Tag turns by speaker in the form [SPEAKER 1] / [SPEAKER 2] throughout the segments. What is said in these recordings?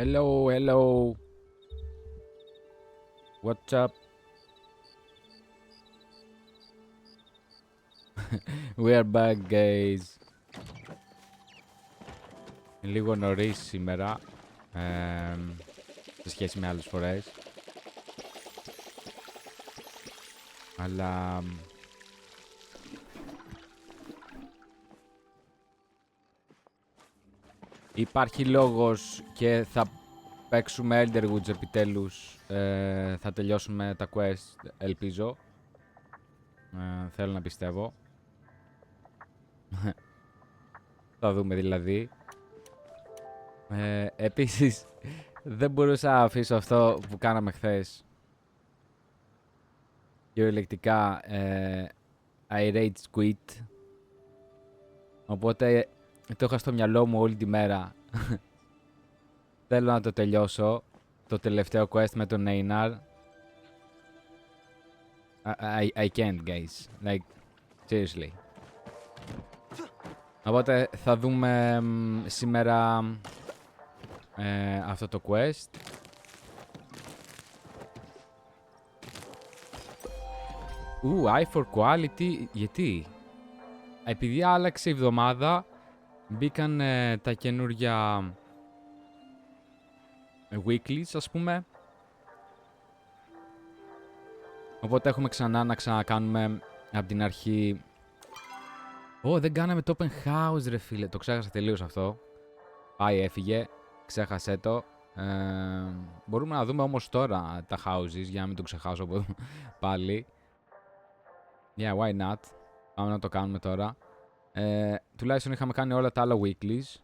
[SPEAKER 1] Hello, hello. What's up? We are back, guys. Λίγο νωρίς σήμερα, σε σχέση με άλλες φορές. Αλλά... υπάρχει λόγος και θα παίξουμε Elderwoods επιτέλους. Θα τελειώσουμε τα quest, ελπίζω. Θέλω να πιστεύω. Θα δούμε δηλαδή. Επίσης, δεν μπορούσα να αφήσω αυτό που κάναμε χθες. Κυριολεκτικά, I rage quit. Οπότε, το είχα στο μυαλό μου όλη τη μέρα. Θέλω να το τελειώσω. Το τελευταίο quest με τον Einar. I can't, guys. Like, seriously. Οπότε θα δούμε σήμερα αυτό το quest. Eye for quality. Γιατί? Επειδή άλλαξε η εβδομάδα, μπήκαν τα καινούργια weeklies, ας πούμε. Οπότε έχουμε ξανά να ξανακάνουμε από την αρχή. Δεν κάναμε το open house, ρε φίλε. Το ξέχασα τελείως αυτό. Πάει, έφυγε. Ξέχασέ το. Μπορούμε να δούμε όμως τώρα τα houses για να μην το ξεχάσω πάλι. Yeah, why not. Πάμε να το κάνουμε τώρα. Τουλάχιστον είχαμε κάνει όλα τα άλλα weeklies.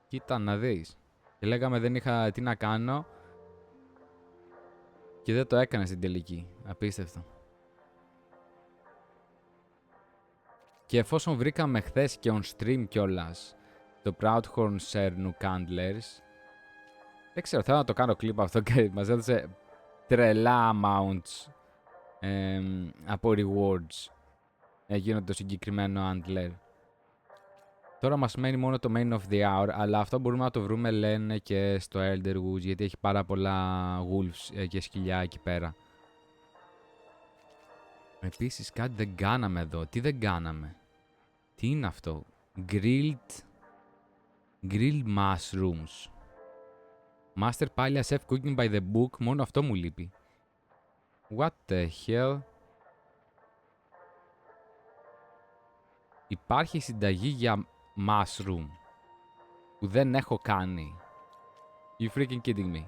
[SPEAKER 1] Κοίτα να δεις. Και λέγαμε δεν είχα τι να κάνω. Και δεν το έκανα στην τελική. Απίστευτο. Και εφόσον βρήκαμε χθες και on stream κιόλας το Proudhorn Sernu Candlers, δεν ξέρω, θέλω να το κάνω κλιπ αυτό και μας έδωσε τρελά amounts από rewards γίνονται το συγκεκριμένο Antler. Τώρα μας μένει μόνο το Main of the Hour, αλλά αυτό μπορούμε να το βρούμε, λένε, και στο Elderwoods, γιατί έχει πάρα πολλά wolves και σκυλιά εκεί πέρα. Επίσης κάτι δεν κάναμε εδώ. Τι δεν κάναμε? Τι είναι αυτό? Grilled mushrooms. Master Palia Chef Cooking by the Book. Μόνο αυτό μου λείπει. What the hell? Υπάρχει συνταγή για mushroom που δεν έχω κάνει. You freaking kidding me.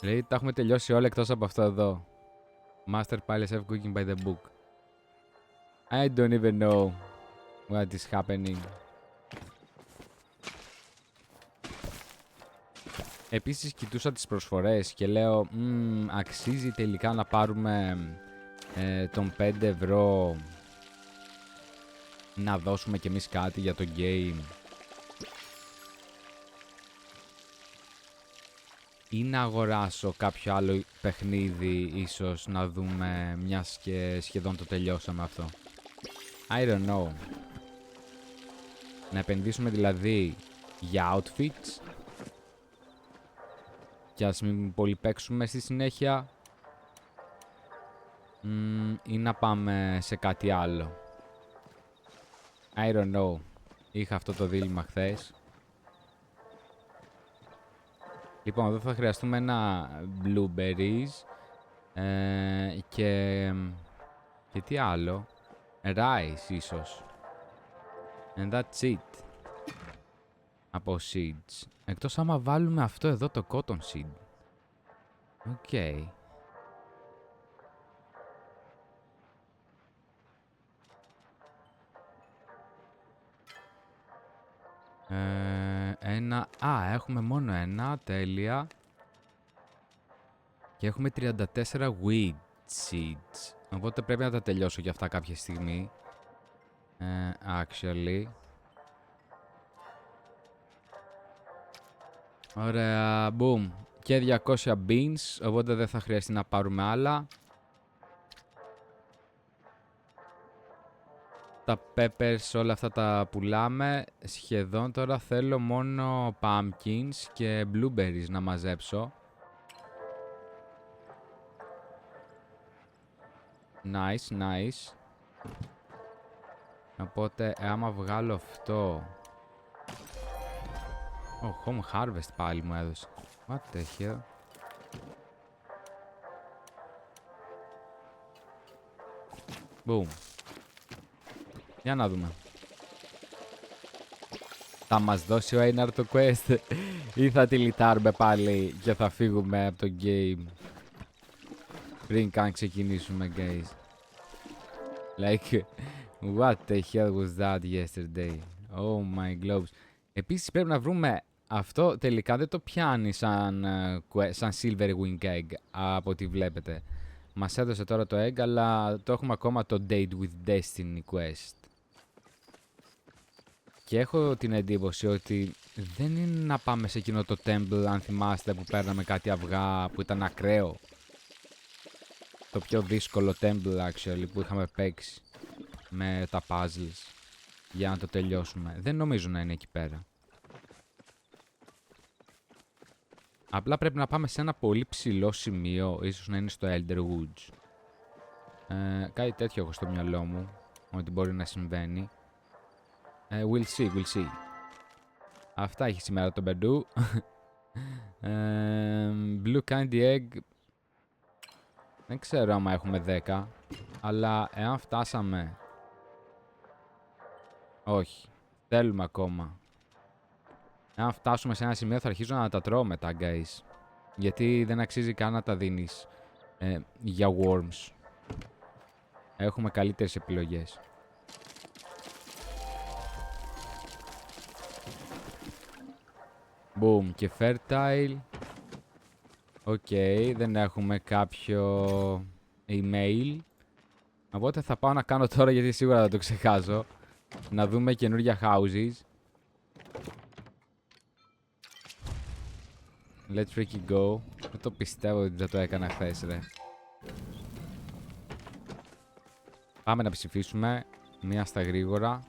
[SPEAKER 1] Δηλαδή τα έχουμε τελειώσει όλα εκτός από αυτό εδώ. Master Palia Chef Cooking by the Book. I don't even know what is happening. Επίσης κοιτούσα τις προσφορές και λέω αξίζει τελικά να πάρουμε τον 5 ευρώ να δώσουμε κι εμείς κάτι για το game ή να αγοράσω κάποιο άλλο παιχνίδι ίσως να δούμε, μιας και σχεδόν το τελειώσαμε αυτό. I don't know. Να επενδύσουμε δηλαδή για outfits και ας μην πολύ παίξουμε στη συνέχεια ή να πάμε σε κάτι άλλο. I don't know. Είχα αυτό το δίλημμα χθες. Λοιπόν, εδώ θα χρειαστούμε ένα blueberries και τι άλλο. Rice ίσως. And that's it. Από seeds. Εκτός άμα βάλουμε αυτό εδώ το cotton seed. Οκ. Ένα... έχουμε μόνο ένα. Τέλεια. Και έχουμε 34 wheat seeds. Οπότε πρέπει να τα τελειώσω για αυτά κάποια στιγμή. Actually. Ωραία, boom. Και 200 beans, οπότε δεν θα χρειαστεί να πάρουμε άλλα. Τα peppers, όλα αυτά τα πουλάμε. Σχεδόν τώρα θέλω μόνο pumpkins και blueberries να μαζέψω. Nice, nice. Οπότε, άμα βγάλω αυτό... home harvest πάλι μου έδωσε. What the hell. Boom. Για να δούμε. Θα μας δώσει ο Έιναρ το quest ή θα τη λιτάρουμε πάλι και θα φύγουμε από το game πριν καν ξεκινήσουμε, guys. Like, what the hell was that yesterday? Oh my globes. Επίσης πρέπει να βρούμε αυτό, τελικά δεν το πιάνει σαν silver wing egg από ό,τι βλέπετε. Μας έδωσε τώρα το egg, αλλά το έχουμε ακόμα το Date with Destiny quest. Και έχω την εντύπωση ότι δεν είναι να πάμε σε εκείνο το temple, αν θυμάστε, που παίρναμε κάτι αυγά που ήταν ακραίο. Το πιο δύσκολο temple, actually, που είχαμε παίξει με τα puzzles για να το τελειώσουμε. Δεν νομίζω να είναι εκεί πέρα. Απλά πρέπει να πάμε σε ένα πολύ ψηλό σημείο, ίσως να είναι στο Elder Woods. Κάτι τέτοιο έχω στο μυαλό μου, ότι μπορεί να συμβαίνει. We'll see, we'll see. Αυτά έχει σήμερα το Μπεντού. Blue Candy Egg. Δεν ξέρω άμα έχουμε 10. Αλλά εάν φτάσαμε... Όχι. Θέλουμε ακόμα. Εάν φτάσουμε σε ένα σημείο θα αρχίσω να τα τρώω μετά, guys. Γιατί δεν αξίζει καν να τα δίνεις για worms. Έχουμε καλύτερες επιλογές. Boom. Και fertile. Οκ. Δεν έχουμε κάποιο email. Οπότε θα πάω να κάνω τώρα, γιατί σίγουρα θα το ξεχάσω. Να δούμε καινούργια houses. Let's freaking go. Δεν το πιστεύω ότι δεν το έκανα χθες, ρε. Πάμε να ψηφίσουμε. Μία στα γρήγορα.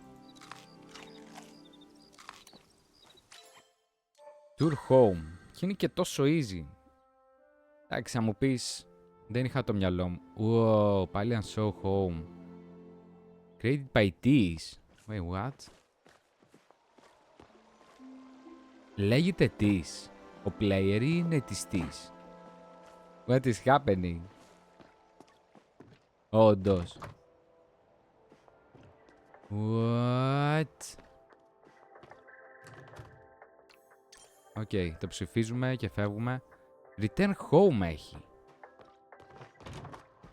[SPEAKER 1] Tour home. Και είναι και τόσο easy. Εντάξει, θα μου πεις, δεν είχα το μυαλό μου. Wow, πάλι αν show home. Created by Tees. Wait, what? Λέγεται Tees. Ο player ή είναι της Tees? What is happening? Όντως. What? Οκ, το ψηφίζουμε και φεύγουμε. Return home έχει.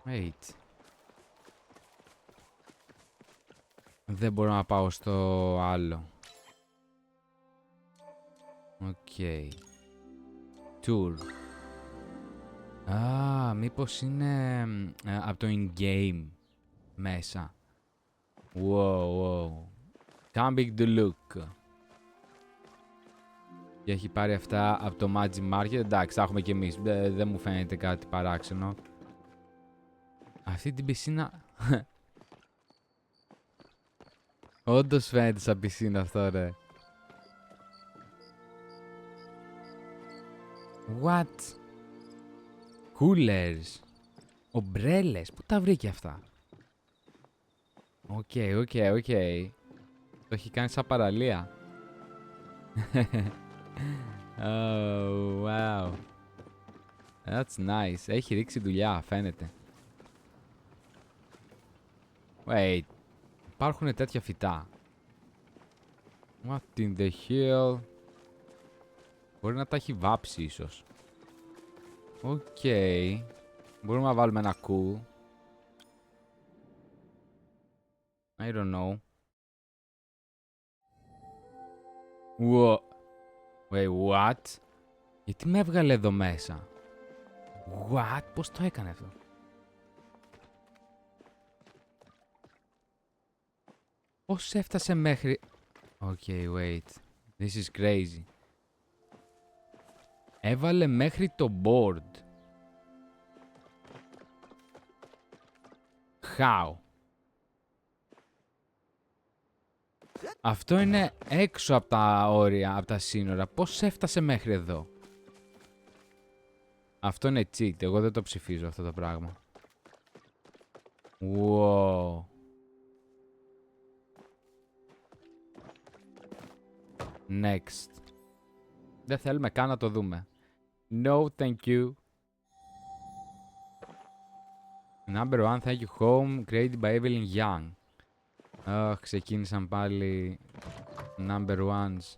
[SPEAKER 1] Wait. Δεν μπορώ να πάω στο άλλο. Οκ. Tour. Α, μήπως είναι από το in-game μέσα. Wow. Coming to look. Και έχει πάρει αυτά από το Magic Market. Εντάξει, τα έχουμε κι εμείς. Δεν μου φαίνεται κάτι παράξενο. Αυτή την πισίνα... Όντως φαίνεται σαν πισίνα αυτό, ρε. What? Coolers. Ομπρέλες. Πού τα βρήκε αυτά? Οκ. Το έχει κάνει σαν παραλία. Oh, wow. That's nice. Έχει ρίξει δουλειά, φαίνεται. Wait. Υπάρχουν τέτοια φυτά. What in the hell? Μπορεί να τα έχει βάψει ίσως. Οκ. Μπορούμε να βάλουμε ένα cool. I don't know. Whoa. Wait, what? Γιατί με έβγαλε εδώ μέσα? What? Πώς το έκανε αυτό? Πώς έφτασε μέχρι... Okay, wait. This is crazy. Έβαλε μέχρι το board. How? Αυτό είναι έξω από τα όρια, από τα σύνορα. Πώς έφτασε μέχρι εδώ? Αυτό είναι cheat. Εγώ δεν το ψηφίζω αυτό το πράγμα. Wow. Next. Δεν θέλουμε καν να το δούμε. No, thank you. Number 1, thank you home, created by Evelyn Young. Αχ, ξεκίνησαν πάλι number ones.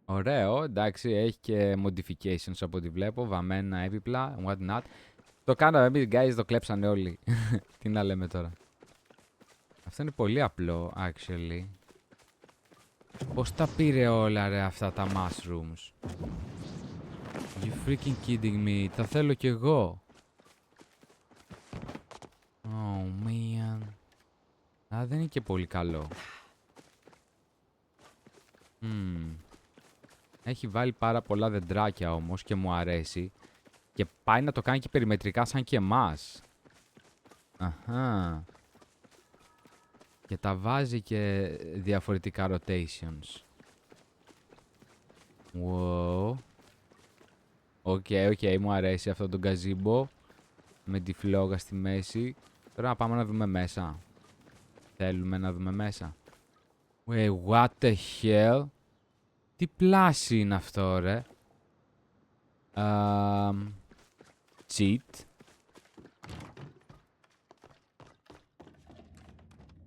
[SPEAKER 1] Ωραίο, εντάξει, έχει και modifications από ό,τι βλέπω, βαμμένα έπιπλα, what not. Το κάναμε εμείς, guys, το κλέψανε όλοι. Τι να λέμε τώρα. Αυτό είναι πολύ απλό, actually. Πώς τα πήρε όλα, ρε, αυτά τα mushrooms? You freaking kidding me, τα θέλω κι εγώ. Oh, man. Α, δεν είναι και πολύ καλό. Έχει βάλει πάρα πολλά δεντράκια όμως και μου αρέσει. Και πάει να το κάνει και περιμετρικά σαν και εμάς. Αχα. Και τα βάζει και διαφορετικά rotations. Wow. Οκ, μου αρέσει αυτό το γκαζίμπο. Με τη φλόγα στη μέση. Τώρα να πάμε να δούμε μέσα. Θέλουμε να δούμε μέσα. Wait, what the hell? Τι πλάση είναι αυτό, ρε? Cheat.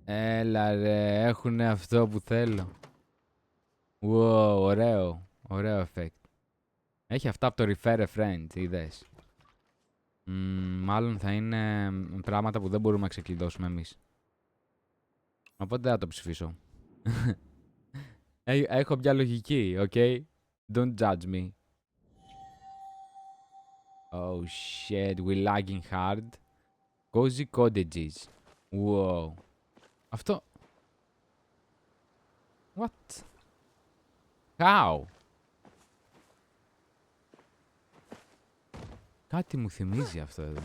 [SPEAKER 1] Έλα, ρε, έχουνε αυτό που θέλω. Wow, ωραίο. Ωραίο effect. Έχει αυτά από το Refer a Friend, είδες. Μάλλον θα είναι πράγματα που δεν μπορούμε να ξεκλειδώσουμε εμείς. Οπότε δεν θα το ψηφίσω. Έχω μια λογική, ok? Don't judge me. Oh shit, we're lagging hard. Cozy cottages. Wow. Αυτό... What? How? Κάτι μου θυμίζει αυτό εδώ.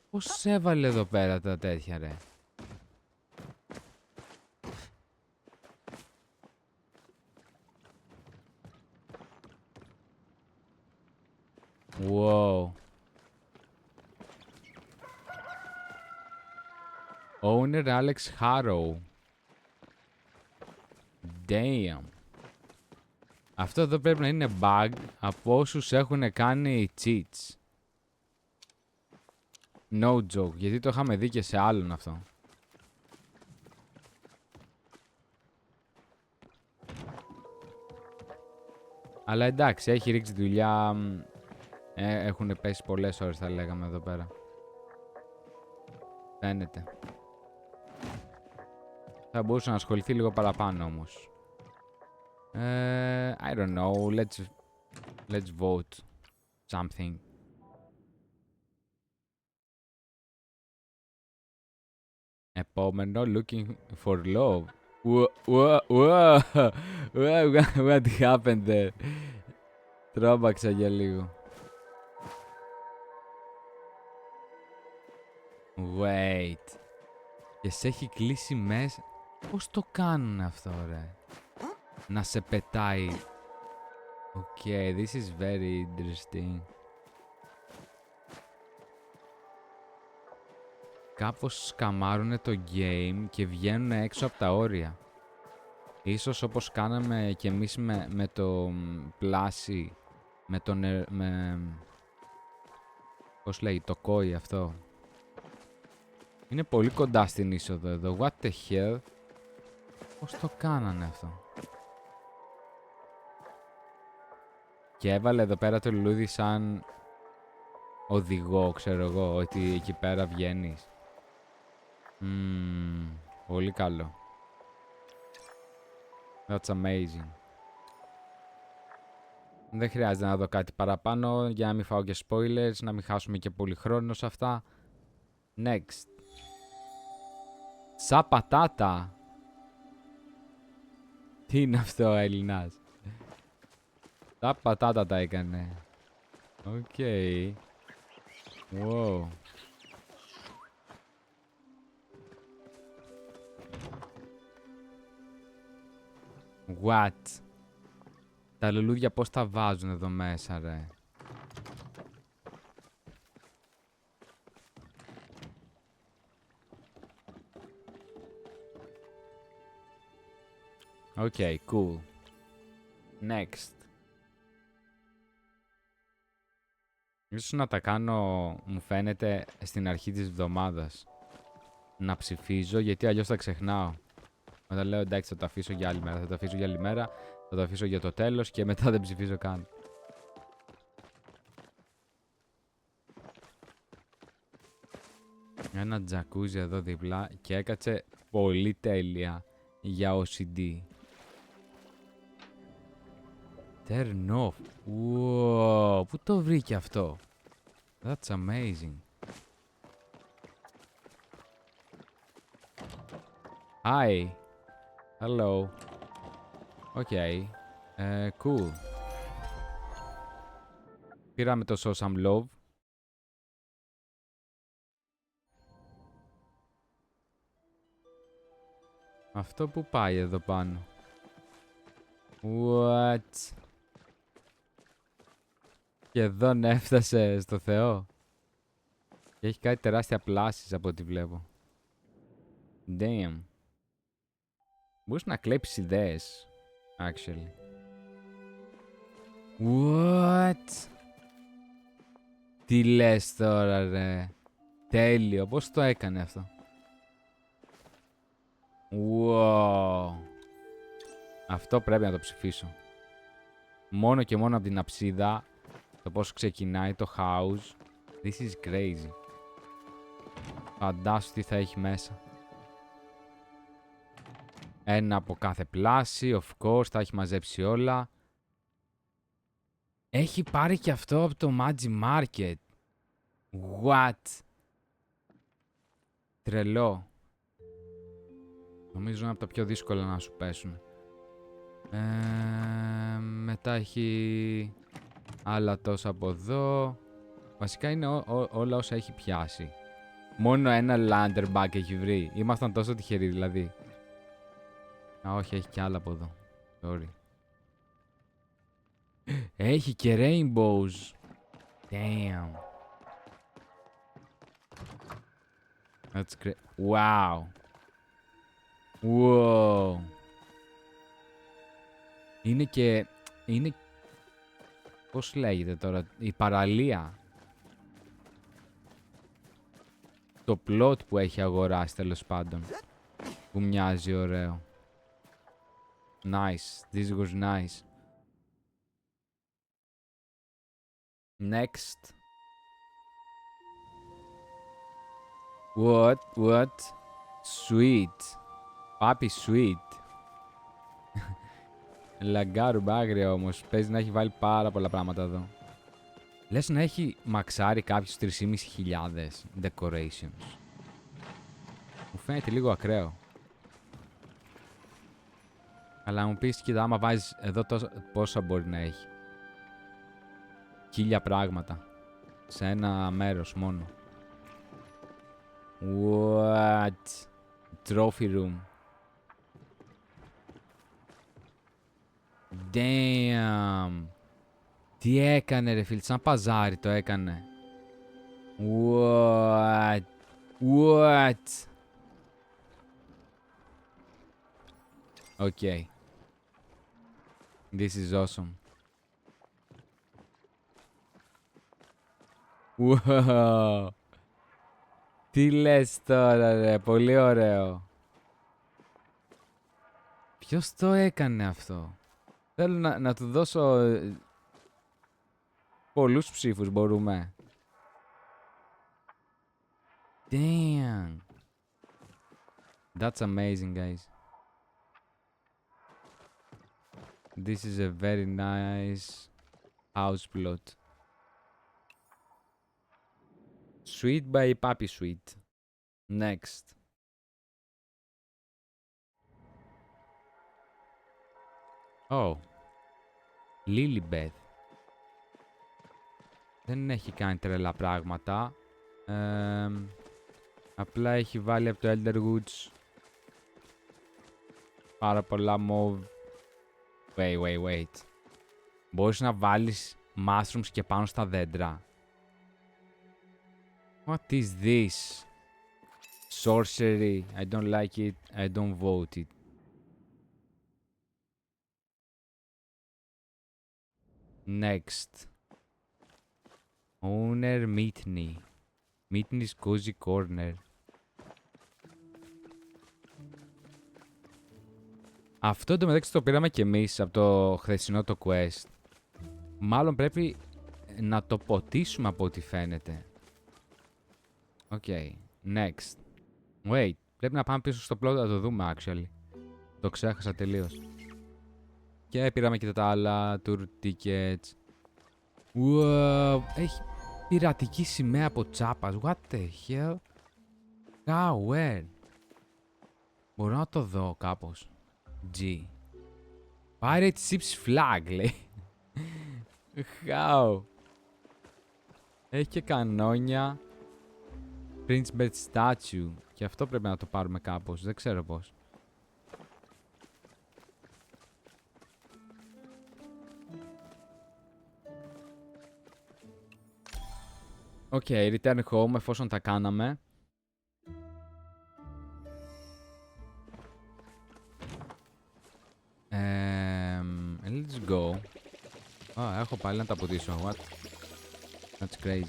[SPEAKER 1] Πώς έβαλε εδώ πέρα τα τέτοια, ρε? Wow. Owner Alex Harrow. Damn. Αυτό εδώ πρέπει να είναι bug από όσους έχουν κάνει cheats. No joke, γιατί το είχαμε δει και σε άλλον αυτό. Αλλά εντάξει, έχει ρίξει δουλειά. Έχουν πέσει πολλές ώρες, θα λέγαμε εδώ πέρα. Φαίνεται. Θα μπορούσε να ασχοληθεί λίγο παραπάνω όμως. I don't know. Let's vote something. Επόμενο, looking for love. What happened there? Τρόμαξα για λίγο. Wait. Και σε έχει κλείσει μέσα. Πώς το κάνουν αυτό, ρε? Να σε πετάει. Okay, this is very interesting. Κάπως σκαμάρουνε το game και βγαίνουν έξω από τα όρια. Ίσως όπως κάναμε και εμείς με το πλάσι, με τον... πώς λέει, το κόη αυτό. Είναι πολύ κοντά στην είσοδο εδώ. What the hell? Πώς το κάνανε αυτό? Και έβαλε εδώ πέρα το λουλούδι σαν οδηγό, ξέρω εγώ, ότι εκεί πέρα βγαίνεις. Πολύ καλό. That's amazing. Δεν χρειάζεται να δω κάτι παραπάνω για να μην φάω και spoilers, να μην χάσουμε και πολύ χρόνο σε αυτά. Next. Σα πατάτα. Τι είναι αυτό, Έλληνας? Τα πατάτα τα έκανε. Οκ. Wow. What? Τα λουλούδια πώς τα βάζουν εδώ μέσα, ρε. Okay, cool. Next. Ίσως να τα κάνω, μου φαίνεται, στην αρχή της εβδομάδας. Να ψηφίζω, γιατί αλλιώς θα ξεχνάω. Όταν λέω εντάξει θα το αφήσω για άλλη μέρα, θα το αφήσω για άλλη μέρα, θα το αφήσω για το τέλος και μετά δεν ψηφίζω καν. Ένα τζακούζι εδώ δίπλα και έκατσε πολύ τέλεια για OCD. Turn off. Wow, πού το βρήκε αυτό? That's amazing. Hi. Hello. Okay. Cool. Πήραμε το show some love. Αυτό που πάει εδώ πάνω? What? Σχεδόν έφτασε στο Θεό. Και έχει κάτι τεράστια πλάσεις από ό,τι βλέπω. Damn. Μπορείς να κλέψεις ιδέες. Actually. What? Τι λες τώρα, ρε? Τέλειο. Πώς το έκανε αυτό? Wow. Αυτό πρέπει να το ψηφίσω. Μόνο και μόνο από την αψίδα, το πώς ξεκινάει το house. This is crazy. Φαντάσου τι θα έχει μέσα. Ένα από κάθε πλάση, of course, θα έχει μαζέψει όλα. Έχει πάρει και αυτό από το Magic Market. What? Τρελό. Νομίζω είναι από τα πιο δύσκολα να σου πέσουν. Μετά έχει άλλα τόσα από εδώ. Βασικά είναι όλα όσα έχει πιάσει. Μόνο ένα Landerbug έχει βρει. Ήμασταν τόσο τυχεροί δηλαδή. Α, όχι, έχει και άλλα από εδώ. Sorry. Έχει και rainbows. Damn. That's great. Wow. Wow. Είναι και... Είναι... Πώς λέγεται τώρα? Η παραλία. Το plot που έχει αγοράσει τέλος πάντων. Που μοιάζει ωραίο. Nice. This was nice. Next. What? Sweet. Papi sweet. Λαγκάρου μπάγρια όμως. Παίζει να έχει βάλει πάρα πολλά πράγματα εδώ. Λες να έχει μαξάρει κάποιους 3.500 decorations. Μου φαίνεται λίγο ακραίο. Αλλά μου πεις, κοίτα, άμα βάζεις εδώ πόσα μπορεί να έχει. 1.000 πράγματα. Σε ένα μέρος μόνο. What? Trophy room. Damn. Τι έκανε ρε φίλε, σαν παζάρι το έκανε. What? Okay. This is awesome. Wow. Τι λες τώρα ρε, πολύ ωραίο. Ποιος το έκανε αυτό? Θέλω να του δώσω πολλούς ψήφους, μπορούμε. Damn. That's amazing, guys. This is a very nice house plot. Sweet by Papi Sweet. Next. Oh. Lilybeth. Δεν έχει κάνει τρελά πράγματα. Απλά έχει βάλει από το Elder Woods πάρα πολλά mauve Wait. Μπορείς να βάλεις mushrooms και πάνω στα δέντρα. What is this? Sorcery. I don't like it. I don't vote it. Next. Owner Mitney. Mitney's Cozy Corner. Αυτό το μεταξύ το πήραμε και εμείς από το χθεσινό το quest. Μάλλον να το ποτίσουμε από ό,τι φαίνεται. Okay. Next. Wait. Πρέπει να πάμε πίσω στο plot να το δούμε, actually. Το ξέχασα τελείως. Και πήραμε και τα άλλα tour tickets. Wow. Έχει πειρατική σημαία από τσάπας. What the hell? How? Where? Μπορώ να το δω κάπως. G. Pirate ship's flag, λέει. How? Έχει και κανόνια. Prince Bird statue. Και αυτό πρέπει να το πάρουμε κάπως. Δεν ξέρω πώς. Okay, return home εφόσον τα κάναμε. Let's go. Έχω πάλι να τα ποτίσω. What? That's crazy.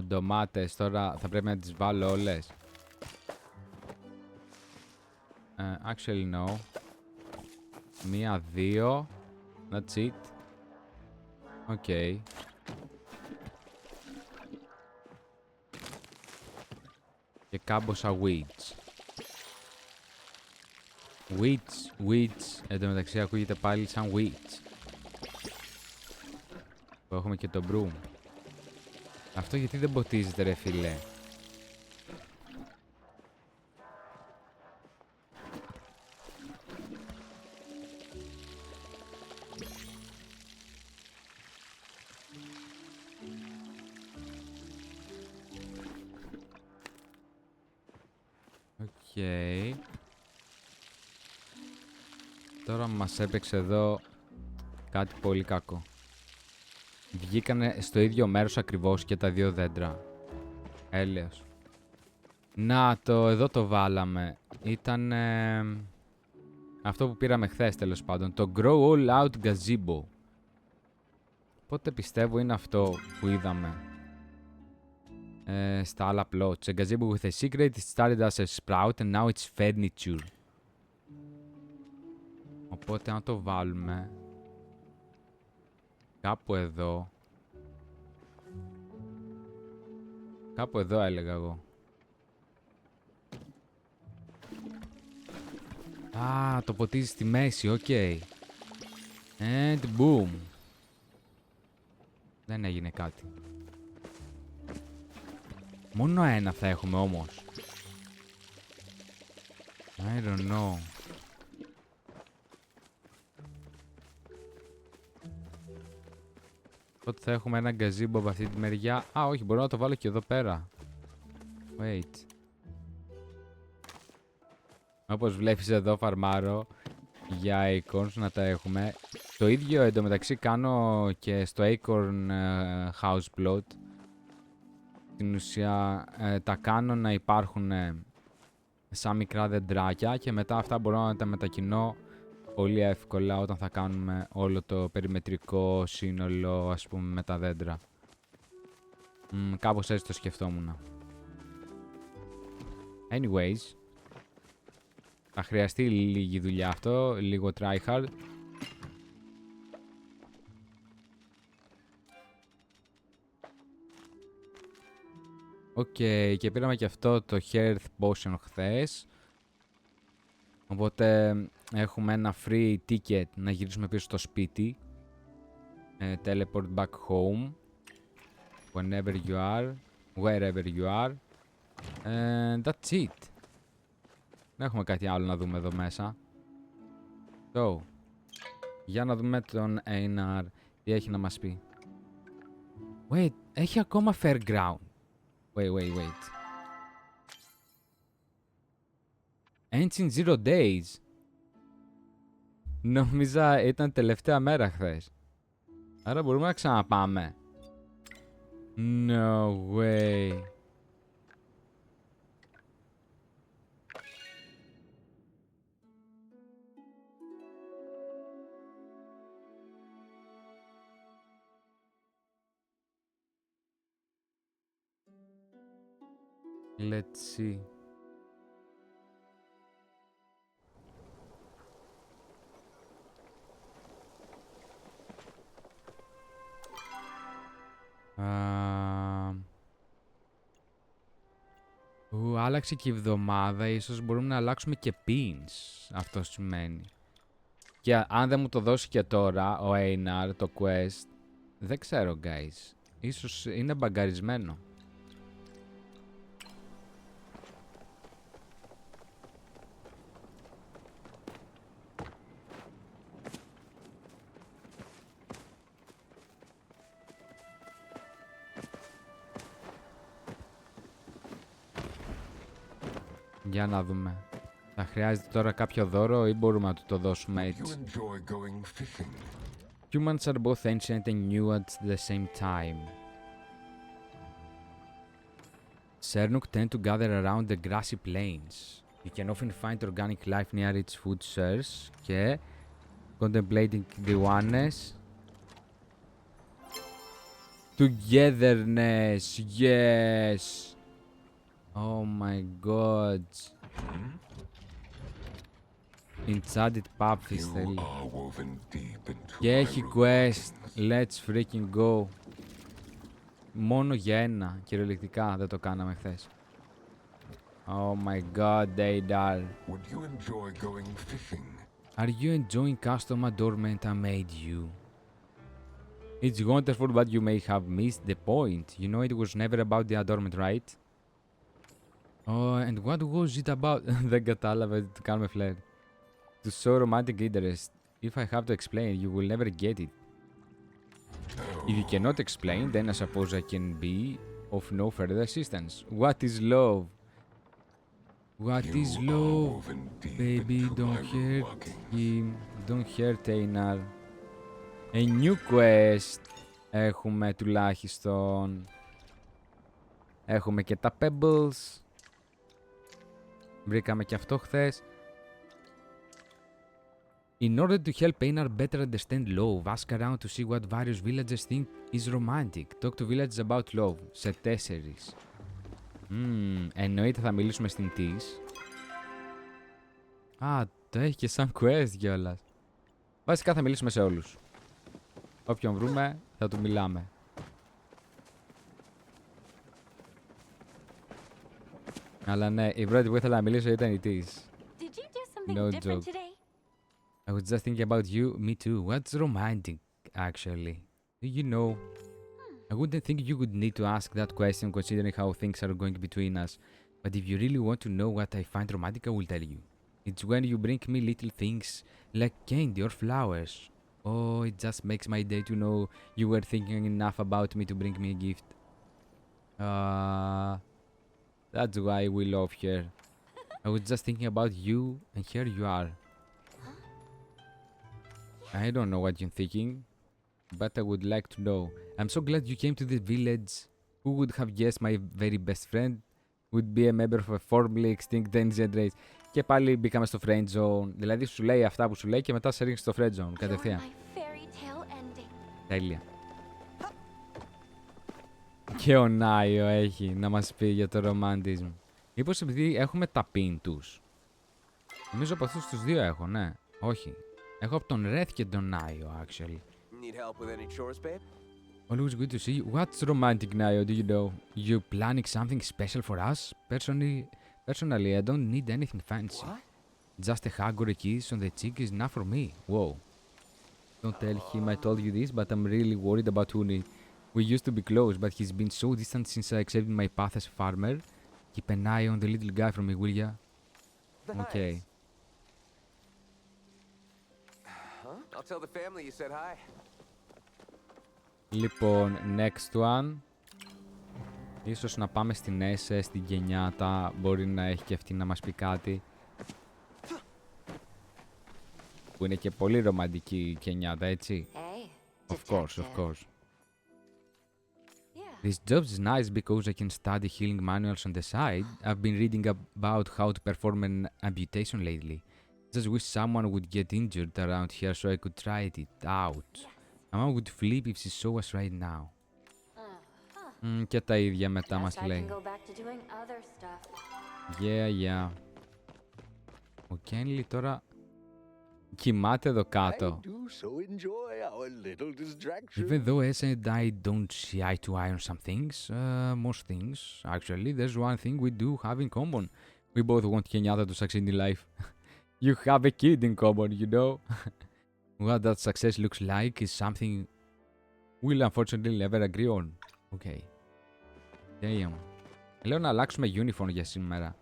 [SPEAKER 1] Ντομάτες τώρα θα πρέπει να τις βάλω όλες. Actually no. 1, 2. That's it. Okay. Και κάμποσα weeds. Weeds. Εν τω μεταξύ ακούγεται πάλι σαν weeds. Που έχουμε και το broom. Αυτό γιατί δεν ποτίζεται ρε φίλε. Okay. Τώρα μας έπαιξε εδώ κάτι πολύ κακό. Βγήκανε στο ίδιο μέρος ακριβώς και τα δύο δέντρα. Έλεος. Να το, εδώ το βάλαμε. Ήταν αυτό που πήραμε χθες τέλος πάντων. Το Grow All Out Gazebo. Οπότε πιστεύω είναι αυτό που είδαμε. Στα άλλα plots. A gazebo with a secret. It started as a sprout and now it's furniture. Οπότε να το βάλουμε κάπου εδώ. Κάπου εδώ έλεγα εγώ. Το ποτίζει στη μέση, οκ. And boom. Δεν έγινε κάτι. Μόνο ένα θα έχουμε όμως. I don't know. Οπότε θα έχουμε ένα γκαζίμπο από αυτή τη μεριά. Όχι, μπορώ να το βάλω και εδώ πέρα. Wait. Όπως βλέπεις εδώ φαρμάρω για acorns να τα έχουμε. Το ίδιο εντωμεταξύ κάνω και στο acorn house plot. Στην ουσία τα κάνω να υπάρχουν σαν μικρά δεντράκια και μετά αυτά μπορώ να τα μετακινώ πολύ εύκολα όταν θα κάνουμε όλο το περιμετρικό σύνολο, ας πούμε, με τα δέντρα. Κάπως έτσι το σκεφτόμουν. Anyways, θα χρειαστεί λίγη δουλειά αυτό, λίγο tryhard. Και πήραμε και αυτό το Health Potion χθες. Οπότε έχουμε ένα free ticket να γυρίσουμε πίσω στο σπίτι. Teleport back home. Whenever you are. Wherever you are. And that's it. Δεν έχουμε κάτι άλλο να δούμε εδώ μέσα. Για να δούμε τον Einar τι έχει να μας πει. Wait, έχει ακόμα fairground. Wait. Ancient Zero Days. Νόμιζα ήταν τελευταία μέρα χθες. Άρα μπορούμε να ξαναπάμε. No way. Let's see. Άλλαξε και η εβδομάδα, ίσως μπορούμε να αλλάξουμε και pins. Αυτό σημαίνει. Και αν δεν μου το δώσει και τώρα ο Einar το quest, δεν ξέρω guys. Ίσως είναι μπαγκαρισμένο. Για να δούμε. Θα χρειάζεται τώρα κάποιο δώρο ή μπορούμε να του το δώσουμε έτσι. Humans are both ancient and new at the same time. Sernuk tend to gather around the grassy plains. You can often find organic life near its food source. Και contemplating the oneness. Togetherness, yes. Oh my god. Enchanted Puppies θέλει. Και έχει quest. Let's freaking go. Μόνο για ένα. Κυριολεκτικά δεν το κάναμε χθες. Oh my god, Deidar. Are you enjoying custom adornment I made you? It's wonderful, but you may have missed the point. You know it was never about the adornment, right? Oh, and what was it about? Δεν κατάλαβα ότι το κάνουμε flair. To show romantic interest. If I have to explain, you will never get it. If you cannot explain, then I suppose I can be of no further assistance. What is love? What is love? Baby, don't hurt him. Don't hurt Einar. A new quest. Έχουμε τουλάχιστον. Έχουμε και τα pebbles. Βρήκαμε και αυτό χθες. In order to help Einar better understand love, ask around to see what various villagers think is romantic. Talk to villagers about love. Σε 4. Εννοείται θα μιλήσουμε στην Tis. Α, το έχει και σαν quest κιόλας. Βασικά θα μιλήσουμε σε όλους. Όποιον βρούμε θα του μιλάμε. Αλλά ναι, η πρώτη που ήθελα να μιλήσω ήταν η Tis. No joke. I was just thinking about you. Me too. What's romantic, actually? Do you know? I wouldn't think you would need to ask that question considering how things are going between us. But if you really want to know what I find romantic, I will tell you. It's when you bring me little things like candy or flowers. Oh, it just makes my day to know you were thinking enough about me to bring me a gift. That's why we love her. I was just thinking about you, and here you are. I don't know what you're thinking, but I would like to know. I'm so glad you came to the village. Who would have guessed my very best friend would be a member of a formerly extinct ancient race? Και πάλι μπήκαμε στο friend zone. Δηλαδή σου λέει αυτά που σου λέει και μετά σε ρίχνει στο friend zone κατευθείαν. Τέλεια. Και ο Νάιο έχει να μας πει για το romantism. Μήπως επειδή έχουμε τα pin τους. Νομίζω από αυτούς τους δύο έχω, ναι. Όχι. Έχω από τον Reth και τον Νάιο, actually.
[SPEAKER 2] Need help with any chores, babe?
[SPEAKER 1] Always good to see you. What's romantic, Nayo? Do you know? You planning something special for us? Personally, I don't need anything fancy.
[SPEAKER 2] What?
[SPEAKER 1] Just a hug or a kiss on the cheek is enough for me. Whoa. Don't tell him I told you this, but I'm really worried about Uni. We used to be close, but he's been so distant since I accepted my path as a farmer. Keep an eye on the little guy from me, will ya? Okay.
[SPEAKER 2] Huh? I'll tell the family you said hi.
[SPEAKER 1] Λοιπόν, next one. Ίσως να πάμε στην Έσε, στην Κενιάτα. Μπορεί να έχει και αυτή να μας πει κάτι. Που είναι και πολύ ρομαντική η Κενιάτα, έτσι.
[SPEAKER 3] Hey,
[SPEAKER 1] Of course, of
[SPEAKER 3] detective.
[SPEAKER 1] course.
[SPEAKER 3] Yeah.
[SPEAKER 1] This job is nice because I can study healing manuals on the side. I've been reading about how to perform an amputation lately. Just wish someone would get injured around here so I could try it out. My mom would flip if she saw us right now. Και τα ίδια μετά
[SPEAKER 3] Guess
[SPEAKER 1] μας
[SPEAKER 3] I
[SPEAKER 1] λέει.
[SPEAKER 3] can go back to doing other stuff.
[SPEAKER 1] Yeah. Ο Κένλι τώρα κοιμάται εδώ
[SPEAKER 4] I
[SPEAKER 1] κάτω.
[SPEAKER 4] do so enjoy our little distraction.
[SPEAKER 1] Even though S and I don't see eye to eye on some things, most things, actually, there's one thing we do have in common. We both want Kenyatta to succeed in life. You have a kid in common, you know? What that success looks like is something we'll unfortunately never agree on. Okay. Damn. Λέω να αλλάξουμε uniform για σήμερα.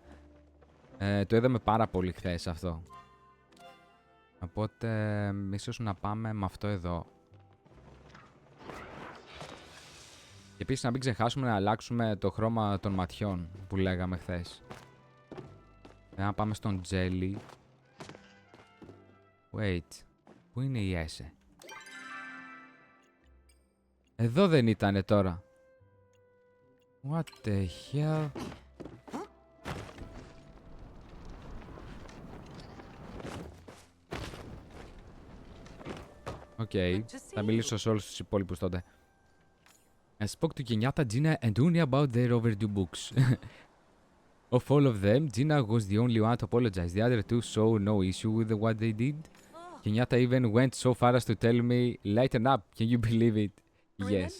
[SPEAKER 1] Το είδαμε πάρα πολύ χθες αυτό. Οπότε ίσως να πάμε με αυτό εδώ. Και επίσης να μην ξεχάσουμε να αλλάξουμε το χρώμα των ματιών που λέγαμε χθες. Να πάμε στον Jelly. Wait. Πού είναι η Έσε? Εδώ δεν ήτανε τώρα. What the hell? Οκ. Θα μιλήσω σε όλους τους υπόλοιπους τότε. I spoke to Kenyatta, Gina and Uni about their overdue books. Of all of them, Gina was the only one to apologize. The other two saw no issue with what they did. Kenyatta even went so far as to tell me, lighten up, can you believe it? Yes.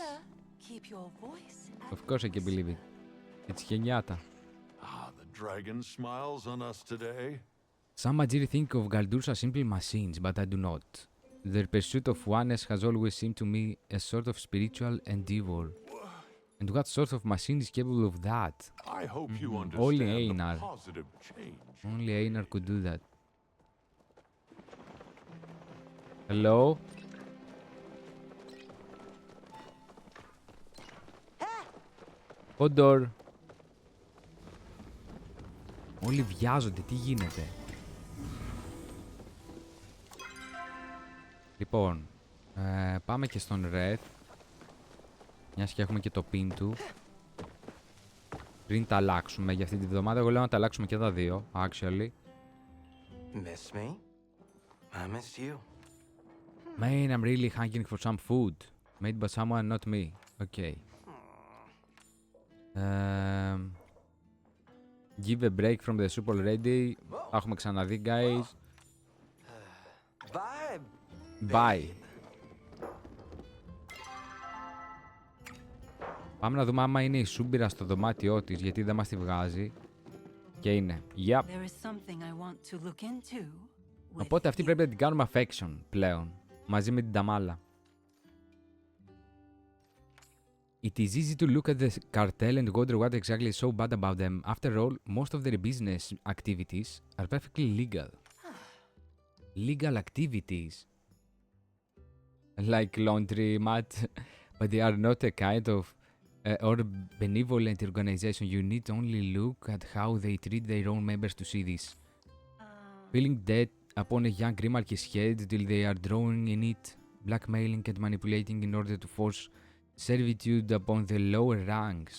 [SPEAKER 5] Keep your voice.
[SPEAKER 1] Of course I can believe it. It's Kenyatta.
[SPEAKER 6] Ah, the dragon smiles on us today.
[SPEAKER 1] Some Majiri think of Galdurs as simple machines, but I do not. Their pursuit of oneness has always seemed to me a sort of spiritual endeavor. And what sort of machine is capable of that?
[SPEAKER 6] I hope you
[SPEAKER 1] Only
[SPEAKER 6] understand
[SPEAKER 1] Einar.
[SPEAKER 6] the positive change.
[SPEAKER 1] Only Einar could do that. Hello? Κόντορ. Όλοι βιάζονται, τι γίνεται? Λοιπόν, πάμε και στον Red. Μιας και έχουμε και το pin του. Πριν τα αλλάξουμε για αυτή τη βδομάδα, εγώ λέω να τα αλλάξουμε και τα δύο, actually.
[SPEAKER 2] Miss me? I missed you.
[SPEAKER 1] Man, I'm really hungry for some food. Made by someone, not me. Okay. Give a break from the soup already. Τα έχουμε ξαναδεί, guys.
[SPEAKER 2] Bye.
[SPEAKER 1] Bye. Πάμε να δούμε άμα είναι η Σούμπιρα στο δωμάτιό της, γιατί δεν μας τη βγάζει. Και είναι. Yep.
[SPEAKER 5] There is something I want to look into. with
[SPEAKER 1] Οπότε αυτή
[SPEAKER 5] you.
[SPEAKER 1] πρέπει να την κάνουμε affection πλέον. Μαζί με την Ταμάλα. It is easy to look at the cartel and wonder what exactly is so bad about them. After all, most of their business activities are perfectly legal. Legal activities. Like laundry mat. But they are not a kind of or benevolent organization. You need only look at how they treat their own members to see this. Feeling dead upon a young Grimalkin's head till they are drawing in it, blackmailing and manipulating in order to force servitude upon the lower ranks.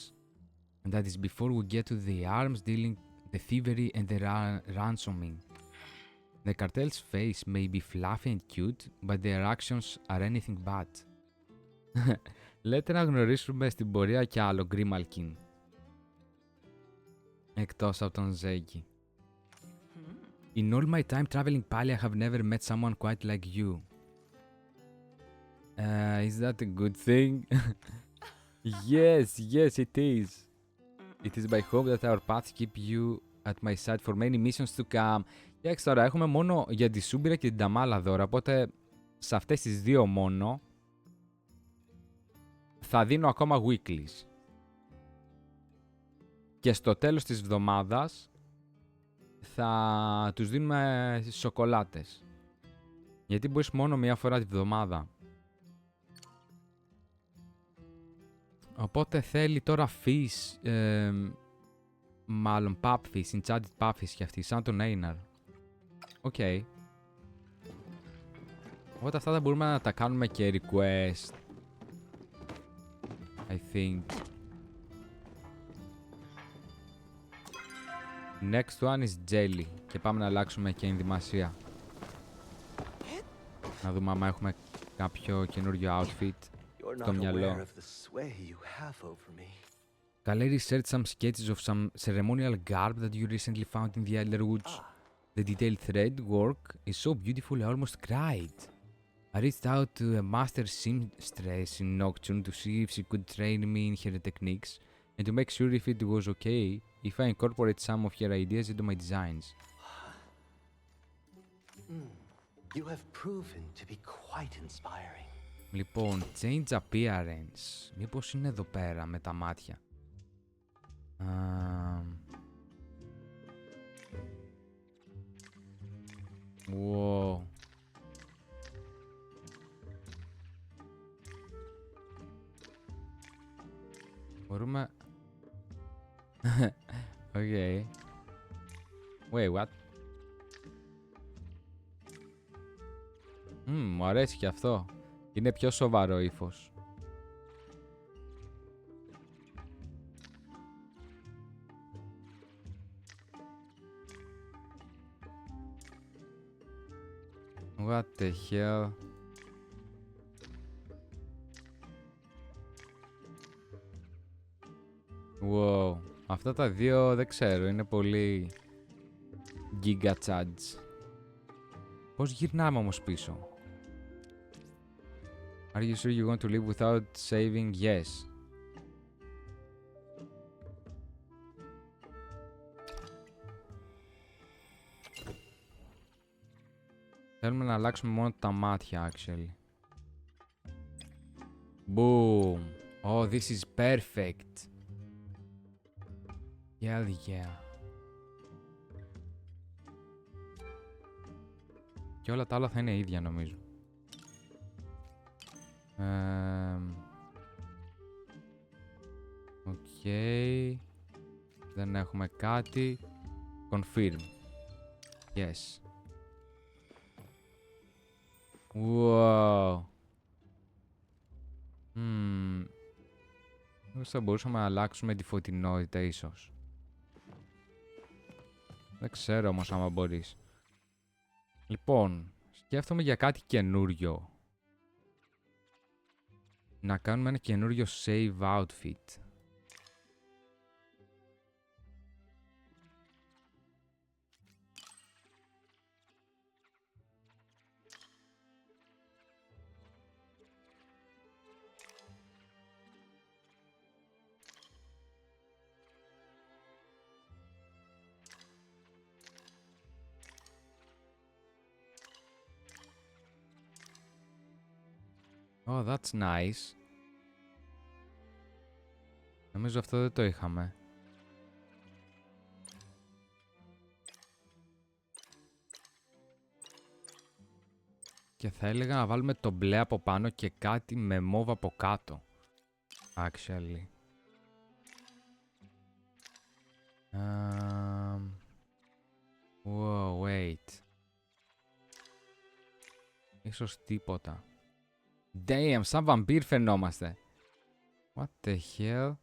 [SPEAKER 1] And that is before we get to the arms dealing, the thievery and the ransoming. The cartel's face may be fluffy and cute, but their actions are anything but. Λέτε να γνωρίσουμε στην πορεία κι άλλο Grimalkin. Εκτός από τον Zeki. In all my time traveling Pali, I have never met someone quite like you. Is that a good thing? Yes, it is. It is my hope that our paths keep you at my side for many missions to come. Κοιτάξτε τώρα, έχουμε μόνο για τη Σούμπιρα και την Ταμάλα δώρα, οπότε σε αυτές τις δύο μόνο θα δίνω ακόμα weeklies. Και στο τέλος της εβδομάδας θα τους δίνουμε σοκολάτες. Γιατί μπορείς μόνο μία φορά τη βδομάδα. Οπότε θέλει τώρα fish, μάλλον pupfish, enchanted pupfish και αυτή, σαν τον Einar. Οκ. Οπότε αυτά θα μπορούμε να τα κάνουμε και request. I think. Next one is jelly. Και πάμε να αλλάξουμε και ενδυμασία. Να δούμε άμα έχουμε κάποιο καινούριο outfit στο μυαλό. Kaleri shared some sketches of some ceremonial garb that you recently found in the Elderwoods. The detailed thread work is so beautiful I almost cried. I reached out to a master seamstress in Nocturne to see if she could train me in her techniques and to make sure if it was okay if I incorporate some of her ideas into my designs.
[SPEAKER 2] You have proven to be quite inspiring.
[SPEAKER 1] Λοιπόν, change appearance. Μήπως είναι εδώ πέρα με τα μάτια. Wow. Μπορούμε... Okay. Wait, what? Μου αρέσει και αυτό. Είναι πιο σοβαρό ύφος. What the hell? Wow. Αυτά τα δύο δεν ξέρω. Είναι πολύ... Giga charge. Πώς γυρνάμε όμως πίσω? Are you sure you want to live without saving? Yes. Θέλουμε να αλλάξουμε μόνο τα μάτια, actually. Boom. Oh, this is perfect. Hell yeah. Και όλα τα άλλα θα είναι ίδια, νομίζω. Οκ. Δεν έχουμε κάτι. Confirm. Yes. Wow. Θα μπορούσαμε να αλλάξουμε τη φωτεινότητα ίσως. Δεν ξέρω όμως άμα μπορείς. Λοιπόν, σκέφτομαι για κάτι καινούριο. Να κάνουμε ένα καινούριο save outfit. Oh, that's nice. Νομίζω αυτό δεν το είχαμε. Και θα έλεγα να βάλουμε το μπλε από πάνω και κάτι με μόβ από κάτω. Actually. Wow, wait. Ίσως τίποτα. Damn, σαν βαμπύρ φαινόμαστε. What the hell?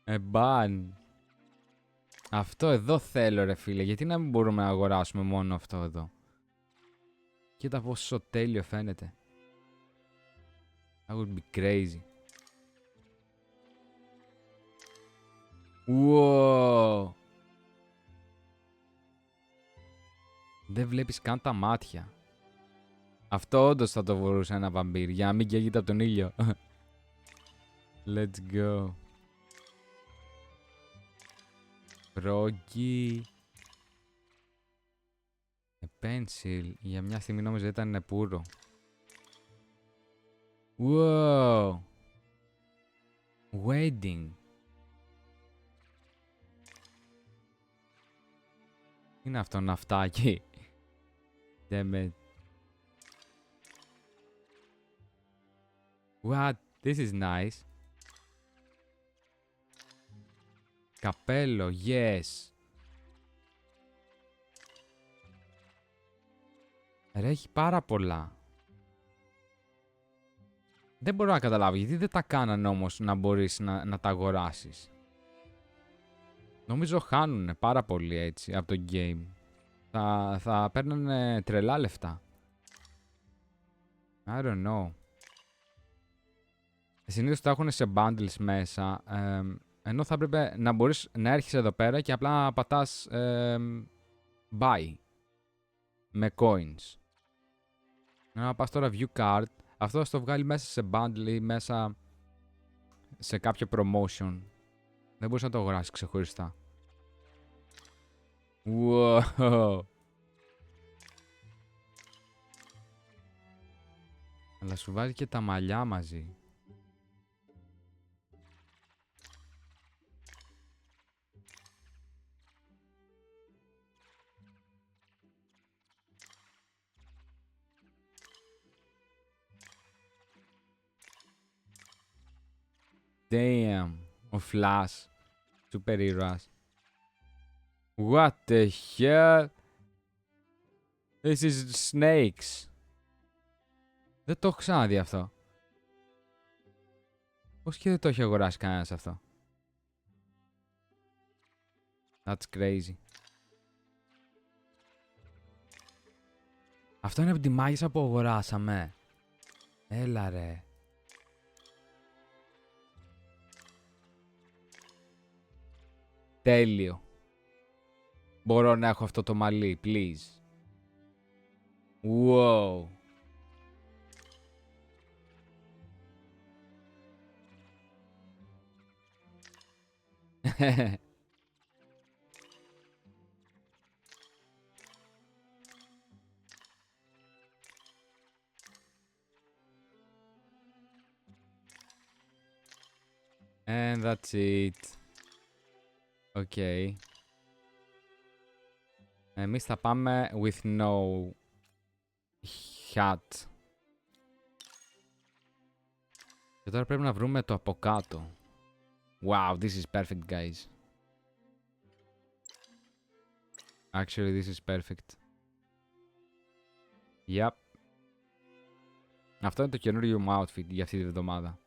[SPEAKER 1] Εμπάν. Αυτό εδώ θέλω ρε φίλε. Γιατί να μην μπορούμε να αγοράσουμε μόνο αυτό εδώ? Κοίτα πόσο τέλειο φαίνεται. That would be crazy. Wow. Δεν βλέπεις καν τα μάτια. Αυτό όντως θα το μπορούσε ένα βαμπύρ, για να μην καίγεται από τον ήλιο. Let's go. Froggy. Pencil. Για μια στιγμή νόμιζα ήταν πουρο. Wow. Wedding. Είναι αυτό ναυτάκι. Damn it. What? This is nice. Καπέλο, yes. Ρε, έχει πάρα πολλά. Δεν μπορώ να καταλάβω γιατί δεν τα κάνανε όμως να μπορείς να τα αγοράσεις. Νομίζω χάνουνε πάρα πολύ έτσι από το game. Θα παίρνανε τρελά λεφτά. I don't know. Συνήθως τα έχουν σε bundles μέσα. Ενώ θα έπρεπε να μπορείς να έρχεσαι εδώ πέρα και απλά να πατάς buy. Με coins. Να πας τώρα view card. Αυτό θα το βγάλει μέσα σε bundle ή μέσα σε κάποιο promotion. Δεν μπορείς να το αγοράσεις ξεχωριστά. Wow. Αλλά σου βάζει και τα μαλλιά μαζί. Damn. Ο Flash. Σούπερ ήρωας. What the hell? This is snakes. Δεν το έχω ξαναδεί αυτό. Πώς και δεν το έχει αγοράσει κανένας αυτό. That's crazy. Αυτό είναι από τη μάγισσα που αγοράσαμε. Έλα ρε. Τέλειο. Μπορώ να έχω αυτό το μαλλί, please. Wow. And that's it. Okay. Εμείς θα πάμε with no hat. Και τώρα πρέπει να βρούμε το από κάτω. Wow, this is perfect, guys. Actually, this is perfect. Yep. Αυτό είναι το καινούριο μου outfit για αυτή τη εβδομάδα.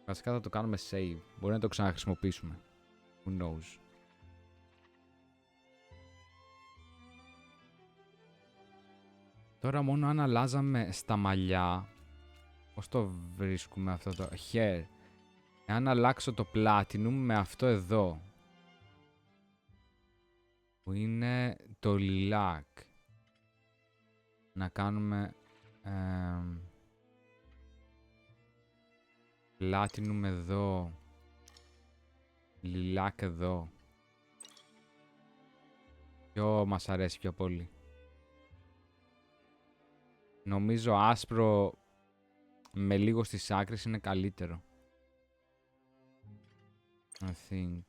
[SPEAKER 1] Βασικά θα το κάνουμε save. Μπορεί να το ξαναχρησιμοποιήσουμε. Who knows. Τώρα μόνο αν αλλάζαμε στα μαλλιά. Πώς το βρίσκουμε αυτό το hair. Εάν αλλάξω το platinum με αυτό εδώ. Που είναι το lilac. Να κάνουμε platinum εδώ. Lilac εδώ. Ποιο μας αρέσει πιο πολύ. Νομίζω άσπρο με λίγο στις άκρες είναι καλύτερο. I think.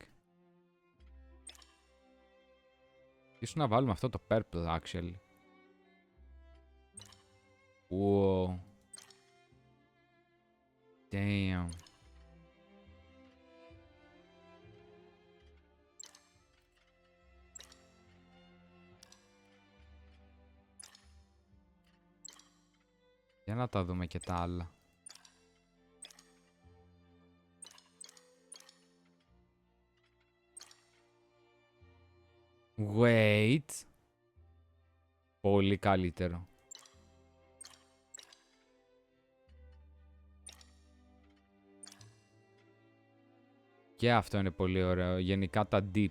[SPEAKER 1] Ίσως να βάλουμε αυτό το purple actually. Wow. Damn. Για να τα δούμε και τα άλλα. Wait. Πολύ καλύτερο. Και αυτό είναι πολύ ωραίο. Γενικά τα deep.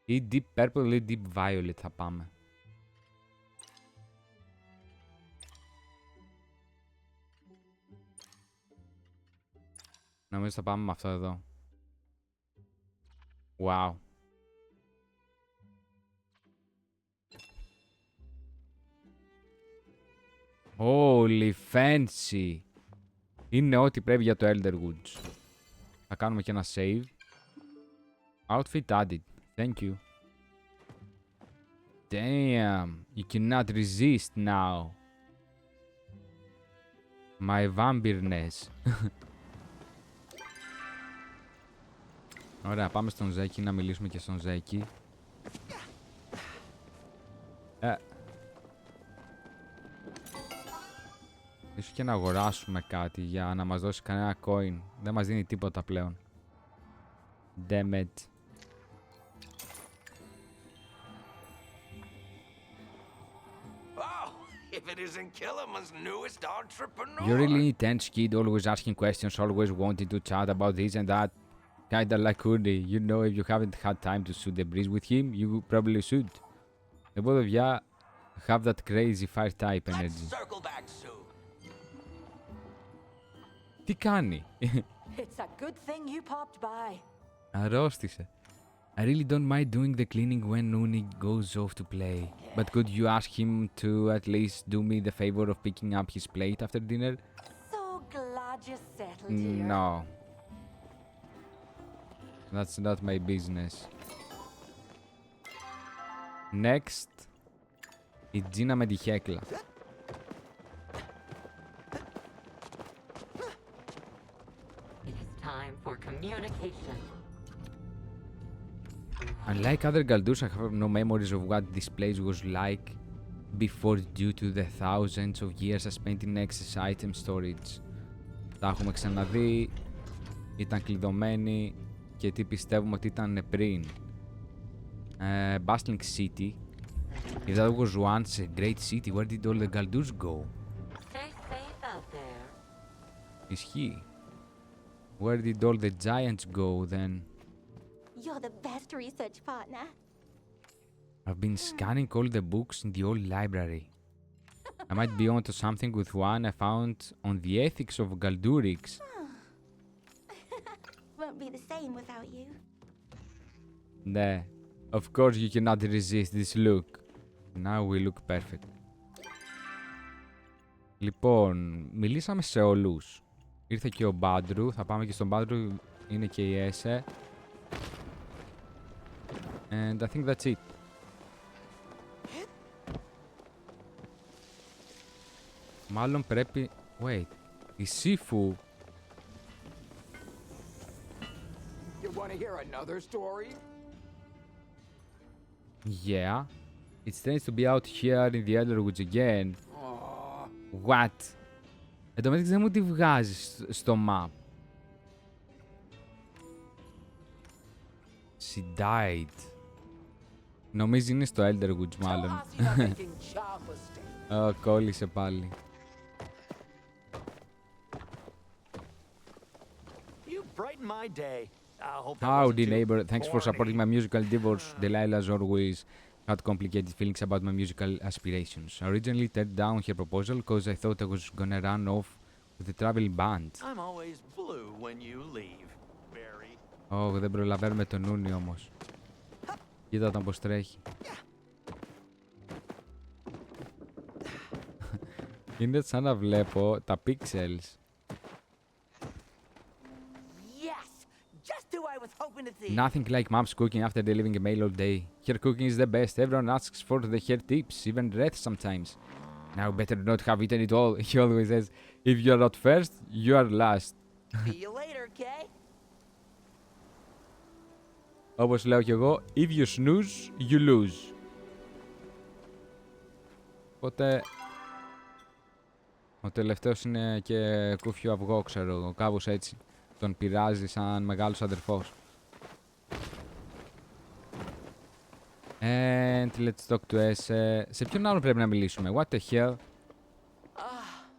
[SPEAKER 1] Ή deep purple ή deep violet θα πάμε. Νομίζω θα πάμε με αυτό εδώ. Wow. Holy fancy. Είναι ό,τι πρέπει για το Elder Woods. Θα κάνουμε και ένα save. Outfit added. Thank you. Damn. You cannot resist now. My vampireness. Ωραία, πάμε στον Ζέκη να μιλήσουμε και στον Ζέκη. Ίσως και να αγοράσουμε κάτι για να μας δώσει κανένα coin. Δεν μας δίνει τίποτα πλέον. Damn it.
[SPEAKER 2] Oh, if it isn't Killiman's newest entrepreneur.
[SPEAKER 1] You're really intense kid, always asking questions, always wanting to chat about this and that. Kinda like Hoodie. You know, if you haven't had time to shoot the breeze with him, you probably should. The both of ya have that crazy fire type
[SPEAKER 2] Let's
[SPEAKER 1] energy.
[SPEAKER 2] circle back soon.
[SPEAKER 1] Τι κάνει?
[SPEAKER 5] It's a good thing you popped by.
[SPEAKER 1] Αρρώστησε. I really don't mind doing the cleaning when Nooni goes off to play. But could you ask him to at least do me the favor of picking up his plate after dinner?
[SPEAKER 5] So glad you settled here.
[SPEAKER 1] No. That's not my business. Next. Η Τζίνα με τη Χέκλα.
[SPEAKER 7] It is time for communication.
[SPEAKER 1] Unlike other Galdurs, I have no memories of what this place was like before due to the thousands of years I spent in excess item storage. Τα έχουμε ξαναδεί, ήταν κλειδωμένοι και τι πιστεύουμε ότι ήταν πριν. Bustling City. If that was once a great city, where did all the Galdurs go?
[SPEAKER 7] Stay safe out there.
[SPEAKER 1] Ισχύει. Where did all the giants go then?
[SPEAKER 3] You're the best research partner.
[SPEAKER 1] I've been scanning all the books in the old library. I might be onto something with one I found on the ethics of Galdurics.
[SPEAKER 3] Won't be the same without you.
[SPEAKER 1] Ναι. Of course you cannot resist this look. Now we look perfect. Λοιπόν, μιλήσαμε σε όλους. Ήρθε και ο Μπάντρου. Θα πάμε και στον Μπάντρου. Είναι και η Έσε. And I think that's it. Μάλλον πρέπει... Wait. Η Σύφου...
[SPEAKER 8] You want to hear another story?
[SPEAKER 1] Yeah. It's strange to be out here in the Elderwoods again. What? Εν τω μεταξύ δεν μου τη βγάζεις στο map. She died. Νομίζει είναι στο Elderwoods μάλλον. Κόλλησε πάλι.
[SPEAKER 2] You brighten my day. I hope that
[SPEAKER 1] Howdy
[SPEAKER 2] wasn't too
[SPEAKER 1] neighbor, thanks for supporting my
[SPEAKER 2] corny.
[SPEAKER 1] musical endeavors. Delilah as always had complicated feelings about my musical aspirations. I originally turned down her proposal because I thought I was gonna run off with the traveling band.
[SPEAKER 2] I'm always blue when you leave, Barry.
[SPEAKER 1] Δεν προλαβαίνουμε τον Νούνι όμως. Κοίτα τον πως τρέχει. Είναι σαν να βλέπω τα pixels.
[SPEAKER 8] Yes! Just who I was hoping to see.
[SPEAKER 1] Nothing like mom's cooking after delivering a mail all day. Her cooking is the best. Everyone asks for her tips, even Red sometimes. Now better not have eaten it all. He always says, if you are not first, you are last.
[SPEAKER 8] See you later, Kay.
[SPEAKER 1] Όπως λέω κι εγώ, if you snooze, you lose. Οπότε, ο τελευταίος είναι και κούφιο αυγό, ξέρω εγώ, κάπως έτσι. Τον πειράζει σαν μεγάλος αδερφός. And let's talk to S. Σε ποιον άλλον πρέπει να μιλήσουμε? What the hell?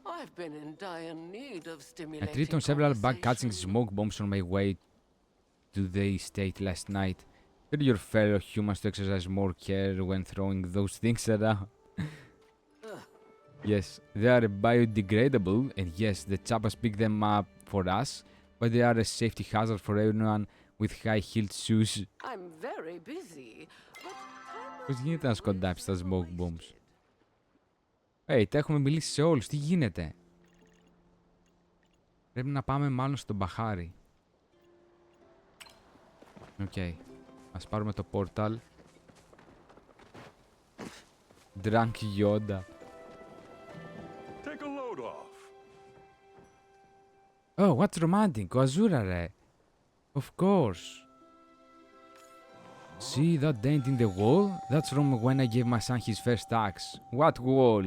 [SPEAKER 9] I've been in dire need of
[SPEAKER 1] I
[SPEAKER 9] stimulating
[SPEAKER 1] tripped on several bug-catching
[SPEAKER 9] conversation.
[SPEAKER 1] smoke bombs on my way to the estate last night. Tell your fellow humans to exercise more care when throwing those things around. Yes, they are biodegradable, and yes, the chappas pick them up for us, but they are a safety hazard for everyone with high-heeled shoes.
[SPEAKER 9] I'm very busy, but time
[SPEAKER 1] Πώς
[SPEAKER 9] must
[SPEAKER 1] γίνεται να
[SPEAKER 9] be
[SPEAKER 1] σκοντάψεις τα
[SPEAKER 9] wisely
[SPEAKER 1] smoke bombs?
[SPEAKER 9] wasted.
[SPEAKER 1] Τα έχουμε μιλήσει σε όλους. Τι γίνεται? Πρέπει να πάμε μάλλον στον Μπαχάρι. Οκ. Ας πάρουμε το portal. Drunk Yoda.
[SPEAKER 6] Take a load off.
[SPEAKER 1] Oh, what's romantic? Ο Azura, ρε. Of course. See that dent in the wall? That's from when I gave my son his first axe. What wall?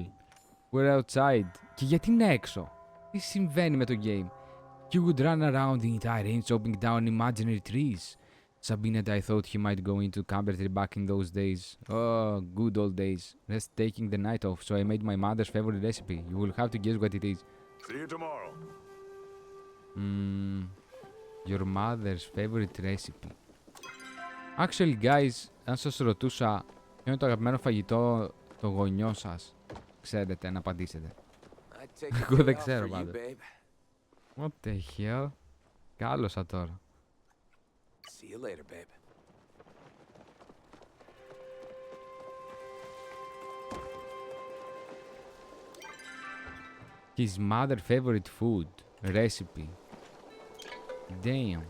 [SPEAKER 1] We're outside. Και γιατί είναι έξω? Τι συμβαίνει με το game? He would run around the entire range chopping down imaginary trees. Sabine and I thought he might go into Cambertree back in those days. Oh, good old days. Just taking the night off, so I made my mother's favorite recipe. You will have to guess what it is.
[SPEAKER 6] See you tomorrow.
[SPEAKER 1] Your mother's favorite recipe. Actually, guys, αν σας ρωτούσα ποιο είναι το αγαπημένο φαγητό των γονιών σας, ξέρετε να απαντήσετε. Εγώ δεν ξέρω πάντα. What the hell? Κάλωσα τώρα.
[SPEAKER 2] See you later, babe.
[SPEAKER 1] His mother favorite food recipe. Damn.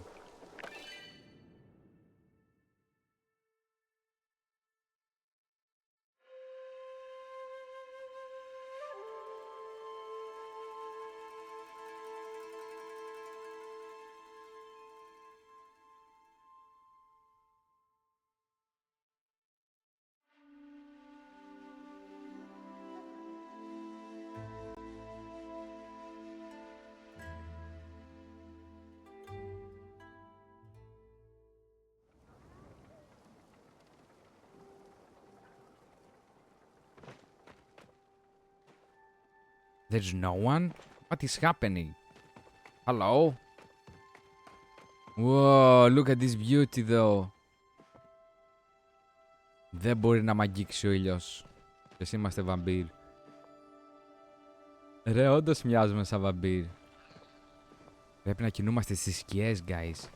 [SPEAKER 1] There's no one? What is happening? Hello? Whoa, look at this beauty though. Δεν μπορεί να μ' αγγίξει ο ήλιος. Και εσύ είμαστε βαμπύρ. Ρε, όντως μοιάζουμε σαν βαμπύρ. Πρέπει να κινούμαστε στις σκιές, guys.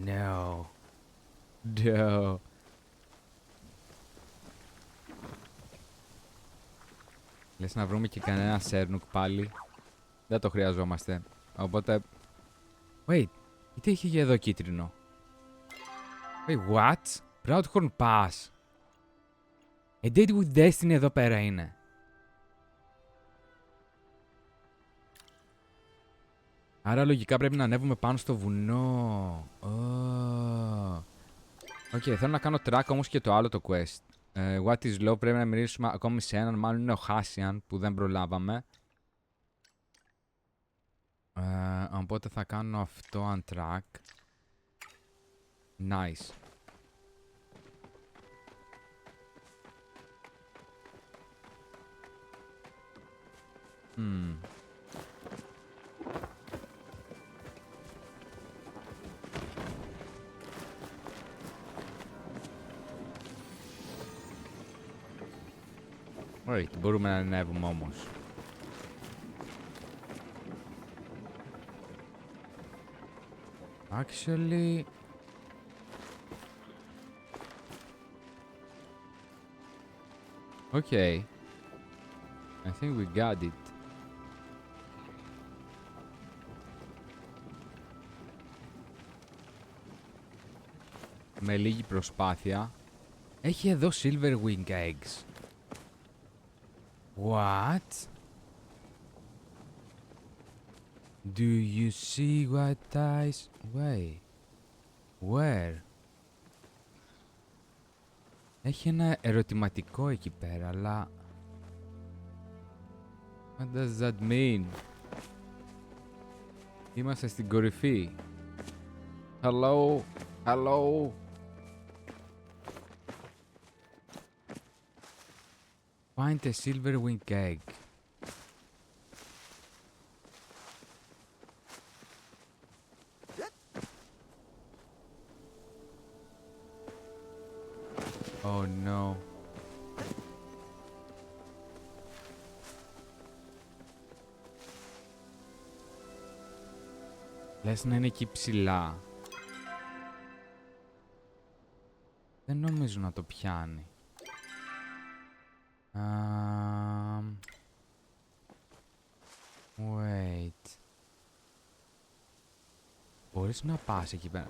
[SPEAKER 1] No. No. Λες να βρούμε και κανένα Σέρνουκ πάλι. Δεν το χρειαζόμαστε. Οπότε... Wait, γιατί είχε εδώ κίτρινο? Wait, what? Proudhorn Pass. A Date with Destiny εδώ πέρα είναι. Άρα λογικά πρέπει να ανέβουμε πάνω στο βουνό. Οκ, θέλω να κάνω track όμως και το άλλο το quest. What is low, πρέπει να μιλήσουμε ακόμη σε έναν, μάλλον είναι ο Χάσιαν που δεν προλάβαμε. Οπότε θα κάνω αυτό on track. Nice. Right, μπορούμε να ανέβουμε όμως. Actually... Okay. I think we got it. Με λίγη προσπάθεια. Έχει εδώ Silver Wing Eggs. What? Do you see what I... Wait. Where? Έχει ένα ερωτηματικό εκεί πέρα, αλλά... What does that mean? Είμαστε στην κορυφή. Hello? Hello? Find a silver wing egg. Oh no. Λες να είναι εκεί ψηλά. Δεν νομίζω να το πιάνει. Wait. Μπορείς να πας εκεί πέρα.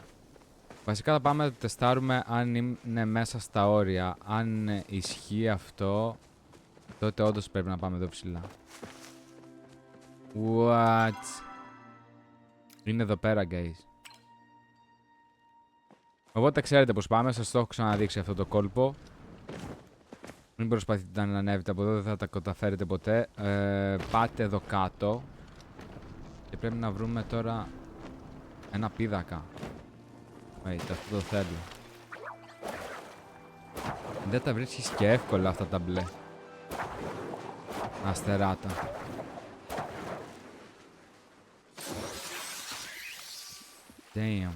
[SPEAKER 1] Βασικά θα πάμε να το τεστάρουμε αν είναι μέσα στα όρια. Αν ισχύει αυτό, τότε όντως πρέπει να πάμε εδώ ψηλά. What? Είναι εδώ πέρα, guys. Οπότε ξέρετε πως πάμε. Σας το έχω ξαναδείξει αυτό το κόλπο. Μην προσπαθείτε να ανέβετε από εδώ, δεν θα τα καταφέρετε ποτέ. Πάτε εδώ κάτω. Και πρέπει να βρούμε τώρα ένα πίδακα. Wait, αυτό το θέλω. Δεν τα βρίσκεις και εύκολα αυτά τα μπλε αστεράτα. Damn.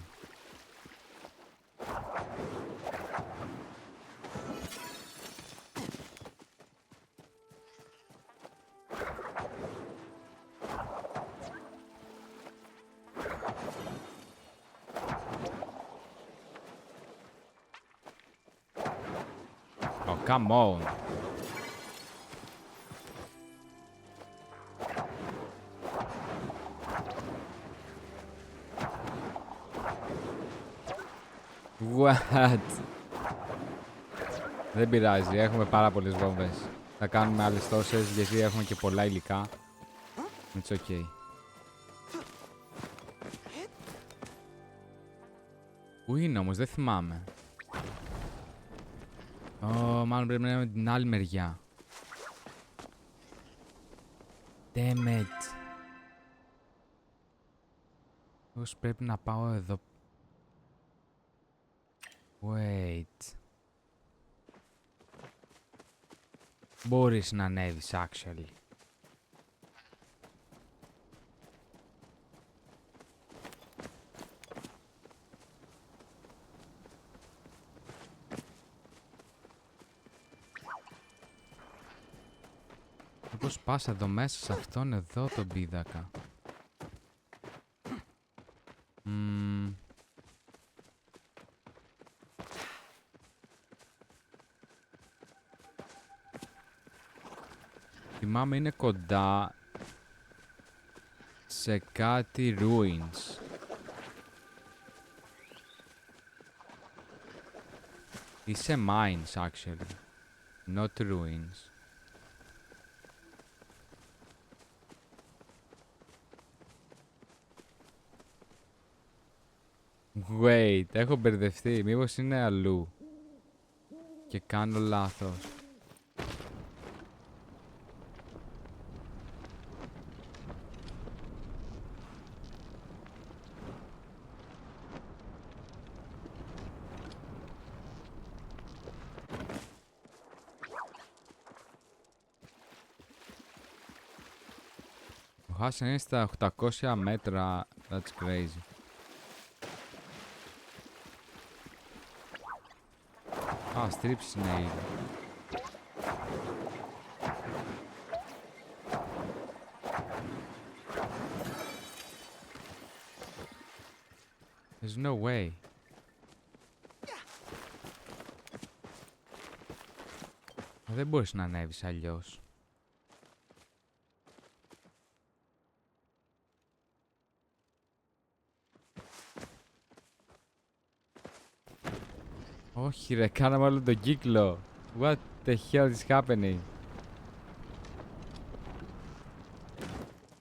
[SPEAKER 1] Oh, come on. What? Δεν πειράζει, έχουμε πάρα πολλές βόμβες. Θα κάνουμε άλλες τόσες γιατί έχουμε και πολλά υλικά. It's okay. Πού είναι όμως, δεν θυμάμαι. Μάλλον πρέπει να είναι την άλλη μεριά. Damn it. Πώς πρέπει να πάω εδώ. Wait. Μπορείς να ανέβεις, actually. Πώς πας εδώ μέσα σε αυτόν εδώ τον πίδακα. Θυμάμαι είναι κοντά σε κάτι ruins. Ή σε mines actually. Not ruins. Wait, έχω μπερδευτεί. Μήπως είναι αλλού. Και κάνω λάθος. Ο Χάσεν είναι στα 800 μέτρα. That's crazy. Α, στρίψεις είναι ήδη. There's no way. Δεν μπορείς να ανέβεις αλλιώς. Όχι ρε, κάναμε όλο τον κύκλο. What the hell is happening?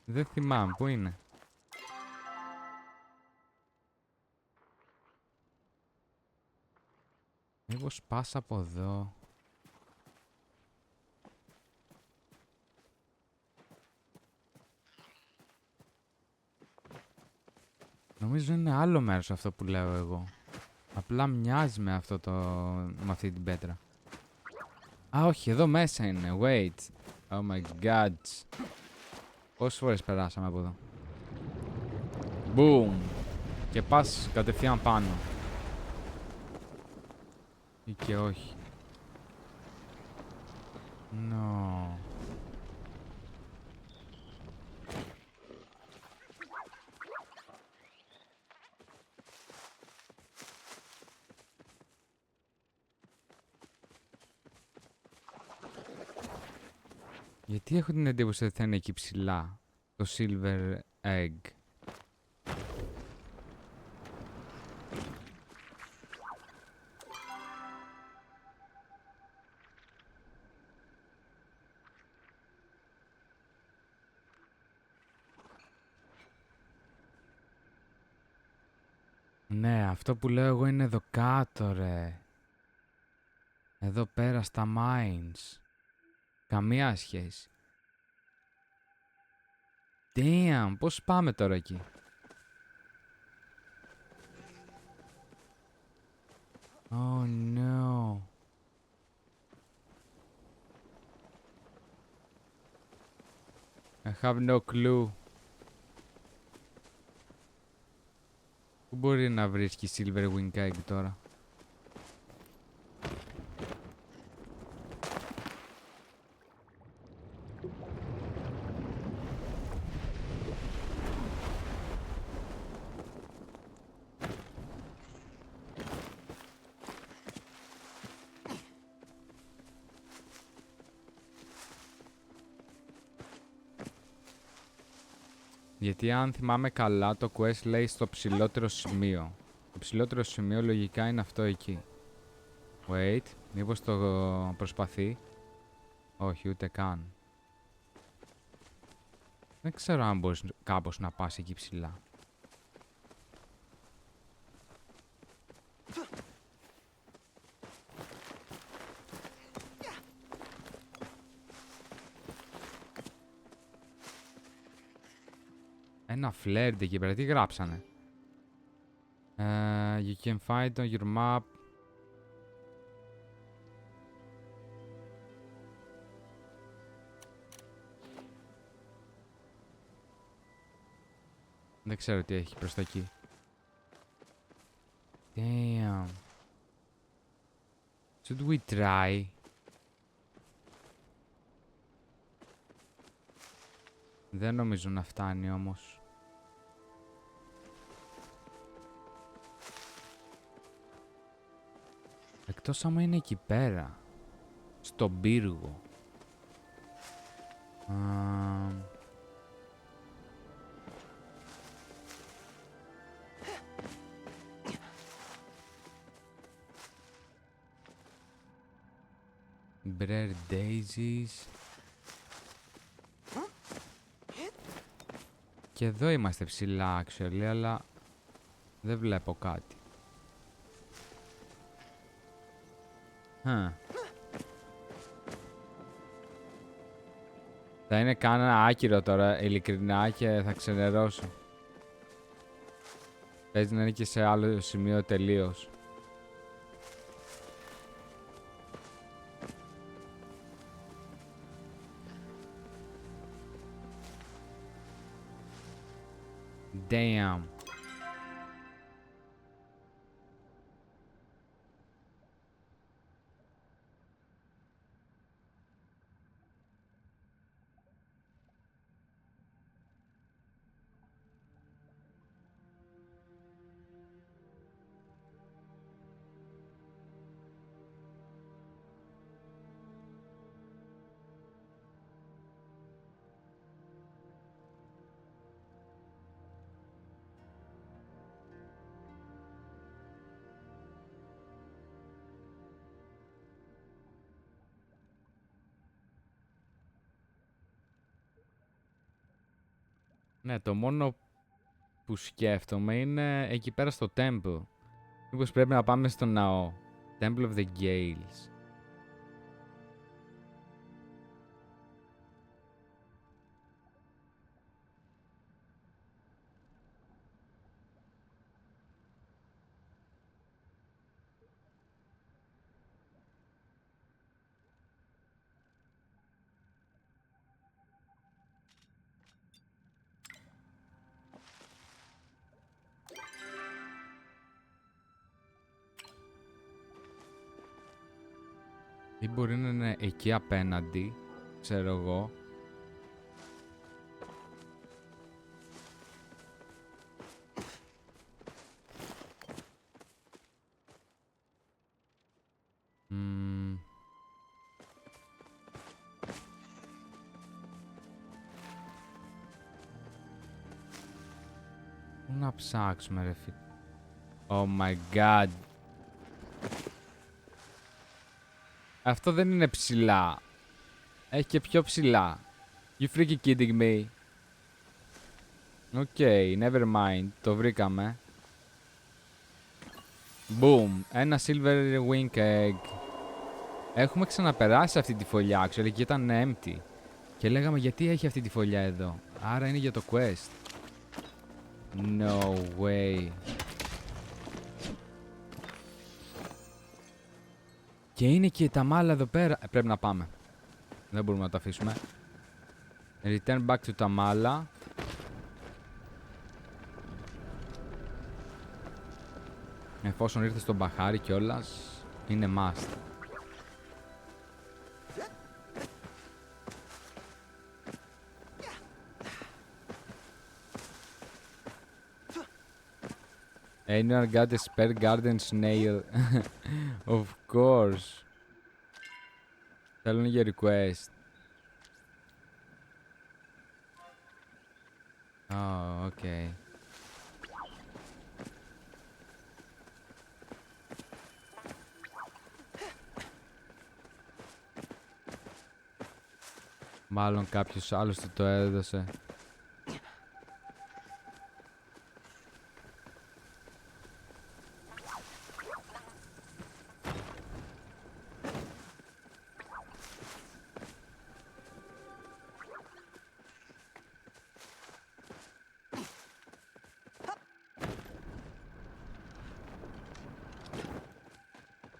[SPEAKER 1] Δεν θυμάμαι, πού είναι? Μήπως πας από εδώ? Νομίζω είναι άλλο μέρος αυτό που λέω εγώ. Απλά μοιάζει με αυτό το... με αυτή την πέτρα. Α, όχι, εδώ μέσα είναι. Wait. Oh my god. Πόσες φορές περάσαμε από εδώ? Boom. Και πας κατευθείαν πάνω. Ή και όχι. No. Γιατί έχω την εντύπωση ότι θα είναι εκεί ψηλά το silver egg. Ναι, αυτό που λέω εγώ είναι εδώ κάτω, ρε. Εδώ πέρα στα mines. Καμία σχέση. Damn, πώς πάμε τώρα εκεί? Oh no. I have no clue. Πού μπορεί να βρίσκει Silver Wing Egg τώρα? Γιατί αν θυμάμαι καλά, το quest λέει στο ψηλότερο σημείο. Το ψηλότερο σημείο λογικά είναι αυτό εκεί. Wait, μήπως το προσπαθεί? Όχι, ούτε καν. Δεν ξέρω αν μπορείς κάπως να πας εκεί ψηλά. Ένα φλερντ εκεί πέρα, τι γράψανε? You can find on your map. Δεν ξέρω τι έχει προς τα εκεί. Damn. Should we try? Δεν νομίζω να φτάνει όμως. Εκτός άμα είναι εκεί πέρα. Στον πύργο. Rare daisies. Και εδώ είμαστε ψηλά, actually, αλλά δεν βλέπω κάτι. Θα είναι κάνα άκυρο τώρα, ειλικρινά, και θα ξενερώσω. Παίζει να είναι και σε άλλο σημείο τελείως. Damn. Ναι, το μόνο που σκέφτομαι είναι εκεί πέρα στο Temple. Μήπως πρέπει να πάμε στο ναό. Temple of the Gales. Ή μπορεί να είναι εκεί απέναντι, ξέρω εγώ. Πού να ψάξουμε, ρε φίλε? Oh my god. Αυτό δεν είναι ψηλά. Έχει και πιο ψηλά. You freaking kidding me? Okay, never mind. Το βρήκαμε. Boom. Ένα silver wing egg. Έχουμε ξαναπεράσει αυτή τη φωλιά, actually, και ήταν empty. Και λέγαμε γιατί έχει αυτή τη φωλιά εδώ. Άρα είναι για το quest. No way. Και είναι και τα μάλα εδώ πέρα. Πρέπει να πάμε. Δεν μπορούμε να το αφήσουμε. Return back to Tamala. Εφόσον ήρθε στο μπαχάρι κιόλας, είναι must. Anyone got a spare garden snail? Of course. Θέλουν για request. Oh, okay. Μάλλον κάποιος άλλος του το έδωσε.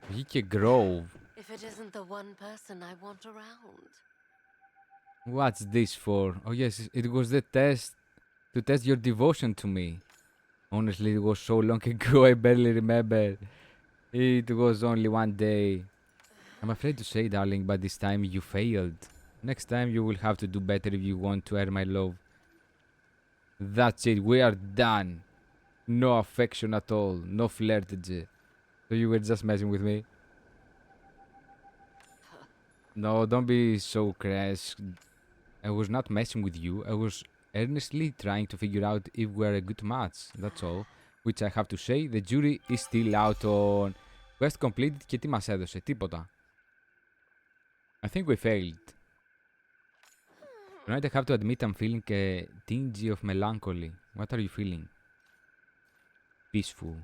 [SPEAKER 1] Βγήκε Grove.
[SPEAKER 9] If it isn't the one person I want around.
[SPEAKER 1] What's this for? Oh yes, it was the test to test your devotion to me. Honestly, it was so long ago I barely remember. It was only one day. I'm afraid to say, darling, but this time you failed. Next time you will have to do better if you want to earn my love. That's it, we are done. No affection at all, no flirtage. So you were just messing with me? No, don't be so crass. I was not messing with you. I was earnestly trying to figure out if we're a good match. That's all. Which I have to say, the jury is still out on. Quest completed και τι μας έδωσε? Τίποτα. I think we failed. Tonight I have to admit I'm feeling a tinge of melancholy. What are you feeling? Peaceful.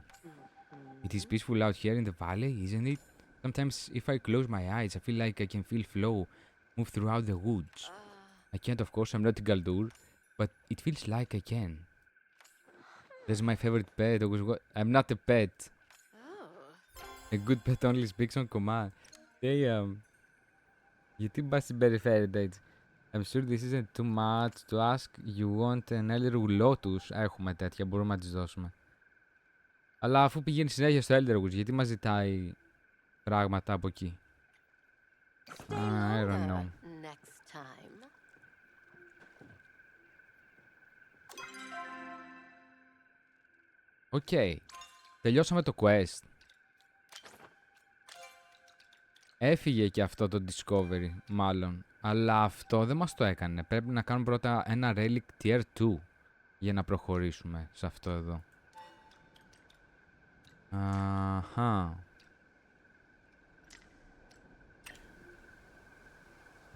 [SPEAKER 1] It is peaceful out here in the valley, isn't it? Sometimes if I close my eyes, I feel like I can feel flow move throughout the woods. I can't, of course, I'm not Galdur, but it feels like I can. That's my favorite pet. I'm not a pet. A good pet only speaks on command. Damn. Γιατί μπας συμπεριφέρεται έτσι? I'm sure this isn't too much to ask. You want an Elder Lotus? Έχουμε τέτοια, μπορούμε να τις δώσουμε. Αλλά αφού πηγαίνει συνέχεια στο Elderwood, γιατί μας ζητάει πράγματα από εκεί? I don't know.
[SPEAKER 9] Next time.
[SPEAKER 1] Οκ. Τελειώσαμε το quest. Έφυγε και αυτό το Discovery, μάλλον. Αλλά αυτό δεν μας το έκανε. Πρέπει να κάνουμε πρώτα ένα Relic Tier 2 για να προχωρήσουμε σε αυτό εδώ. Αχα.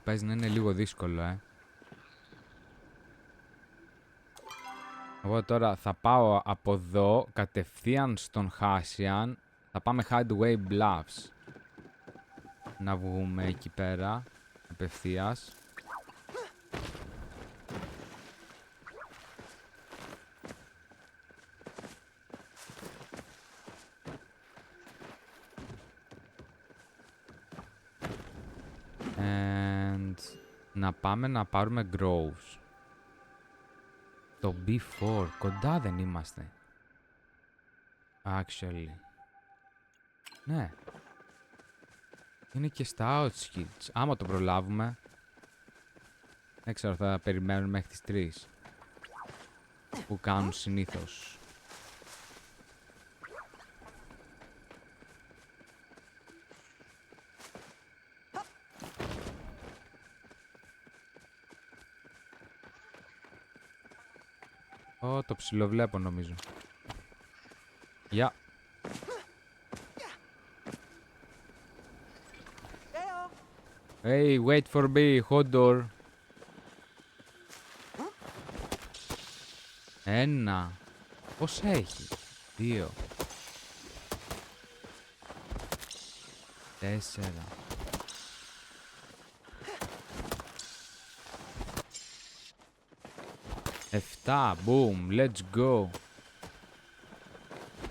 [SPEAKER 1] Παίζει να είναι λίγο δύσκολο, Εγώ τώρα θα πάω από εδώ κατευθείαν στον Χάσιαν. Θα πάμε Hideaway Bluffs. Να βγούμε εκεί πέρα απευθείας. And να πάμε να πάρουμε Groves. Το B4, κοντά δεν είμαστε. Actually. Ναι. Είναι και στα Outskills. Άμα το προλάβουμε. Δεν ξέρω, θα περιμένουμε μέχρι τις 3. Που κάνουν συνήθως. Το ψιλοβλέπω νομίζω. Γεια. Hey, wait for me, Hodor. Ένα. Πώς έχει? 2. 4. Εφτά. Boom. Let's go.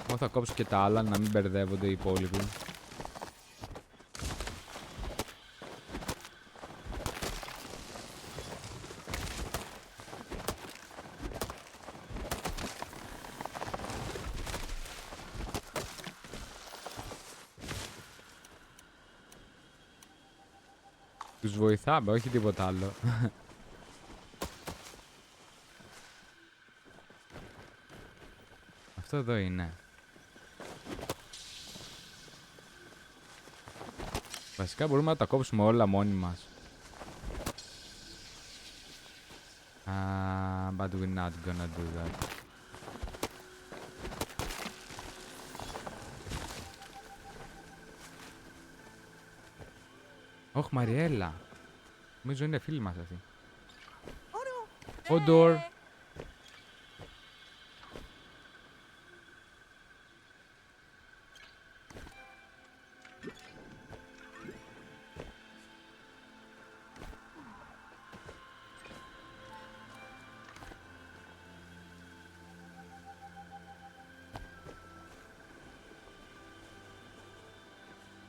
[SPEAKER 1] Εγώ θα κόψω και τα άλλα να μην μπερδεύονται οι υπόλοιποι. Τους βοηθάμε, όχι τίποτα άλλο. Αυτό εδώ είναι. Βασικά μπορούμε να τα κόψουμε όλα μόνοι μας. But we're not gonna do that. Ωχ, Μαριέλα. Νομίζω είναι φίλη μας αυτή. Οντορ.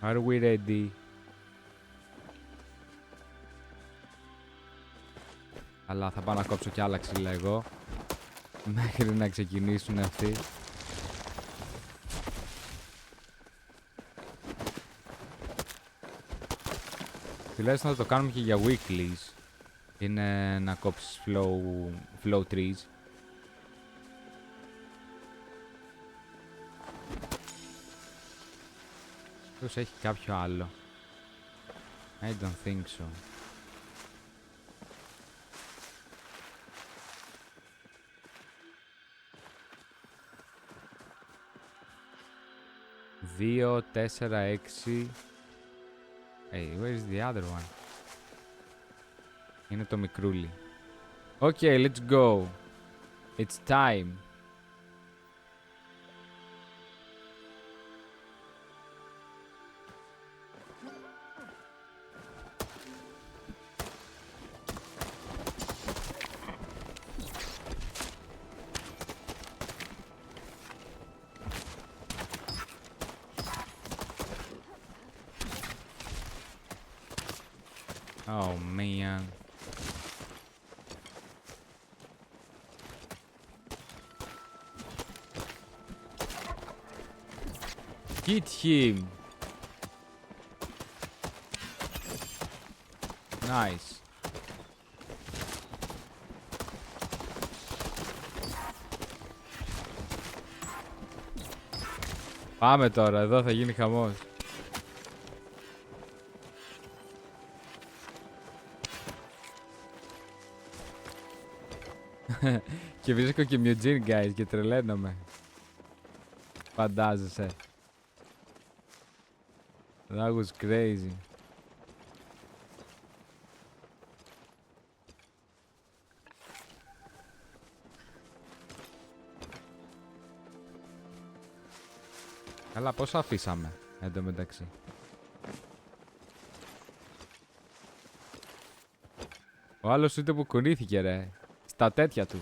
[SPEAKER 1] Are we ready? Αλλά θα πάω να κόψω κι άλλα ξύλα εγώ μέχρι να ξεκινήσουν αυτοί. Τουλάχιστον θα το κάνουμε και για weeklies. Είναι να κόψεις flow trees. Ποιος έχει κάποιο άλλο? I don't think so. Δύο, 4, 6. Hey, where is the other one? Είναι το μικρούλι. Okay, let's go. It's time. Oh man. Hit him. Nice. Πάμε τώρα, εδώ θα γίνει χαμός. Και βρίσκω και Μιουτζίν, guys, και τρελαίνομαι. Φαντάζεσαι. That was crazy. Καλά, πόσα αφήσαμε εν τω μεταξύ? Ο άλλος ούτε που κουνήθηκε, ρε. Στα τέτοια του.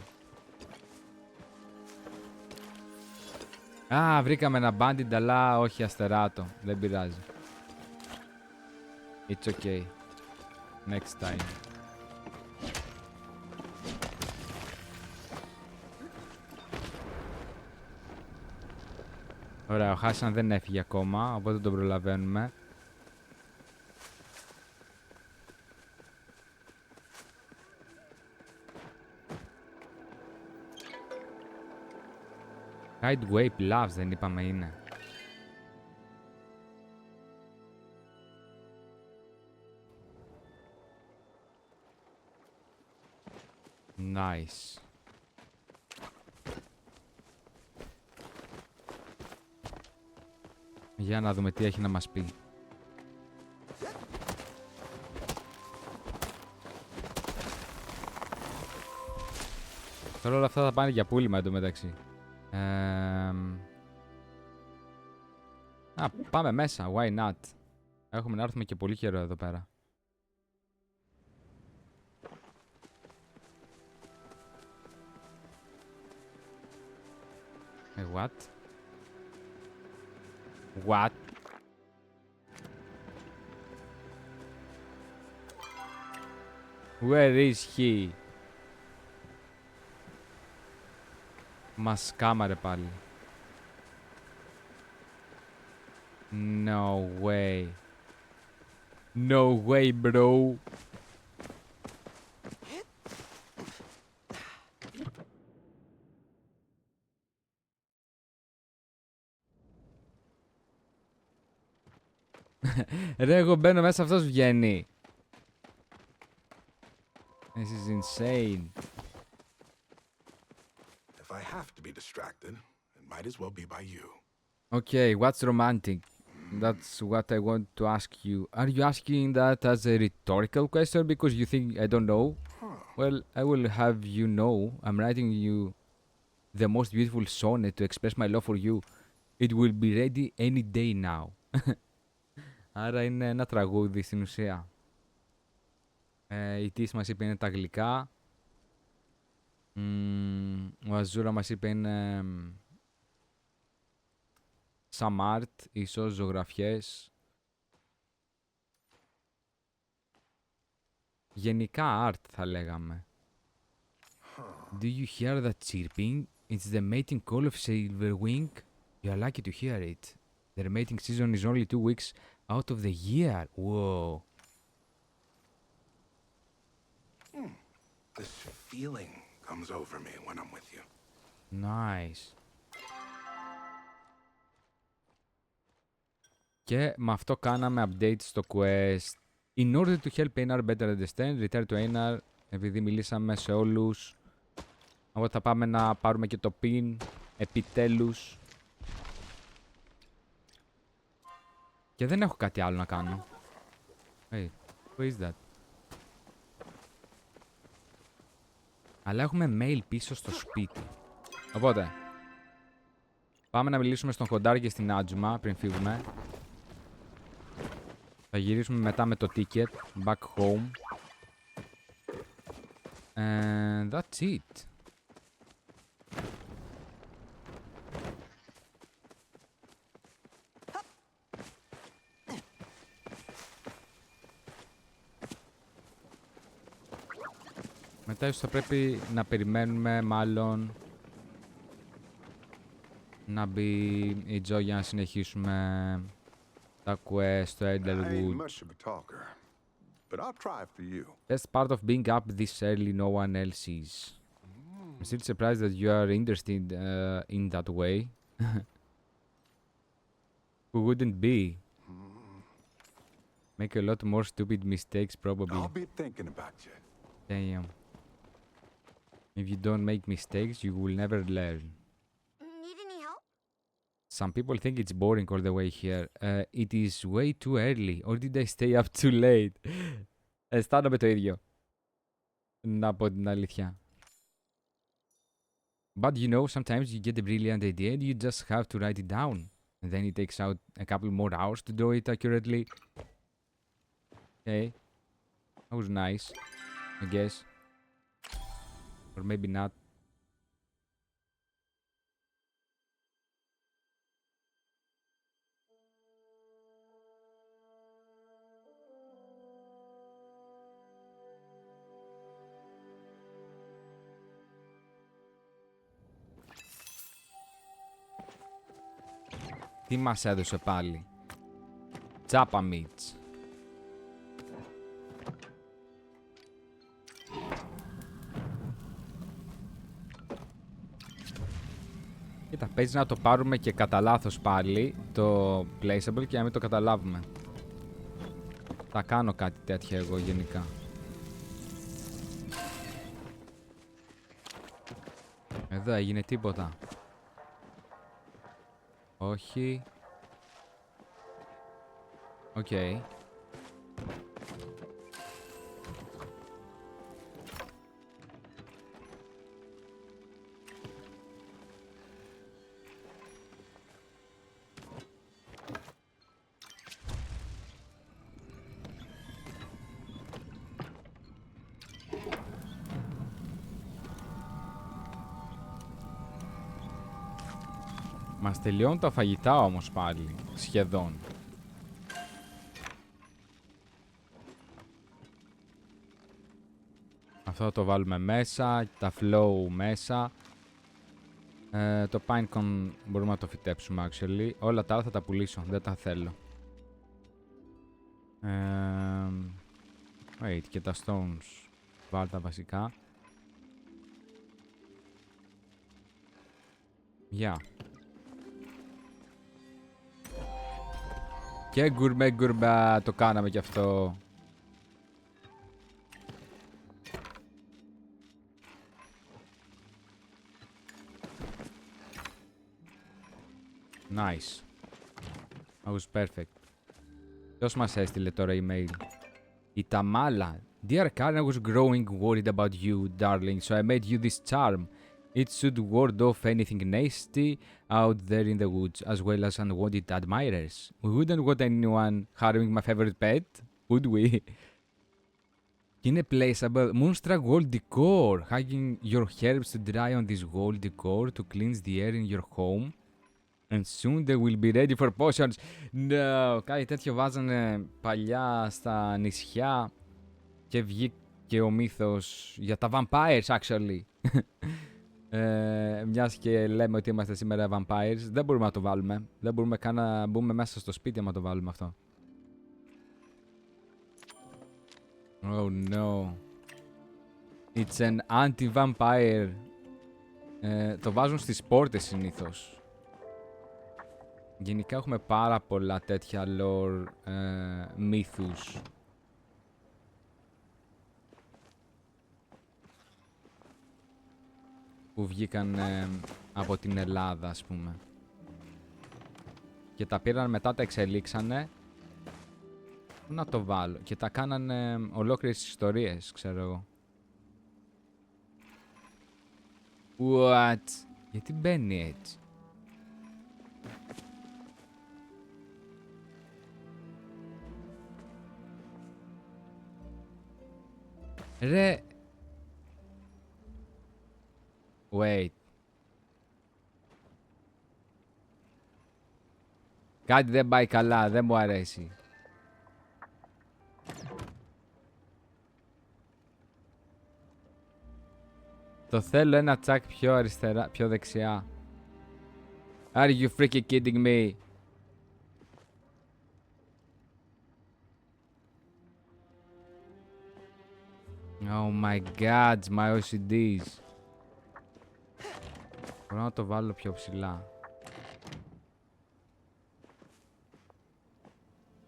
[SPEAKER 1] Α, βρήκαμε ένα bandit, αλλά όχι αστεράτο. Δεν πειράζει. It's okay. Next time. Ωραία, ο Χάσαν δεν έφυγε ακόμα, οπότε τον προλαβαίνουμε. Hide Wape Loves δεν είπαμε είναι. Nice. Για να δούμε τι έχει να μας πει. Τώρα όλα αυτά θα πάνε για πούλημα εντωμεταξύ. Πάμε μέσα, why not. Έχουμε να έρθουμε και πολύ καιρό εδώ πέρα. What? What? Where is he? Μας κάμαρε πάλι. No way. No way, bro. Ρε, εγώ μπαίνω μέσα, αυτός βγαίνει. This is insane.
[SPEAKER 10] If I have to be distracted, it might as well be by you.
[SPEAKER 1] Okay, what's romantic? That's what I want to ask you. Are you asking that as a rhetorical question because you think I don't know? Well, I will have you know I'm writing you the most beautiful sonnet to express my love for you. It will be ready any day now. Άρα είναι ένα τραγούδι στην ουσία. Η Τίς μας είπε είναι τα γλυκά. Ο Αζούρα μας είπε είναι some art, ίσως ζωγραφιές. Γενικά art θα λέγαμε. Do you hear that chirping? It's the mating call of Silverwing. You are lucky to hear it. Their mating season is only 2 weeks out of the year. Whoa.
[SPEAKER 10] This feeling comes over me when I'm with you.
[SPEAKER 1] Nice. Και με αυτό κάναμε update στο quest. In order to help Einar better understand, return to Einar. Επειδή μιλήσαμε σε όλους. Οπότε θα πάμε να πάρουμε και το pin. Επιτέλους. Και δεν έχω κάτι άλλο να κάνω. Hey, who is that? Αλλά έχουμε mail πίσω στο σπίτι. Οπότε, πάμε να μιλήσουμε στον Χοντάρ και στην Άτζουμα πριν φύγουμε. Θα γυρίσουμε μετά με το ticket. Back home. And that's it. Μετά ίσως θα πρέπει να περιμένουμε μάλλον να μπει η Τζο για να συνεχίσουμε τα quest στο Elderwood. That's part of being up this early, no one else is. I'm still surprised that you are interested in that way. Who wouldn't be? Make a lot more stupid mistakes probably.
[SPEAKER 10] I'll be thinking about you.
[SPEAKER 1] Damn. If you don't make mistakes, you will never learn.
[SPEAKER 3] Need any help?
[SPEAKER 1] Some people think it's boring all the way here. It is way too early. Or did I stay up too late? Αισθάνομαι το ίδιο. Να πω την αλήθεια. But you know, sometimes you get a brilliant idea and you just have to write it down. And then it takes out a couple more hours to draw it accurately. Okay. That was nice, I guess. Or maybe not. Τι μας έδωσε πάλι? Τσάπα μίτς. Κοίτα, παίζει να το πάρουμε και κατά λάθος πάλι το placeable και να μην το καταλάβουμε. Θα κάνω κάτι τέτοιο εγώ γενικά. Εδώ έγινε τίποτα. Όχι. Οκ. Okay. Μας τελειώνουν τα φαγητά όμως πάλι. Σχεδόν. Αυτό θα το βάλουμε μέσα. Τα flow μέσα. Το pinecone μπορούμε να το φυτέψουμε actually. Όλα τα άλλα θα τα πουλήσω. Δεν τα θέλω. Wait, και τα stones. Βάλω τα βασικά. Γεια. Και γκουρμπέ το κάναμε κι αυτό. Nice. That was perfect. Ποιος μας έστειλε τώρα email? Η Ταμάλα. Dear Karen, I was growing worried about you, darling, so I made you this charm. It should ward off anything nasty out there in the woods, as well as unwanted admirers. We wouldn't want anyone harming my favorite pet, would we? Είναι placeable. Moonstruck wall decor. Hanging your herbs to dry on this wall decor to cleanse the air in your home. And soon they will be ready for potions. No, κάτι τέτοιο βάζανε παλιά στα νησιά και βγήκε ο μύθος για τα vampires actually. Μιας και λέμε ότι είμαστε σήμερα vampires, δεν μπορούμε να το βάλουμε. Δεν μπορούμε καν να μπούμε μέσα στο σπίτι να το βάλουμε αυτό. Oh no. It's an anti-vampire. Το βάζουν στις πόρτες συνήθως. Γενικά έχουμε πάρα πολλά τέτοια lore μύθους. Που βγήκαν από την Ελλάδα, ας πούμε. Και τα πήραν μετά, τα εξελίξανε. Πού να το βάλω? Και τα κάνανε ολόκληρες ιστορίες, ξέρω εγώ. What? Γιατί μπαίνει έτσι? Ρε. Wait. Κάτι δεν πάει καλά, δεν μου αρέσει. Το θέλω ένα τσακ πιο αριστερά, πιο δεξιά. Are you freaking kidding me? Oh my god, my OCDs. Μπορώ να το βάλω πιο ψηλά.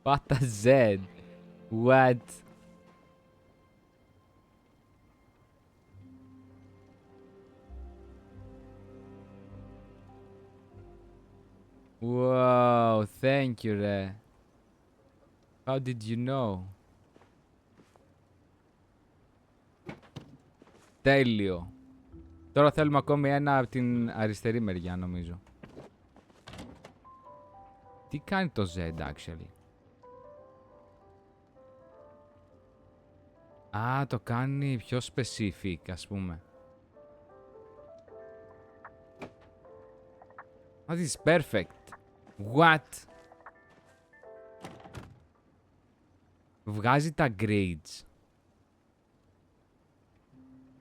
[SPEAKER 1] What the Z? What? Wow, thank you, ρε. How did you know? Τέλειο. Τώρα θέλουμε ακόμη ένα από την αριστερή μεριά, νομίζω. Τι κάνει το Z, actually? Α, το κάνει πιο specific, ας πούμε. That is perfect. What? Βγάζει τα grades.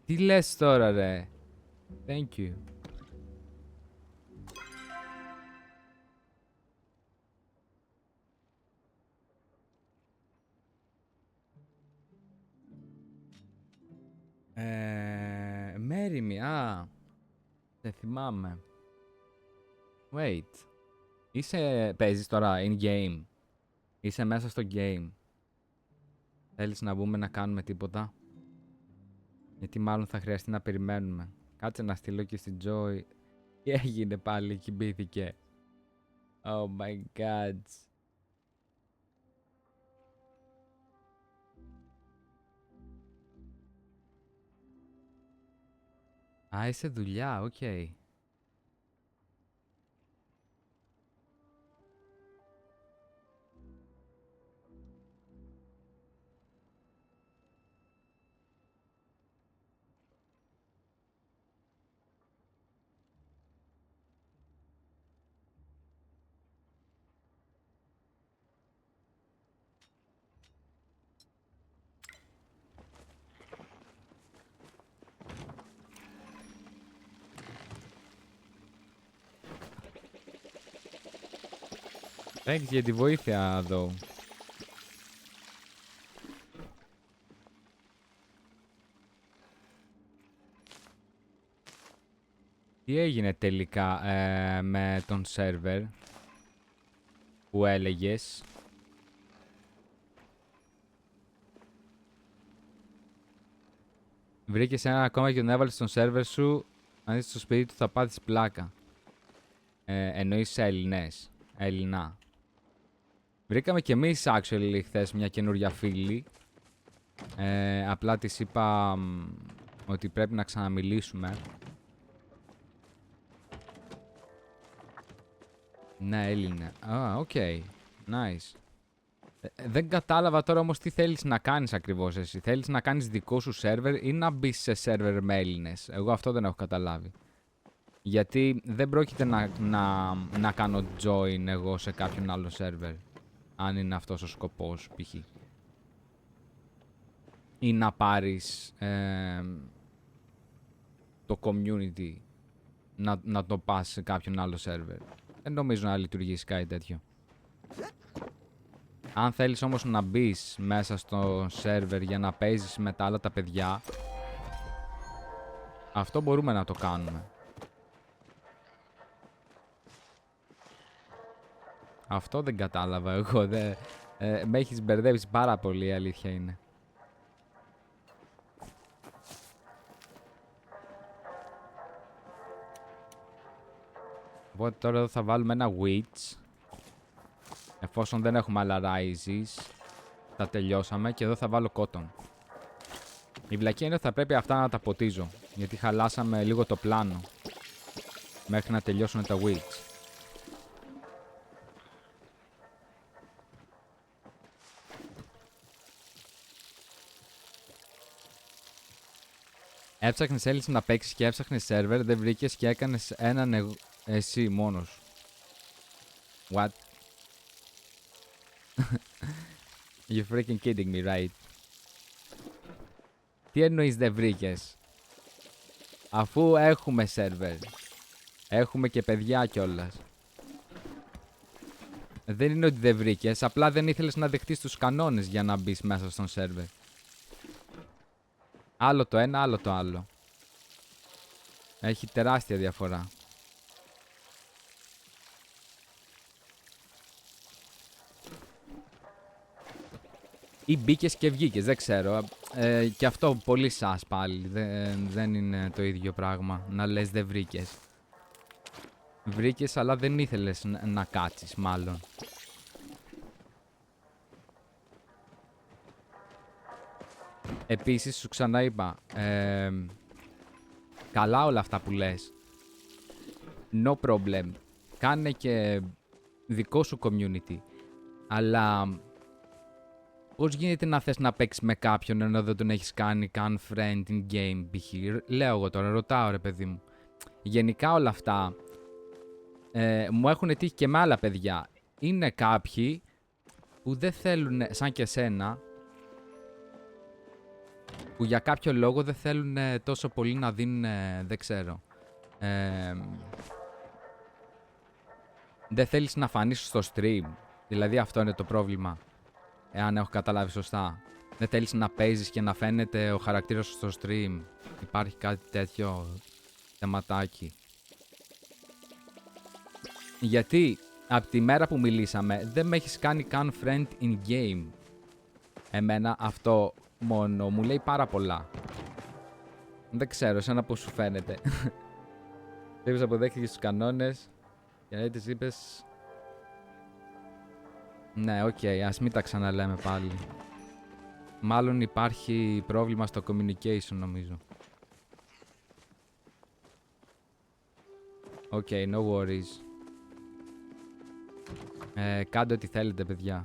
[SPEAKER 1] Τι λες τώρα, ρε? Thank you. Μέριμη, δεν θυμάμαι. Wait. Παίζεις τώρα in-game? Είσαι μέσα στο game? Θέλεις να μπούμε να κάνουμε τίποτα? Γιατί μάλλον θα χρειαστεί να περιμένουμε. Κάτσε να στείλω και στην Joy. Τι έγινε πάλι, κοιμπήθηκε. Oh my god. Α, είσαι δουλειά, οκ. Okay. Thanks για τη βοήθεια εδώ. Τι έγινε τελικά με τον σερβερ που έλεγες? Βρήκες έναν ακόμα και τον έβαλες στον σερβερ σου. Αν είσαι στο σπίτι του θα πάθεις πλάκα. Εννοείς σε Έλληνες. Ελληνά. Βρήκαμε και εμείς actually χθες μια καινούρια φίλη. Απλά της είπα ότι πρέπει να ξαναμιλήσουμε. Ναι, Έλληνα. Οκ. Nice. Δεν κατάλαβα τώρα όμως τι θέλεις να κάνεις ακριβώς εσύ. Θέλεις να κάνεις δικό σου σερβερ ή να μπεις σε σερβερ με Έλληνες? Εγώ αυτό δεν έχω καταλάβει. Γιατί δεν πρόκειται να κάνω join εγώ σε κάποιον άλλο σερβερ. Αν είναι αυτός ο σκοπός π.χ. Ή να πάρεις το community να το πας σε κάποιον άλλο σερβερ. Δεν νομίζω να λειτουργήσει κάτι τέτοιο. Αν θέλεις όμως να μπεις μέσα στο σερβερ για να παίζεις με τα άλλα τα παιδιά, αυτό μπορούμε να το κάνουμε. Αυτό δεν κατάλαβα εγώ. Με έχεις μπερδέψει πάρα πολύ, η αλήθεια είναι. Οπότε τώρα εδώ θα βάλουμε ένα witch. Εφόσον δεν έχουμε άλλα rises, τα τελειώσαμε και εδώ θα βάλω cotton. Η βλακία είναι ότι θα πρέπει αυτά να τα ποτίζω, γιατί χαλάσαμε λίγο το πλάνο μέχρι να τελειώσουν τα witch. Έψαχνες Έλληνες να παίξεις και έψαχνες σερβερ, δεν βρήκες και έκανες έναν εσύ μόνος. What? You freaking kidding me, right? Τι εννοείς δεν βρήκες? Αφού έχουμε σερβερ. Έχουμε και παιδιά κιόλας. Δεν είναι ότι δεν βρήκες, απλά δεν ήθελες να δεχτείς τους κανόνες για να μπεις μέσα στον σερβερ. Άλλο το ένα, άλλο το άλλο. Έχει τεράστια διαφορά. Ή μπήκες και βγήκες, δεν ξέρω. Και αυτό πολύ σας πάλι. Δεν είναι το ίδιο πράγμα. Να λες δεν βρήκες. Βρήκες αλλά δεν ήθελες να κάτσεις μάλλον. Επίσης σου ξανά είπα. Καλά όλα αυτά που λες. No problem. Κάνε και δικό σου community. Αλλά πώς γίνεται να θες να παίξεις με κάποιον ενώ δεν τον έχεις κάνει καν friend in game π.χ. Λέω εγώ τώρα, ρωτάω ρε παιδί μου. Γενικά όλα αυτά μου έχουν τύχει και με άλλα παιδιά. Είναι κάποιοι που δεν θέλουν, σαν και εσένα, που για κάποιο λόγο δεν θέλουν τόσο πολύ να δίνουν, δεν ξέρω. Δεν θέλεις να φανείς στο stream. Δηλαδή αυτό είναι το πρόβλημα. Εάν έχω καταλάβει σωστά. Δεν θέλεις να παίζεις και να φαίνεται ο χαρακτήρας σου στο stream. Υπάρχει κάτι τέτοιο θεματάκι. Γιατί από τη μέρα που μιλήσαμε δεν με έχεις κάνει καν friend in game. Εμένα αυτό μόνο μου λέει πάρα πολλά. Δεν ξέρω, εσένα πώς σου φαίνεται. Είπες αποδέχτηκες τους κανόνες και να της είπες... Ναι, οκ, ας μην τα ξαναλέμε πάλι. Μάλλον υπάρχει πρόβλημα στο communication νομίζω. Οκ, no worries. Κάντε ό,τι θέλετε παιδιά.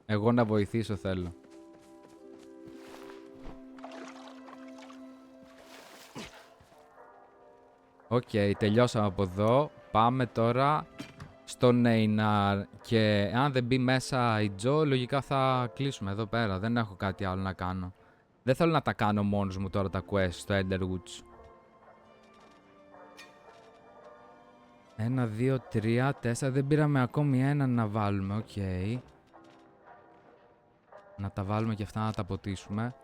[SPEAKER 1] Εγώ να βοηθήσω θέλω. Οκ, τελειώσαμε από εδώ. Πάμε τώρα στο Νέιναρ. Και αν δεν μπει μέσα η Τζο, λογικά θα κλείσουμε εδώ πέρα. Δεν έχω κάτι άλλο να κάνω. Δεν θέλω να τα κάνω μόνος μου τώρα τα quest στο Enderwoods. 1, 2, 3, 4. Δεν πήραμε ακόμη έναν να βάλουμε. Οκ. Να τα βάλουμε και αυτά να τα ποτίσουμε.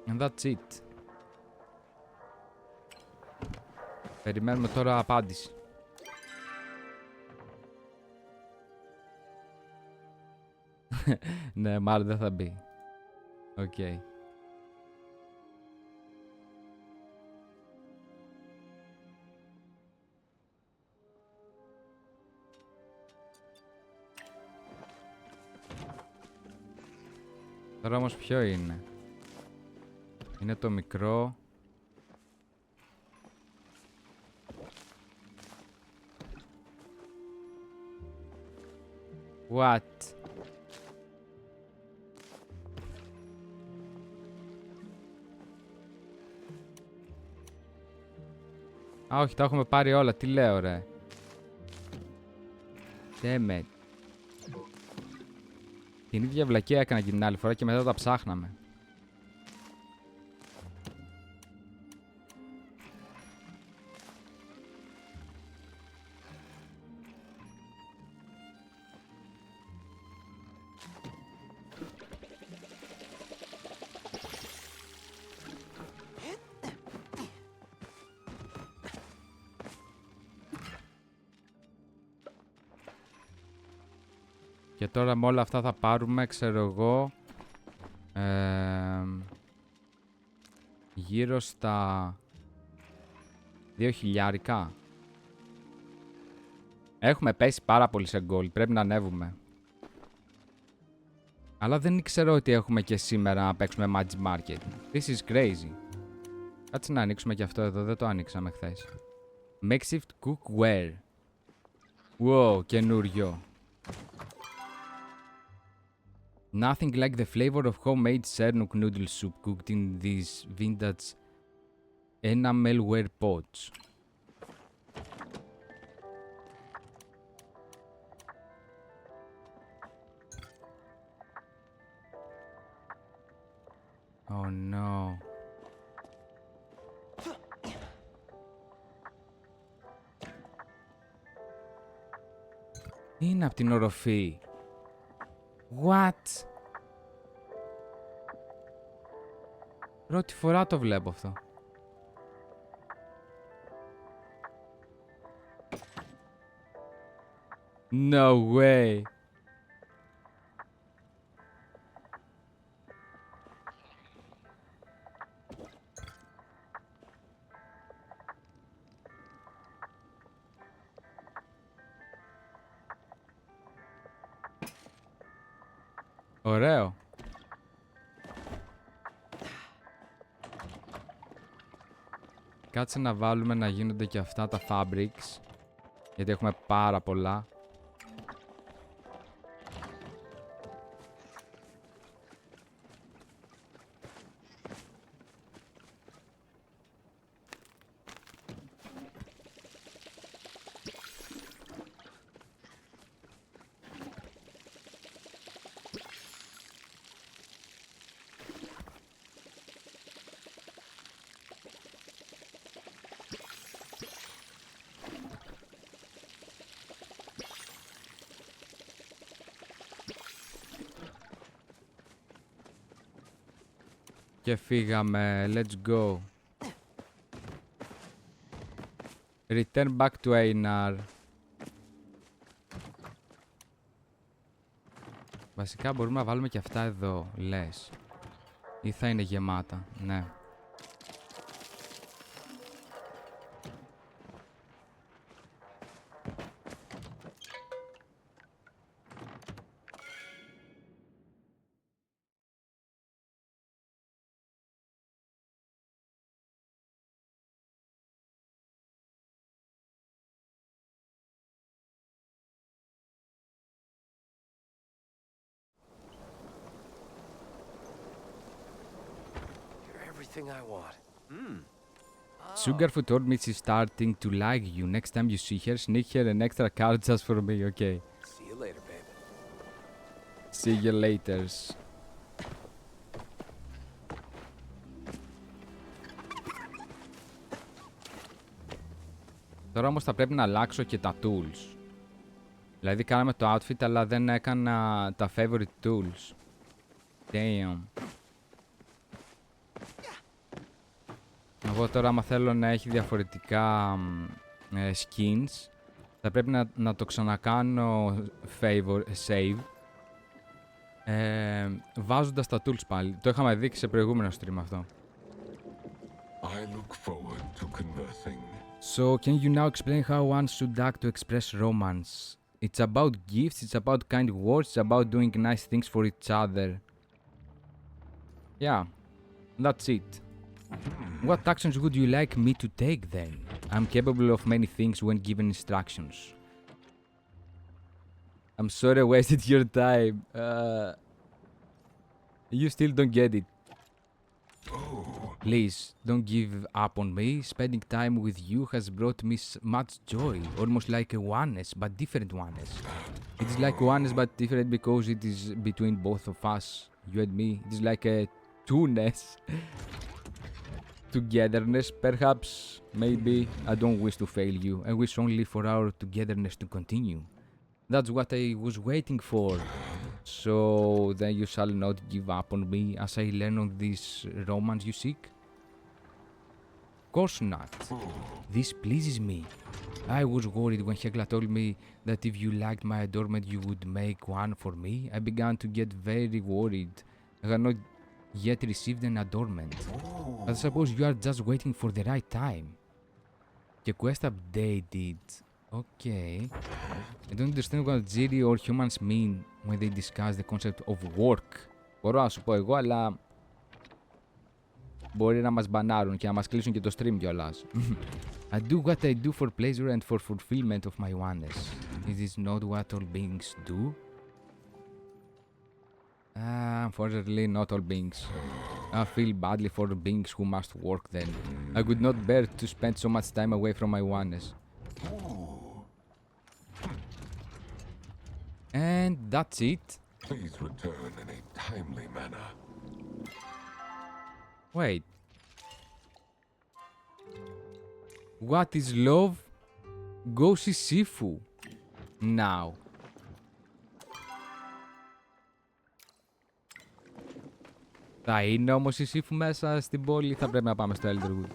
[SPEAKER 1] And that's it. Περιμένουμε τώρα απάντηση. Ναι, μάλλον δεν θα μπει. Οκ. Τώρα όμως ποιο είναι? Είναι το μικρό. What? Α, όχι, τα έχουμε πάρει όλα. Τι λέω, ρε? Damn it. Την ίδια βλακεία έκανα και την άλλη φορά και μετά τα ψάχναμε. Και τώρα με όλα αυτά θα πάρουμε, ξέρω εγώ, γύρω στα 2.000. Έχουμε πέσει πάρα πολύ σε gold, πρέπει να ανέβουμε. Αλλά δεν ήξερα ότι έχουμε και σήμερα να παίξουμε Magic Market. This is crazy. Κάτσε να ανοίξουμε και αυτό εδώ, δεν το ανοίξαμε χθες. Makeshift cookware. Wow, καινούριο. Nothing like the flavor of homemade Sernuk noodle soup cooked in these vintage enamelware pots. Oh no. Τι είναι απ' την οροφή? What? Πρώτη φορά το βλέπω αυτό. No way. Ωραίο. Κάτσε να βάλουμε να γίνονται και αυτά τα fabrics. Γιατί έχουμε πάρα πολλά. Και φύγαμε. Let's go. Return back to Einar. Βασικά μπορούμε να βάλουμε και αυτά εδώ, λες. Ή θα είναι γεμάτα, ναι.
[SPEAKER 2] I want.
[SPEAKER 1] Sugar Food told me she's starting to like you. Next time you see her, sneak her an extra card just for me, okay?
[SPEAKER 2] See you later, baby.
[SPEAKER 1] See you later. Τώρα όμως θα πρέπει να αλλάξω και τα tools. Δηλαδή κάναμε το outfit αλλά δεν έκανα τα favorite tools. Damn. Εγώ τώρα άμα θέλω να έχει διαφορετικά skins θα πρέπει να το ξανακάνω save βάζοντας τα tools πάλι. Το είχαμε δει και σε προηγούμενο stream αυτό.
[SPEAKER 10] I look forward to conversing.
[SPEAKER 1] So, can you now explain how one should act to express romance? It's about gifts, it's about kind words, it's about doing nice things for each other. Yeah, that's it. What actions would you like me to take then? I'm capable of many things when given instructions. I'm sorry I wasted your time. You still don't get it. Please, don't give up on me. Spending time with you has brought me much joy. Almost like a oneness, but different oneness. It is like oneness, but different because it is between both of us, you and me. It is like a two-ness. Togetherness, perhaps, maybe. I don't wish to fail you. I wish only for our togetherness to continue. That's what I was waiting for. So then you shall not give up on me as I learn on this romance you seek? Of course not. This pleases me. I was worried when Hekla told me that if you liked my adornment you would make one for me. I began to get very worried. I had not yet received an adornment. But I suppose you are just waiting for the right time. The quest updated. Okay. I don't understand what Jiri or humans mean when they discuss the concept of work. Μπορώ να σου πω εγώ, αλλά μπορεί να μας μπανάρουν και να μας κλείσουν και το stream κιόλας. I do what I do for pleasure and for fulfillment of my oneness. Is this not what all beings do? Unfortunately, not all beings. I feel badly for beings who must work then. I could not bear to spend so much time away from my oneness. And that's it.
[SPEAKER 10] Please return in a timely manner.
[SPEAKER 1] Wait. What is love? Go see Sifu. Now. Θα είναι όμως η Sifu μέσα στην πόλη ή θα πρέπει να πάμε στο Elderwood?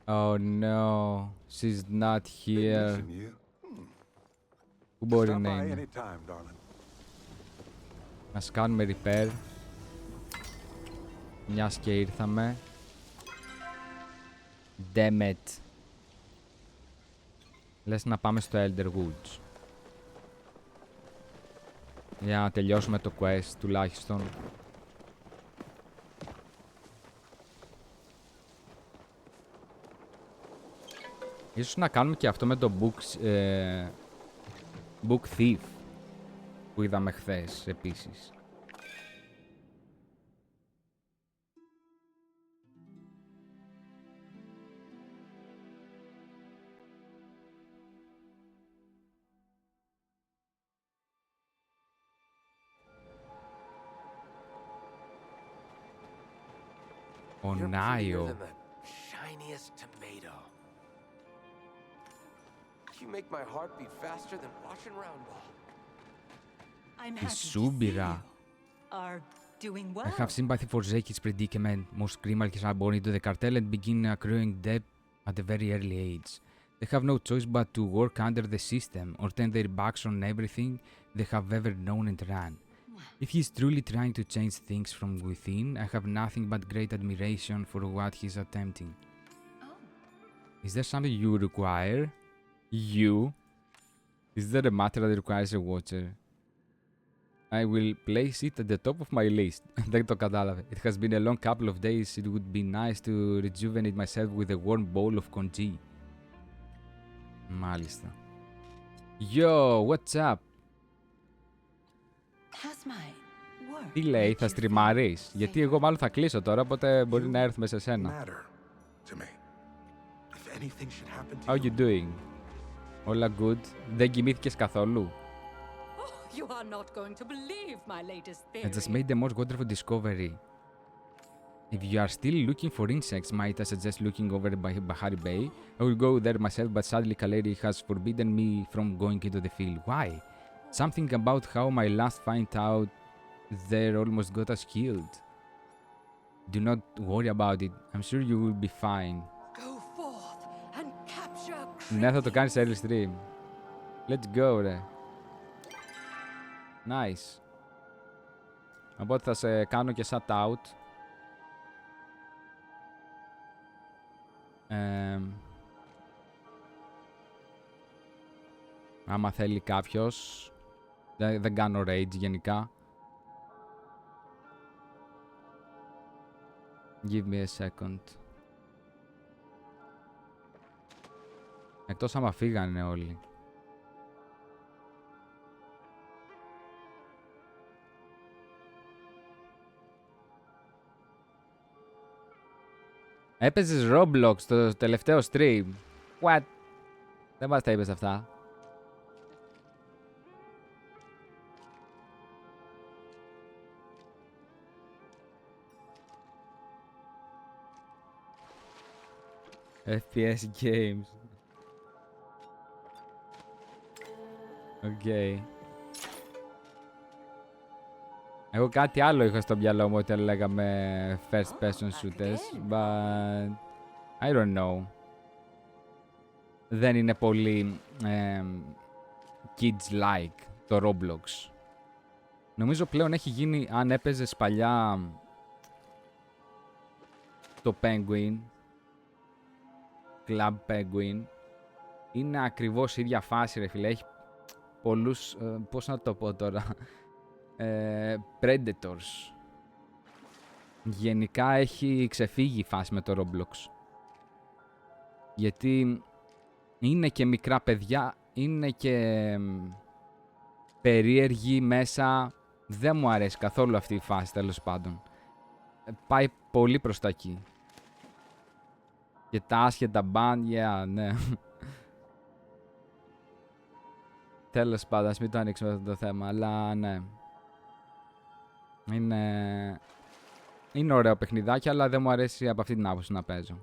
[SPEAKER 1] Oh no, she's not here.
[SPEAKER 10] Missing you.
[SPEAKER 1] Πού μπορεί
[SPEAKER 4] Stop
[SPEAKER 1] να
[SPEAKER 4] by
[SPEAKER 1] είναι?
[SPEAKER 4] anytime, darling.
[SPEAKER 1] Ας κάνουμε repair. Μιας και ήρθαμε. Damn it. Λες να πάμε στο Elder Woods. Για να τελειώσουμε το quest τουλάχιστον. Ίσως να κάνουμε και αυτό με το Book Thief που είδαμε χθες επίσης. Ο Νάιο.
[SPEAKER 9] Shiniest tomato. You make my heart beat faster than watching round ball.
[SPEAKER 5] I'm
[SPEAKER 1] Η
[SPEAKER 5] happy to see
[SPEAKER 1] Σούμπιρα.
[SPEAKER 5] you are doing
[SPEAKER 1] I
[SPEAKER 5] well.
[SPEAKER 1] have sympathy for Zeki's predicament. Most criminals are born into the cartel and begin accruing debt at a very early age. They have no choice but to work under the system or turn their backs on everything they have ever known and run. If he is truly trying to change things from within, I have nothing but great admiration for what he is attempting. Is there something you require? You? Is there a matter that requires a watcher? I will place it at the top of my list. Δεν το κατάλαβε. It has been a long couple of days. It would be nice to rejuvenate myself with a warm bowl of congee. Μάλιστα. Yo, what's up?
[SPEAKER 5] Hasmai, work.
[SPEAKER 1] Τι λέει, θα στριμάρεις? Γιατί εγώ μάλλον θα κλείσω τώρα, οπότε μπορεί να έρθουμε σε σένα.
[SPEAKER 10] Matter to me. If anything should happen to
[SPEAKER 1] How
[SPEAKER 10] you,
[SPEAKER 1] you doing? Όλα good? Δεν κοιμήθηκες καθόλου?
[SPEAKER 5] Oh, you are not going to believe my latest
[SPEAKER 1] I
[SPEAKER 5] theory.
[SPEAKER 1] just made the most wonderful discovery. If you are still looking for insects, might I suggest looking over by Bahari Bay? I will go there myself, but sadly Kaleri has forbidden me from going into the field. Why? Something about how my last find out there almost got us killed. Do not worry about it. I'm sure you will be fine.
[SPEAKER 5] Go forth and capture
[SPEAKER 1] Ναι, θα το κάνεις σε early stream. Let's go, ρε. Nice. Οπότε θα σε κάνω και shout out. Άμα θέλει κάποιος. Δεν κάνω rage γενικά. Give me a second. Εκτός άμα φύγανε όλοι. Έπαιζες Roblox στο τελευταίο stream. What? Δεν μας τα είπες αυτά. FPS games. Okay. Εγώ κάτι άλλο είχα στο μυαλό μου όταν λέγαμε first person shooters, but I don't know. Δεν είναι πολύ kids like το Roblox. Νομίζω πλέον έχει γίνει, αν έπαιζες παλιά το Penguin, Club Penguin, είναι ακριβώς η ίδια φάση, ρε φίλε. Έχει πολλούς, πώς να το πω τώρα, Predators. Γενικά έχει ξεφύγει η φάση με το Roblox. Γιατί είναι και μικρά παιδιά, είναι και περίεργοι μέσα. Δεν μου αρέσει καθόλου αυτή η φάση, τέλος πάντων. Πάει πολύ προς τα εκεί. Και τα άσχετα μπάνια, ναι. Τέλος πάντων, ας μην το ανοίξουμε αυτό το θέμα, αλλά ναι. Είναι ωραίο παιχνιδάκι, αλλά δεν μου αρέσει από αυτή την άποψη να παίζω.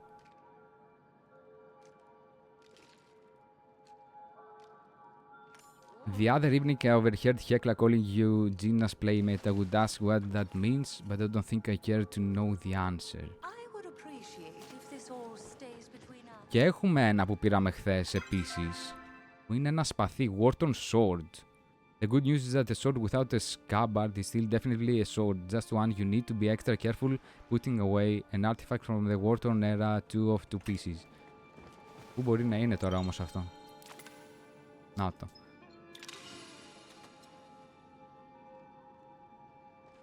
[SPEAKER 1] The other evening I overheard Hekla calling you Gina's playmate. I would ask what that means, but I don't think I care to know the answer.
[SPEAKER 5] I would appreciate if this all stays between us.
[SPEAKER 1] Και έχουμε ένα που πήραμε χθες επίσης, που είναι ένα σπαθί, Wharton Sword. The good news is that a sword without a scabbard is still definitely a sword, just one you need to be extra careful putting away, an artifact from the Wharton era, 2 of 2 pieces. Πού μπορεί να είναι τώρα όμως αυτό? Να το.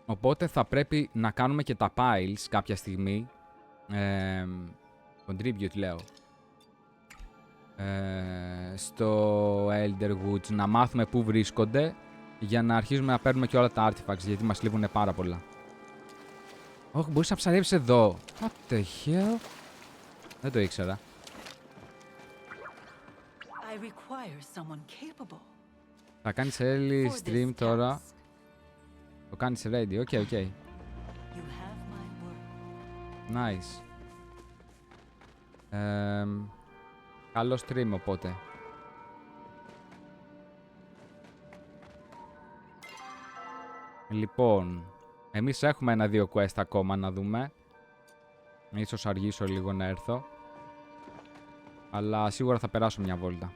[SPEAKER 1] Οπότε θα πρέπει να κάνουμε και τα piles κάποια στιγμή. Contribute λέω. Στο Elder Woods, να μάθουμε πού βρίσκονται για να αρχίσουμε να παίρνουμε και όλα τα artifacts, γιατί μας λείπουν πάρα πολλά. Όχι, μπορείς να ψαρέψεις εδώ. What the hell? Δεν το ήξερα.
[SPEAKER 5] I require someone capable.
[SPEAKER 1] Θα κάνεις early
[SPEAKER 5] For this
[SPEAKER 1] stream τώρα.
[SPEAKER 5] task.
[SPEAKER 1] Το κάνεις ready, οκ.
[SPEAKER 5] You have my word.
[SPEAKER 1] Nice. Καλό stream οπότε. Λοιπόν, εμείς έχουμε 1-2 quest ακόμα να δούμε. Ίσως αργήσω λίγο να έρθω. Αλλά σίγουρα θα περάσω μια βόλτα.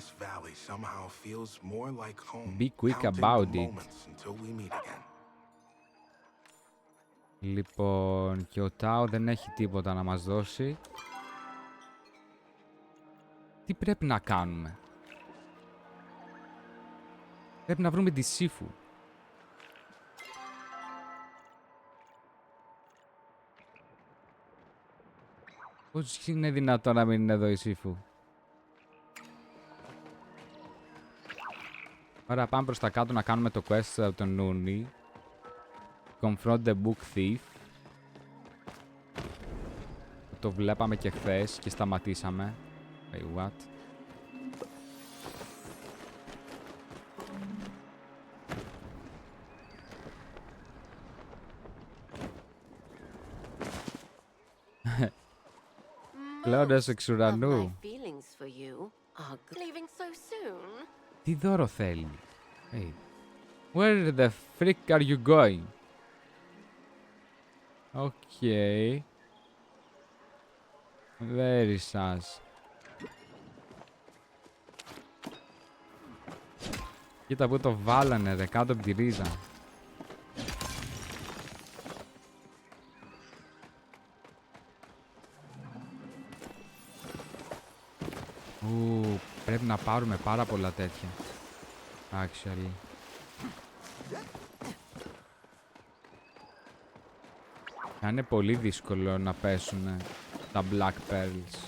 [SPEAKER 10] this valley somehow feels more like home.
[SPEAKER 1] Be quick
[SPEAKER 10] Counting
[SPEAKER 1] about
[SPEAKER 10] the
[SPEAKER 1] it.
[SPEAKER 10] moments until we meet again.
[SPEAKER 1] Λοιπόν, και ο Τάο δεν έχει τίποτα να μας δώσει. Τι πρέπει να κάνουμε? Πρέπει να βρούμε τη Σύφου. Πώς είναι δυνατόν να μην είναι εδώ η Σύφου? Ωραία, πάμε προς τα κάτω να κάνουμε το quest από τον Nooney. Confront the book thief. Το βλέπαμε και χθες και σταματήσαμε. Wait, what? Κλώντας εξ ουρανού. Τι δώρο θέλει? Hey. Where the frick are you going? Okay. Very sus. Κοίτα που το βάλανε ρε, κάτω από τη ρίζα. Πρέπει να πάρουμε πάρα πολλά τέτοια. Actually. Θα είναι πολύ δύσκολο να πέσουν τα Black Pearls.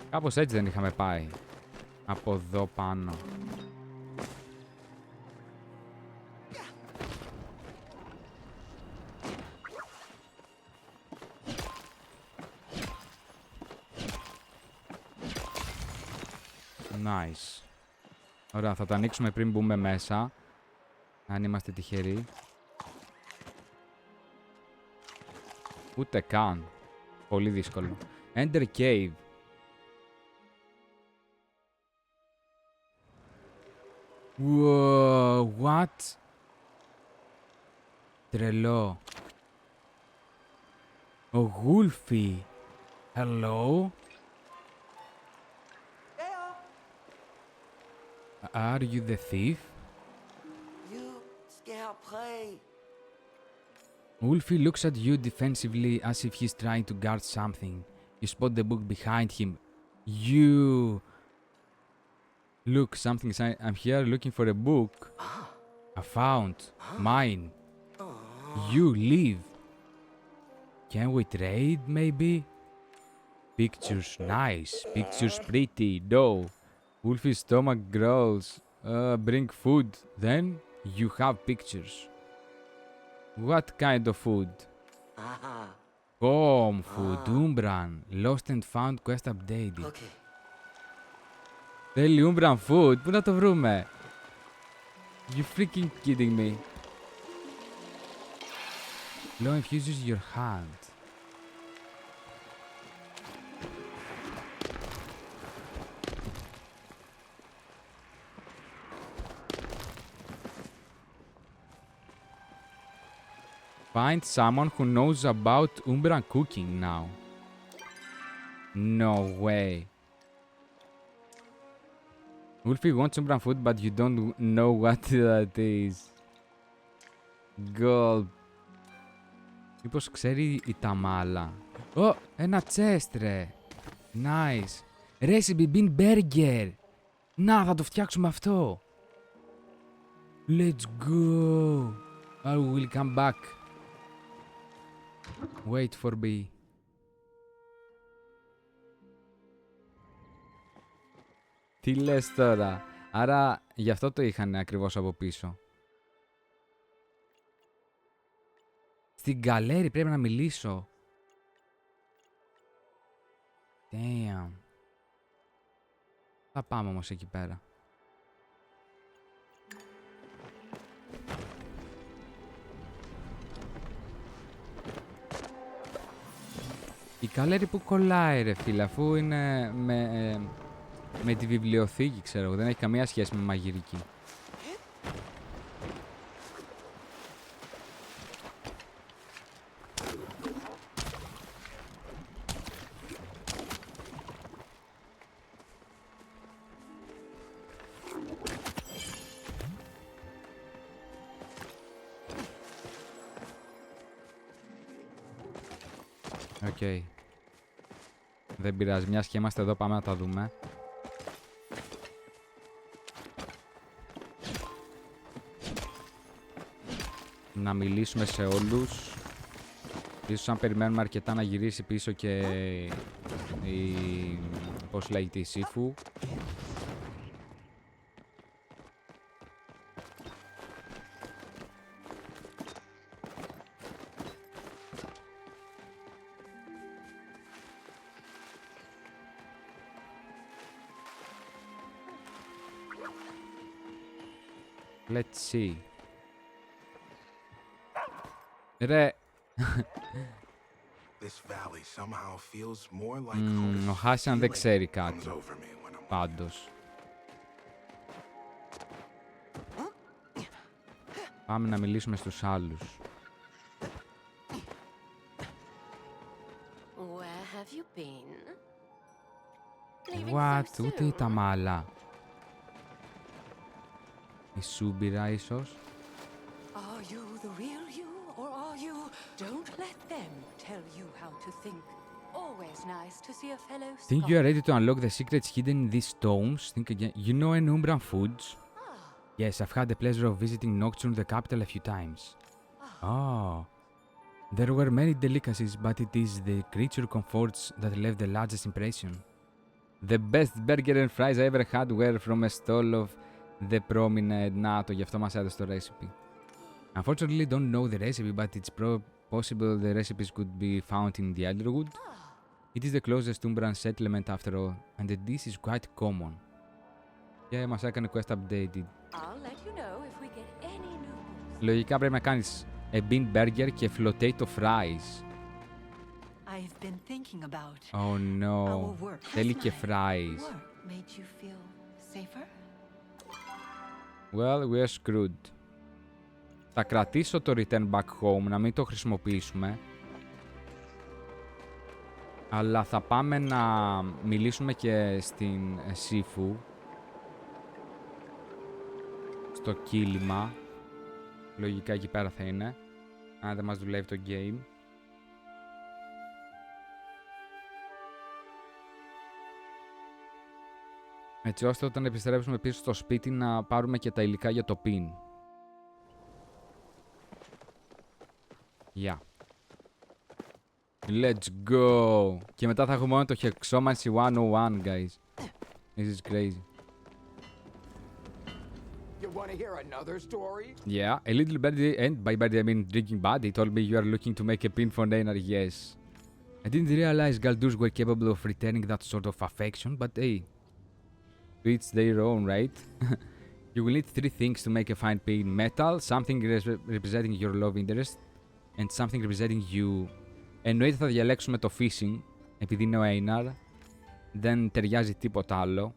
[SPEAKER 1] Κάπως έτσι δεν είχαμε πάει. Από εδώ πάνω. Nice. Ωραία, θα το ανοίξουμε πριν μπούμε μέσα. Αν είμαστε τυχεροί. Ούτε καν. Πολύ δύσκολο. Enter cave. Whoa, what? Τρελό. Ο Γούλφι. Hello? Are you the thief?
[SPEAKER 8] You scare prey.
[SPEAKER 1] Wolfie looks at you defensively as if he's trying to guard something. You spot the book behind him. You... Look, something's... I'm here looking for a book. I found. Mine. You leave. Can we trade, maybe? Pictures nice. Pictures pretty. No. Wolfie's stomach growls. Bring food. Then you have pictures. What kind of food? Home food. Umbran. Lost and found quest updated.
[SPEAKER 8] Okay.
[SPEAKER 1] Θέλει Umbran food. Πού να το βρούμε? You freaking kidding me? Law infuses your hand. Find someone who knows about Umbran cooking now. No way. Wolfie wants Umbran food, but you don't know what that is. Gold. Μήπως ξέρει η Ταμάλα. Ένα chest ρε. Nice. Recipe bean burger. Να, θα το φτιάξουμε αυτό. Let's go. I will come back. Wait for me. Τι λες τώρα? Άρα γι' αυτό το είχαν ακριβώς από πίσω. Στην γκαλέρι πρέπει να μιλήσω. Damn. Θα πάμε όμως εκεί πέρα. Η γκαλέρι που κολλάει ρε φίλε, αφού είναι με τη βιβλιοθήκη ξέρω, δεν έχει καμία σχέση με μαγειρική. Οκ. Δεν πειράζει, μιας και είμαστε εδώ, πάμε να τα δούμε. Να μιλήσουμε σε όλους. Ίσως αν περιμένουμε αρκετά να γυρίσει πίσω και η... πώς λέγεται, η Σύφου. Let's see. Ρε.
[SPEAKER 10] This valley somehow feels more like home.
[SPEAKER 1] Ο Χάσιαν δεν ξέρει κάτι.
[SPEAKER 10] Comes over me when I'm
[SPEAKER 1] Πάντως. Πάμε να μιλήσουμε στους άλλους.
[SPEAKER 9] Where have you been? Leaving
[SPEAKER 1] What?
[SPEAKER 9] so
[SPEAKER 1] Ούτε η
[SPEAKER 9] soon?
[SPEAKER 1] Ταμάλα. Η Σούμπιρα ίσως.
[SPEAKER 5] Are you the real you, or are you? Don't let them tell you how to think. Always nice to see a fellow
[SPEAKER 1] Think you are
[SPEAKER 5] scholar.
[SPEAKER 1] ready to unlock the secrets hidden in these tomes? Think again. You know Enumbran Foods? Yes, I've had the pleasure of visiting Nocturne, the capital, a few times. Oh. There were many delicacies, but it is the creature comforts that left the largest impression. The best burger and fries I ever had were from a stall of the prominent. Να το, γι' αυτό μας έδωσε το recipe. Unfortunately, don't know the recipe, but it's possible the recipes could be found in the Elderwood. It is the closest Umbran settlement after all, and the dish is quite common. Και μας έκανε quest updated.
[SPEAKER 5] I'll let you know if we get any new books.
[SPEAKER 1] Λογικά πρέπει να κάνεις a bean burger και potato fries.
[SPEAKER 8] I've been thinking about
[SPEAKER 1] Oh no.
[SPEAKER 8] our work.
[SPEAKER 1] Θέλει
[SPEAKER 8] Has
[SPEAKER 1] και
[SPEAKER 8] my
[SPEAKER 1] fries.
[SPEAKER 8] work made you feel safer?
[SPEAKER 1] Well, we're screwed. Θα κρατήσω το return back home, να μην το χρησιμοποιήσουμε. Αλλά θα πάμε να μιλήσουμε και στην Σύφου. Στο κύλημα. Λογικά εκεί πέρα θα είναι. Αν δεν μας δουλεύει το game. Έτσι ώστε όταν επιστρέψουμε πίσω στο σπίτι να πάρουμε και τα υλικά για το pin. Yeah. Let's go! Και μετά θα έχουμε μόνο το Hexomancy 101, guys. This is crazy.
[SPEAKER 4] You want to hear another story?
[SPEAKER 1] Yeah, a little birdie, and by birdie I mean drinking buddy, told me you are looking to make a pin for Neinar, yes. I didn't realize Galdurs were capable of returning that sort of affection, but hey, to each their own, right? You will need 3 things to make a fine pin. Metal, something representing your love interest, and something representing you. Εννοείται θα διαλέξουμε το fishing, επειδή είναι ο Einar. Δεν ταιριάζει τίποτα άλλο.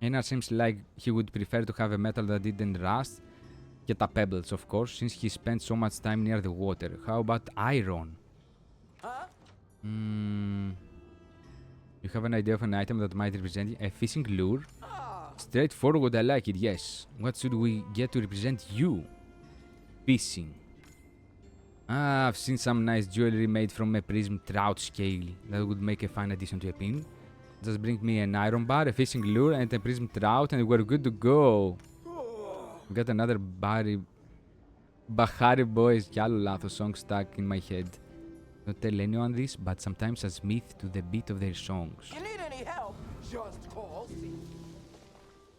[SPEAKER 1] Einar seems like he would prefer to have a metal that didn't rust. Και τα pebbles, of course, since he spent so much time near the water. How about iron? You have an idea of an item that might represent a fishing lure? Straightforward, I like it, yes. What should we get to represent you? Fishing. Ah, I've seen some nice jewelry made from a prism trout scale that would make a fine addition to a pin. Just bring me an iron bar, a fishing lure, and a prism trout, and we're good to go. We got another Bahari Boys κι άλλο λάθος song stuck in my head. Don't tell anyone this, but sometimes I smith to the beat of their songs.
[SPEAKER 4] You need any help? Just call C.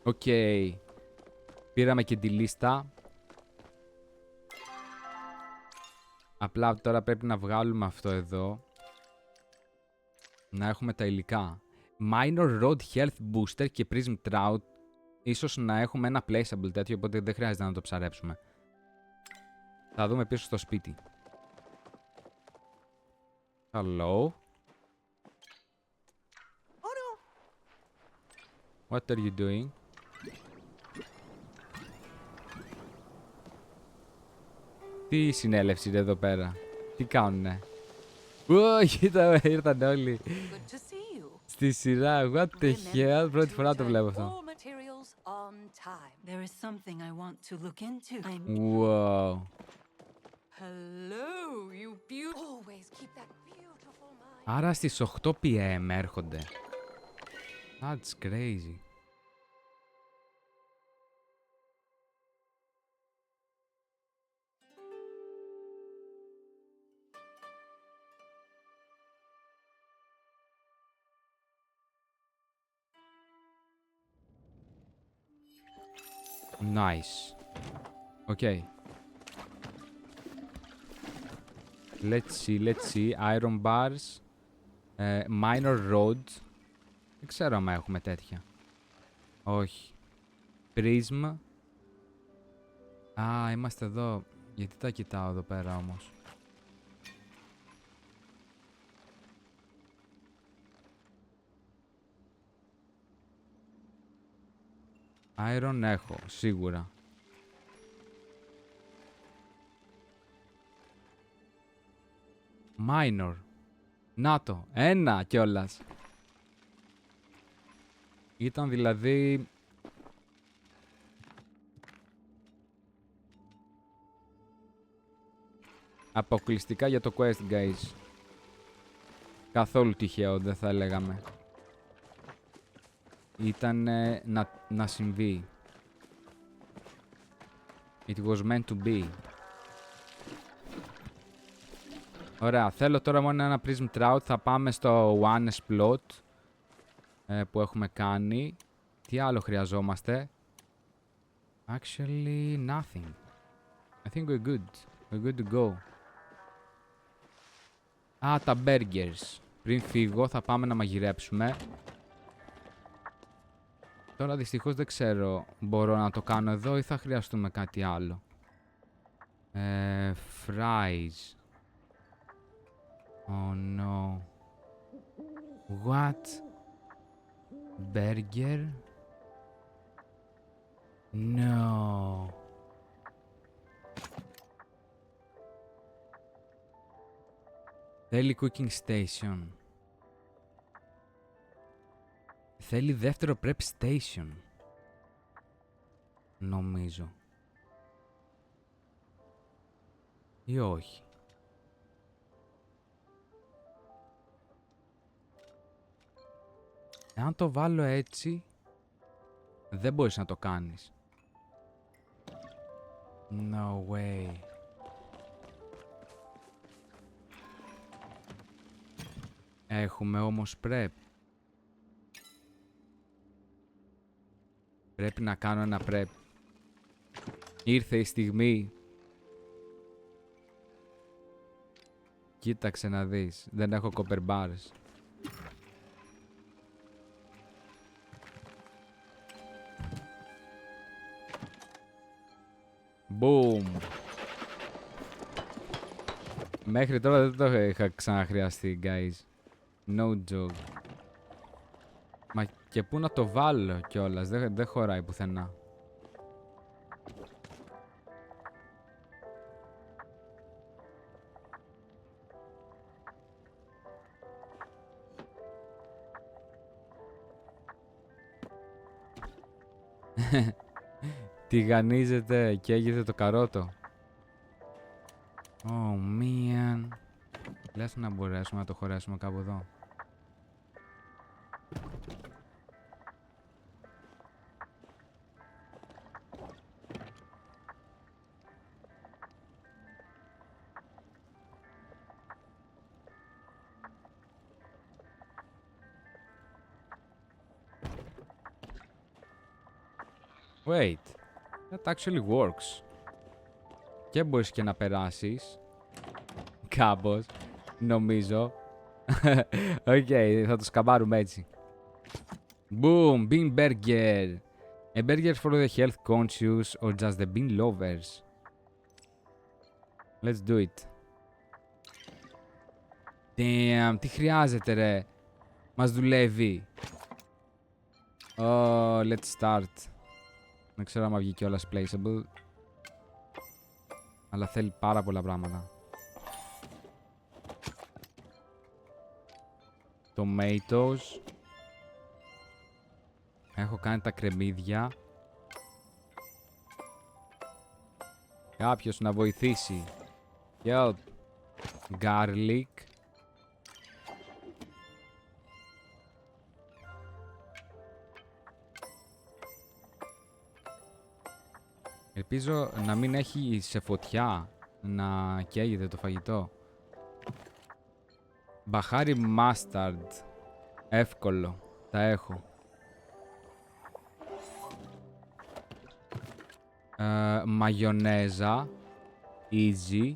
[SPEAKER 1] Οκ. Πήραμε και τη λίστα. Απλά τώρα πρέπει να βγάλουμε αυτό εδώ. Να έχουμε τα υλικά. Minor Rod Health Booster και Prism Trout. Ίσως να έχουμε ένα placeable τέτοιο, οπότε δεν χρειάζεται να το ψαρέψουμε. Θα δούμε πίσω στο σπίτι. Hello. What are you doing? Τι συνέλευση είναι εδώ πέρα. Τι κάνουνε. Κοίτα, ήρθαν όλοι.
[SPEAKER 5] Good to see you.
[SPEAKER 1] Στη σειρά. What the hell. Πρώτη φορά το βλέπω αυτό.
[SPEAKER 5] All materials on time.
[SPEAKER 8] There is something I want to look into.
[SPEAKER 1] Wow.
[SPEAKER 5] Hello, you beautiful. Always keep that beautiful mind.
[SPEAKER 1] Άρα στις 8 PM έρχονται. That's crazy. Nice. Okay. Let's see. Iron bars. Minor rod. Δεν ξέρω αν έχουμε τέτοια. Όχι. Prism. Α, είμαστε εδώ. Γιατί τα κοιτάω εδώ πέρα όμως. Iron έχω, σίγουρα. Minor. Να το, ένα κιόλας. Ήταν δηλαδή... αποκλειστικά για το quest, guys. Καθόλου τυχαίο, δεν θα λέγαμε. Ήταν να συμβεί. It was meant to be. Ωραία, θέλω τώρα μόνο ένα prism trout. Θα πάμε στο one explode που έχουμε κάνει. Τι άλλο χρειαζόμαστε? Actually, nothing. I think we're good. We're good to go. Α, τα burgers. Πριν φύγω θα πάμε να μαγειρέψουμε. Τώρα δυστυχώς δεν ξέρω, μπορώ να το κάνω εδώ ή θα χρειαστούμε κάτι άλλο. Fries. Oh no. What? Burger? No. Θέλει cooking station. Θέλει δεύτερο prep station. Νομίζω. Ή όχι. Εάν το βάλω έτσι, δεν μπορείς να το κάνεις. No way. Έχουμε όμως prep. Πρέπει να κάνω ένα prep. Ήρθε η στιγμή. Κοίταξε να δεις. Δεν έχω copper bars. Boom. Μέχρι τώρα δεν το είχα ξαναχρειαστεί, guys. No joke. Μα και πού να το βάλω κιόλας, δεν χωράει πουθενά. Τηγανίζεται και έγινε το καρότο. Oh man. Λες να μπορέσουμε να το χωρέσουμε κάπου εδώ. Wait, that actually works. Και μπορείς και να περάσεις. Κάπως, νομίζω. Okay, θα το σκαμπάρουμε έτσι. Boom, bean burger. A burger for the health conscious or just the bean lovers. Let's do it. Damn, τι χρειάζεται ρε. Μας δουλεύει. Oh, let's start. Δεν ξέρω αν βγει κιόλας placeable. Αλλά θέλει πάρα πολλά πράγματα. Tomatoes. Έχω κάνει τα κρεμμύδια. Κάποιος να βοηθήσει. Help. Garlic. Ελπίζω να μην έχει σε φωτιά να καίγεται το φαγητό. Μπαχάρι μάσταρντ. Εύκολο. Τα έχω. Μαγιονέζα. Easy.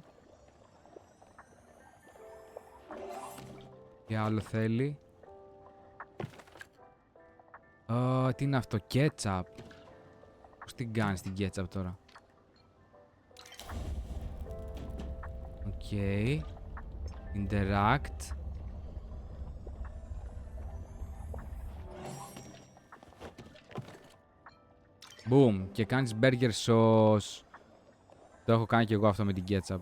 [SPEAKER 1] Τι άλλο θέλει? Τι είναι αυτό? Κέτσαπ. Πώς την κάνεις την κέτσαπ τώρα? Οκ. Interact. Boom. Και κάνεις burger sauce. Το έχω κάνει και εγώ αυτό με την ketchup.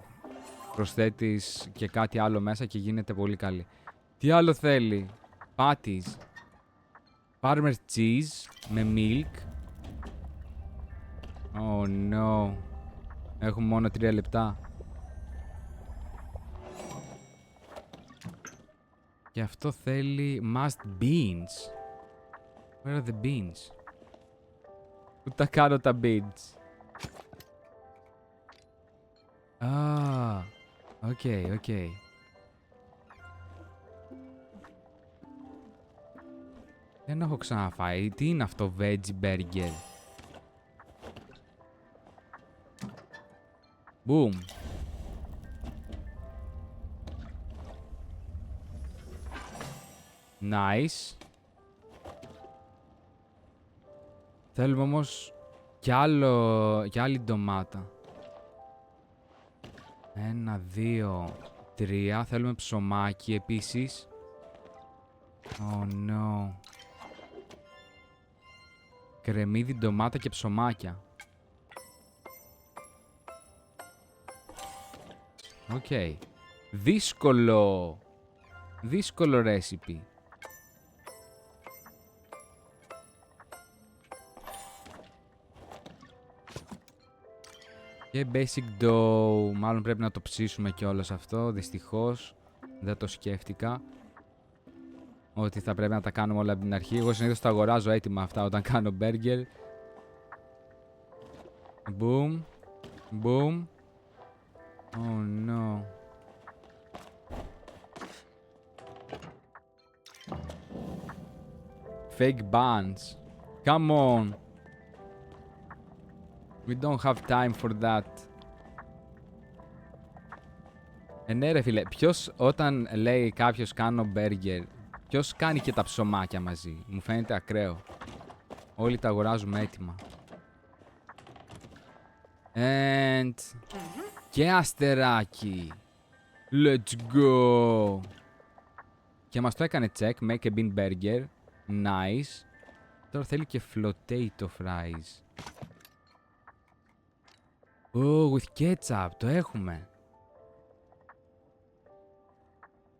[SPEAKER 1] Προσθέτεις και κάτι άλλο μέσα και γίνεται πολύ καλή. Τι άλλο θέλει? Patties. Farmer cheese με milk. Oh no. Έχουμε μόνο 3 λεπτά. Και αυτό θέλει mashed beans. Where are the beans? Πού τα κάνω τα beans? Οκ. Δεν έχω ξαναφάει. Τι είναι αυτό? Veggie burger. Boom. Nice. Θέλουμε όμως κι άλλη ντομάτα. 1, 2, 3. Θέλουμε ψωμάκι επίσης. Oh no. Κρεμμύδι, ντομάτα και ψωμάκια. Οκ. Δύσκολο recipe. Και basic dough. Μάλλον πρέπει να το ψήσουμε κιόλας αυτό. Δυστυχώς. Δεν το σκέφτηκα. Ότι θα πρέπει να τα κάνουμε όλα από την αρχή. Εγώ συνήθως τα αγοράζω έτοιμα αυτά όταν κάνω burger. Boom. Boom. Oh no. Fake buns. Come on. We don't have time for that. Ναι ρε φίλε, ποιος όταν λέει κάποιος κάνω burger, ποιος κάνει και τα ψωμάκια μαζί? Μου φαίνεται ακραίο. Όλοι τα αγοράζουμε έτοιμα. And... Και αστεράκι. Let's go. Και μας το έκανε check. Make a bean burger. Nice. Τώρα θέλει και potato fries. Oh, with ketchup. Το έχουμε.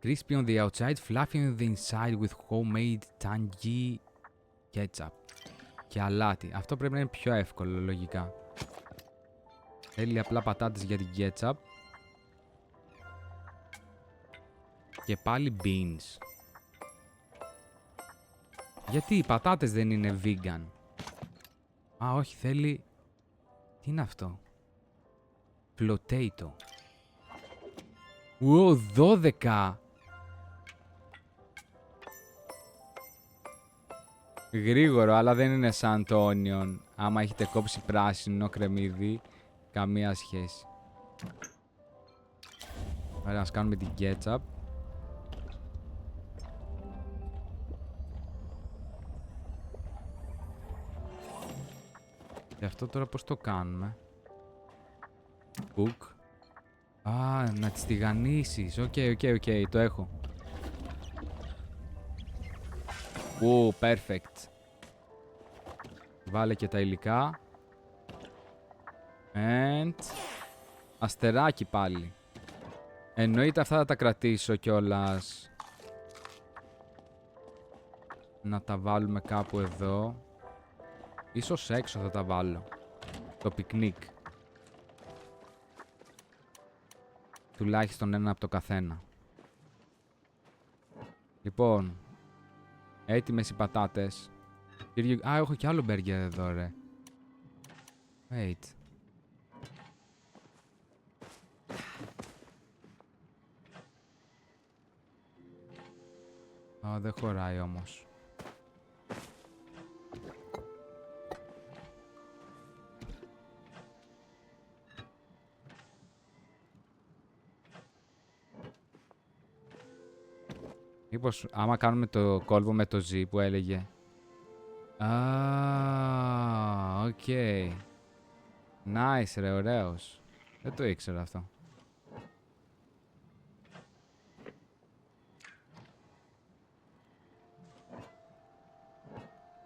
[SPEAKER 1] Crispy on the outside, fluffy on the inside with homemade tangy ketchup. Και αλάτι. Αυτό πρέπει να είναι πιο εύκολο, λογικά. Θέλει απλά πατάτες για την ketchup. Και πάλι beans. Γιατί οι πατάτες δεν είναι vegan? Α, όχι, θέλει... Τι είναι αυτό? Potato. Wow, 12! Γρήγορο, αλλά δεν είναι σαν το onion. Άμα έχετε κόψει πράσινο κρεμμύδι, καμία σχέση. Ωραία, ας κάνουμε την ketchup. Και αυτό τώρα πώς το κάνουμε? Cook. Α, να τις τηγανίσεις. Οκ, το έχω. Perfect. Βάλε και τα υλικά. And... αστεράκι πάλι. Εννοείται αυτά θα τα κρατήσω κιόλας. Να τα βάλουμε κάπου εδώ. Ίσως έξω θα τα βάλω. Το πικνίκ. Τουλάχιστον ένα από το καθένα. Λοιπόν. Έτοιμες οι πατάτες. Α, έχω κι άλλο μπέργκερ εδώ, ρε. Wait. Δεν χωράει όμως. Μήπως άμα κάνουμε το κόλπο με το Z που έλεγε. Οκ. Nice ρε, ωραίος. Δεν το ήξερα αυτό.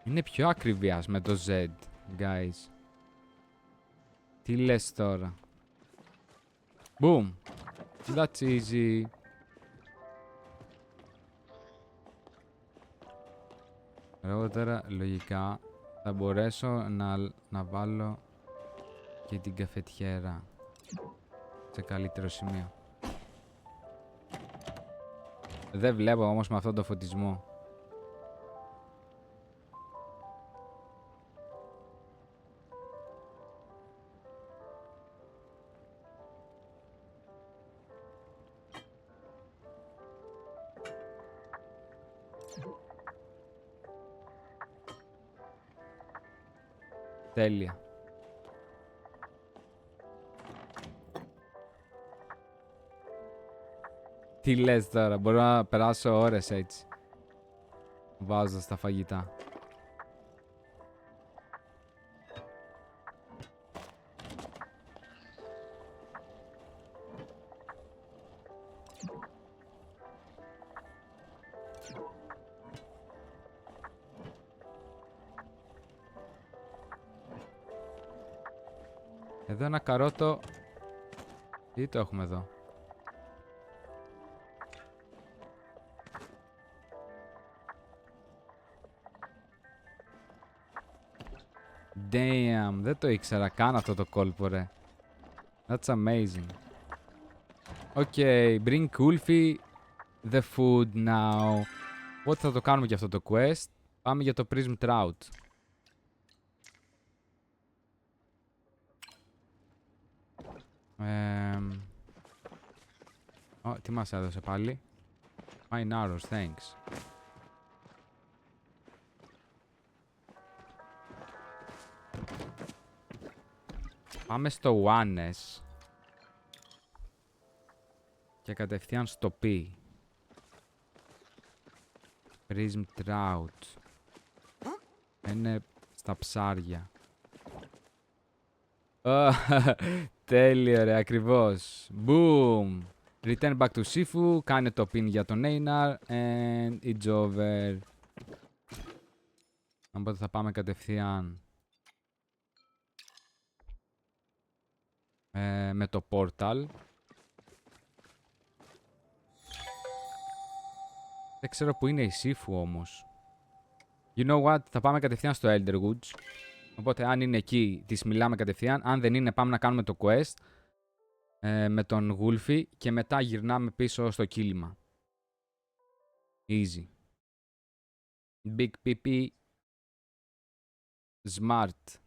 [SPEAKER 1] Είναι πιο ακριβιάς με το Z, guys. Τι λες τώρα. Boom. That's easy. Αργότερα, λογικά, θα μπορέσω να βάλω και την καφετιέρα σε καλύτερο σημείο. Δεν βλέπω όμως με αυτόν τον φωτισμό. Τέλεια. Τι λες τώρα, μπορώ να περάσω ώρες έτσι. Βάζω στα φαγητά. Εδώ ένα καρότο. Τι το έχουμε εδώ. Damn, δεν το ήξερα καν αυτό το κόλπο ρε. That's amazing. Okay, bring Wolfie the food now. Οπότε θα το κάνουμε και αυτό το quest. Πάμε για το Prism Trout. Τι μας έδωσε πάλι. Fine arrows, thanks. Πάμε στο Ones. Και κατευθείαν στο P. Prism Trout. Είναι στα ψάρια. Τέλειο ρε, ακριβώς. Boom. Return back to Sifu. Κάνε το pin για τον Einar. And it's over. Οπότε θα πάμε κατευθείαν με το portal. Δεν ξέρω που είναι η Sifu όμως. You know what? Θα πάμε κατευθείαν στο Elderwoods. Οπότε αν είναι εκεί, της μιλάμε κατευθείαν. Αν δεν είναι, πάμε να κάνουμε το quest με τον Wolfie και μετά γυρνάμε πίσω στο κύλημα. Easy. Big PP. Smart.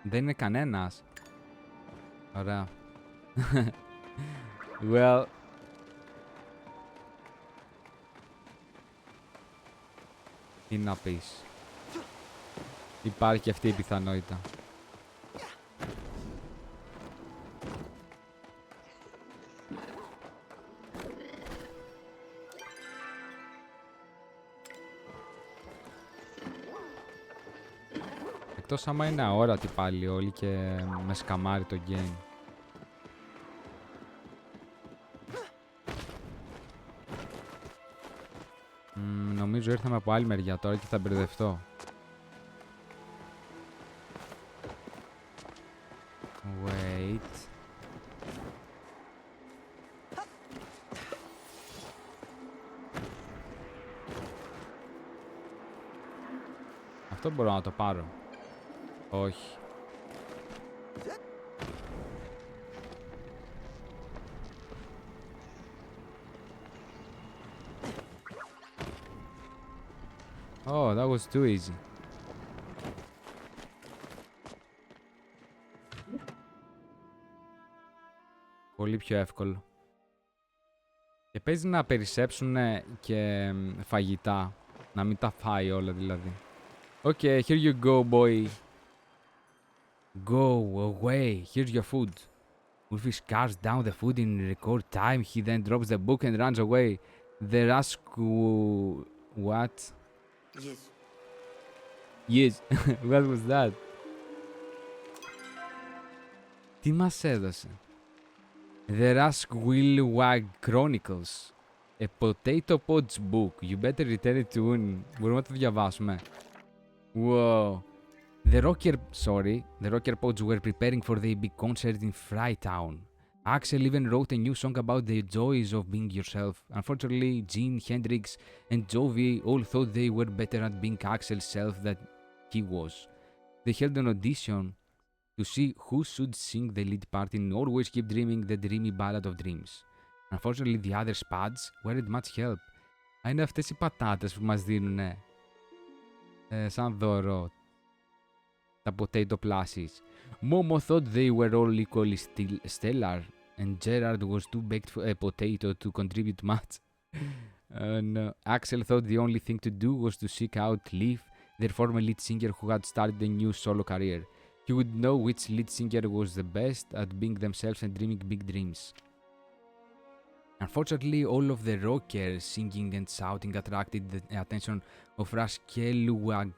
[SPEAKER 1] Δεν είναι κανένας. Ωραία. Well. Τι να πεις. Υπάρχει και αυτή η πιθανότητα. Εκτός άμα είναι αόρατοι πάλι όλοι και με σκαμάρει το game. Νομίζω ήρθαμε από άλλη μεριά τώρα και θα μπερδευτώ. Wait. Αυτό μπορώ να το πάρω. Όχι. Oh, that was too easy. Πολύ πιο εύκολο. Και παίζει να περισσέψουν και φαγητά. Να μην τα φάει όλα δηλαδή. Okay, here you go, boy. Go away. Here's your food. Wolfie scarfs down the food in record time. He then drops the book and runs away. The what?
[SPEAKER 8] Yes.
[SPEAKER 1] Yes. What was that? Τι μας έδωσε? The Rasquilwag Chronicles. A Potato Pods book. You better return it to Uni. Μπορούμε να το διαβάσουμε. Wow. The Rocker Pods were preparing for the big concert in Frytown. Axel even wrote a new song about the joys of being yourself. Unfortunately, Gene, Hendrix, and Jovi all thought they were better at being Axel's self than he was. They held an audition to see who should sing the lead part in Always Keep Dreaming, the dreamy ballad of dreams. Unfortunately, the other spuds weren't much help. Είναι αυτές οι πατάτες που μας δίνουν σαν δώρο τα potato plushies. Momo thought they were all equally stellar, and Gerard was too baked a potato to contribute much. And Axel thought the only thing to do was to seek out Leaf, their former lead singer who had started a new solo career. He would know which lead singer was the best at being themselves and dreaming big dreams. Unfortunately, all of the rockers singing and shouting attracted the attention of Raskelwag,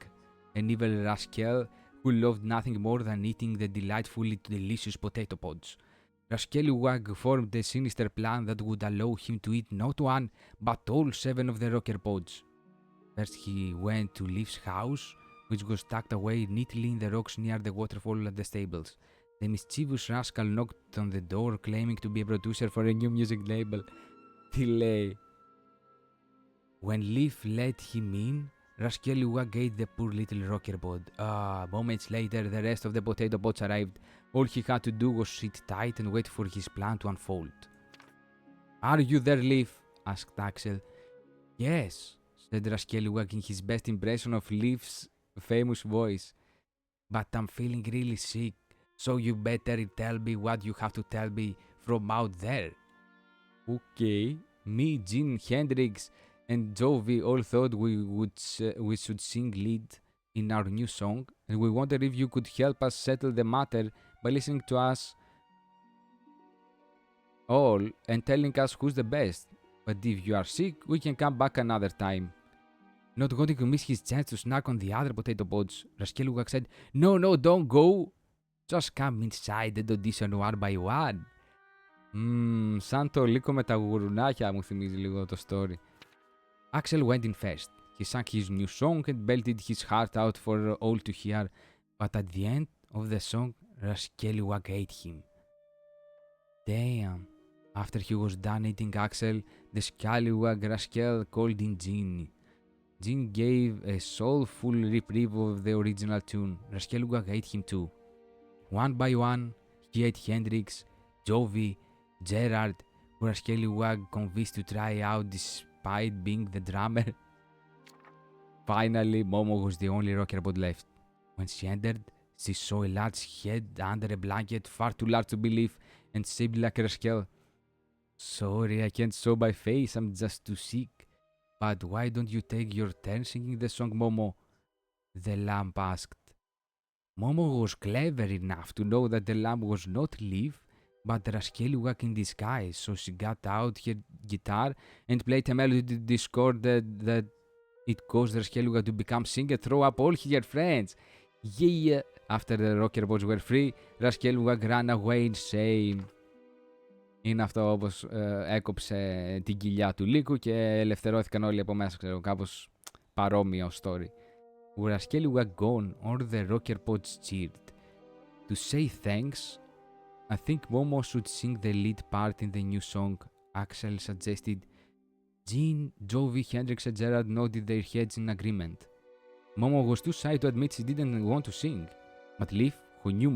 [SPEAKER 1] an evil rascal who loved nothing more than eating the delightfully delicious potato pods. Raskelwag formed a sinister plan that would allow him to eat not one, but all 7 of the rocker pods. First, he went to Leaf's house, which was tucked away neatly in the rocks near the waterfall at the stables. The mischievous rascal knocked on the door, claiming to be a producer for a new music label. Delay. When Leaf let him in, Raskelwag ate the poor little rocker pod. Moments later, the rest of the potato pods arrived. All he had to do was sit tight and wait for his plan to unfold. Are you there, Leaf? Asked Axel. Yes, said Raskelwag in his best impression of Leaf's famous voice. But I'm feeling really sick, so you better tell me what you have to tell me from out there. Okay, me, Gene, Hendrix, and Jovi all thought we should sing lead in our new song, and we wondered if you could help us settle the matter by listening to us all and telling us who's the best. But if you are sick, we can come back another time. Not wanting to miss his chance to snack on the other potato pods, Raskelwag said, No, don't go. Just come inside and audition one by one. Σαν το λύκο με τα γουρουνάκια μου θυμίζει λίγο το story. Axel went in first. He sang his new song and belted his heart out for all to hear, but at the end of the song, Raskelwag ate him. Damn. After he was done eating Axel, the scallywag Raskel called in Gene. Gene gave a soulful reprieve of the original tune. Raskelwag ate him too. One by one, he ate Hendrix, Jovi, Gerard, who Raskelwag convinced to try out despite being the drummer. Finally, Momo was the only rocker pod left. When she entered, she saw a large head under a blanket far too large to believe and shaped like Raskel. Sorry, I can't show my face, I'm just too sick. But why don't you take your turn singing the song, Momo? The lamp asked. Momo was clever enough to know that the lamp was not Leaf, but Raskelwag in disguise, so she got out her guitar and played a melody discorded that it caused Raskelwag to become singer, throw up all her friends. Yeah! After the rocker boys were free, Raskelwag ran away in shame. Είναι αυτό όπως έκοψε την κοιλιά του λύκου και ελευθερώθηκαν όλοι από μέσα, ξέρω, κάπως παρόμοιο story. With Raskelwag gone, all the rocker pods cheered. To say thanks, I think Momo should sing the lead part in the new song, Axel suggested. Gene, Jovi, Hendrix and Gerard nodded their heads in agreement. Momo was too shy to admit she didn't want to sing, but Leaf, who knew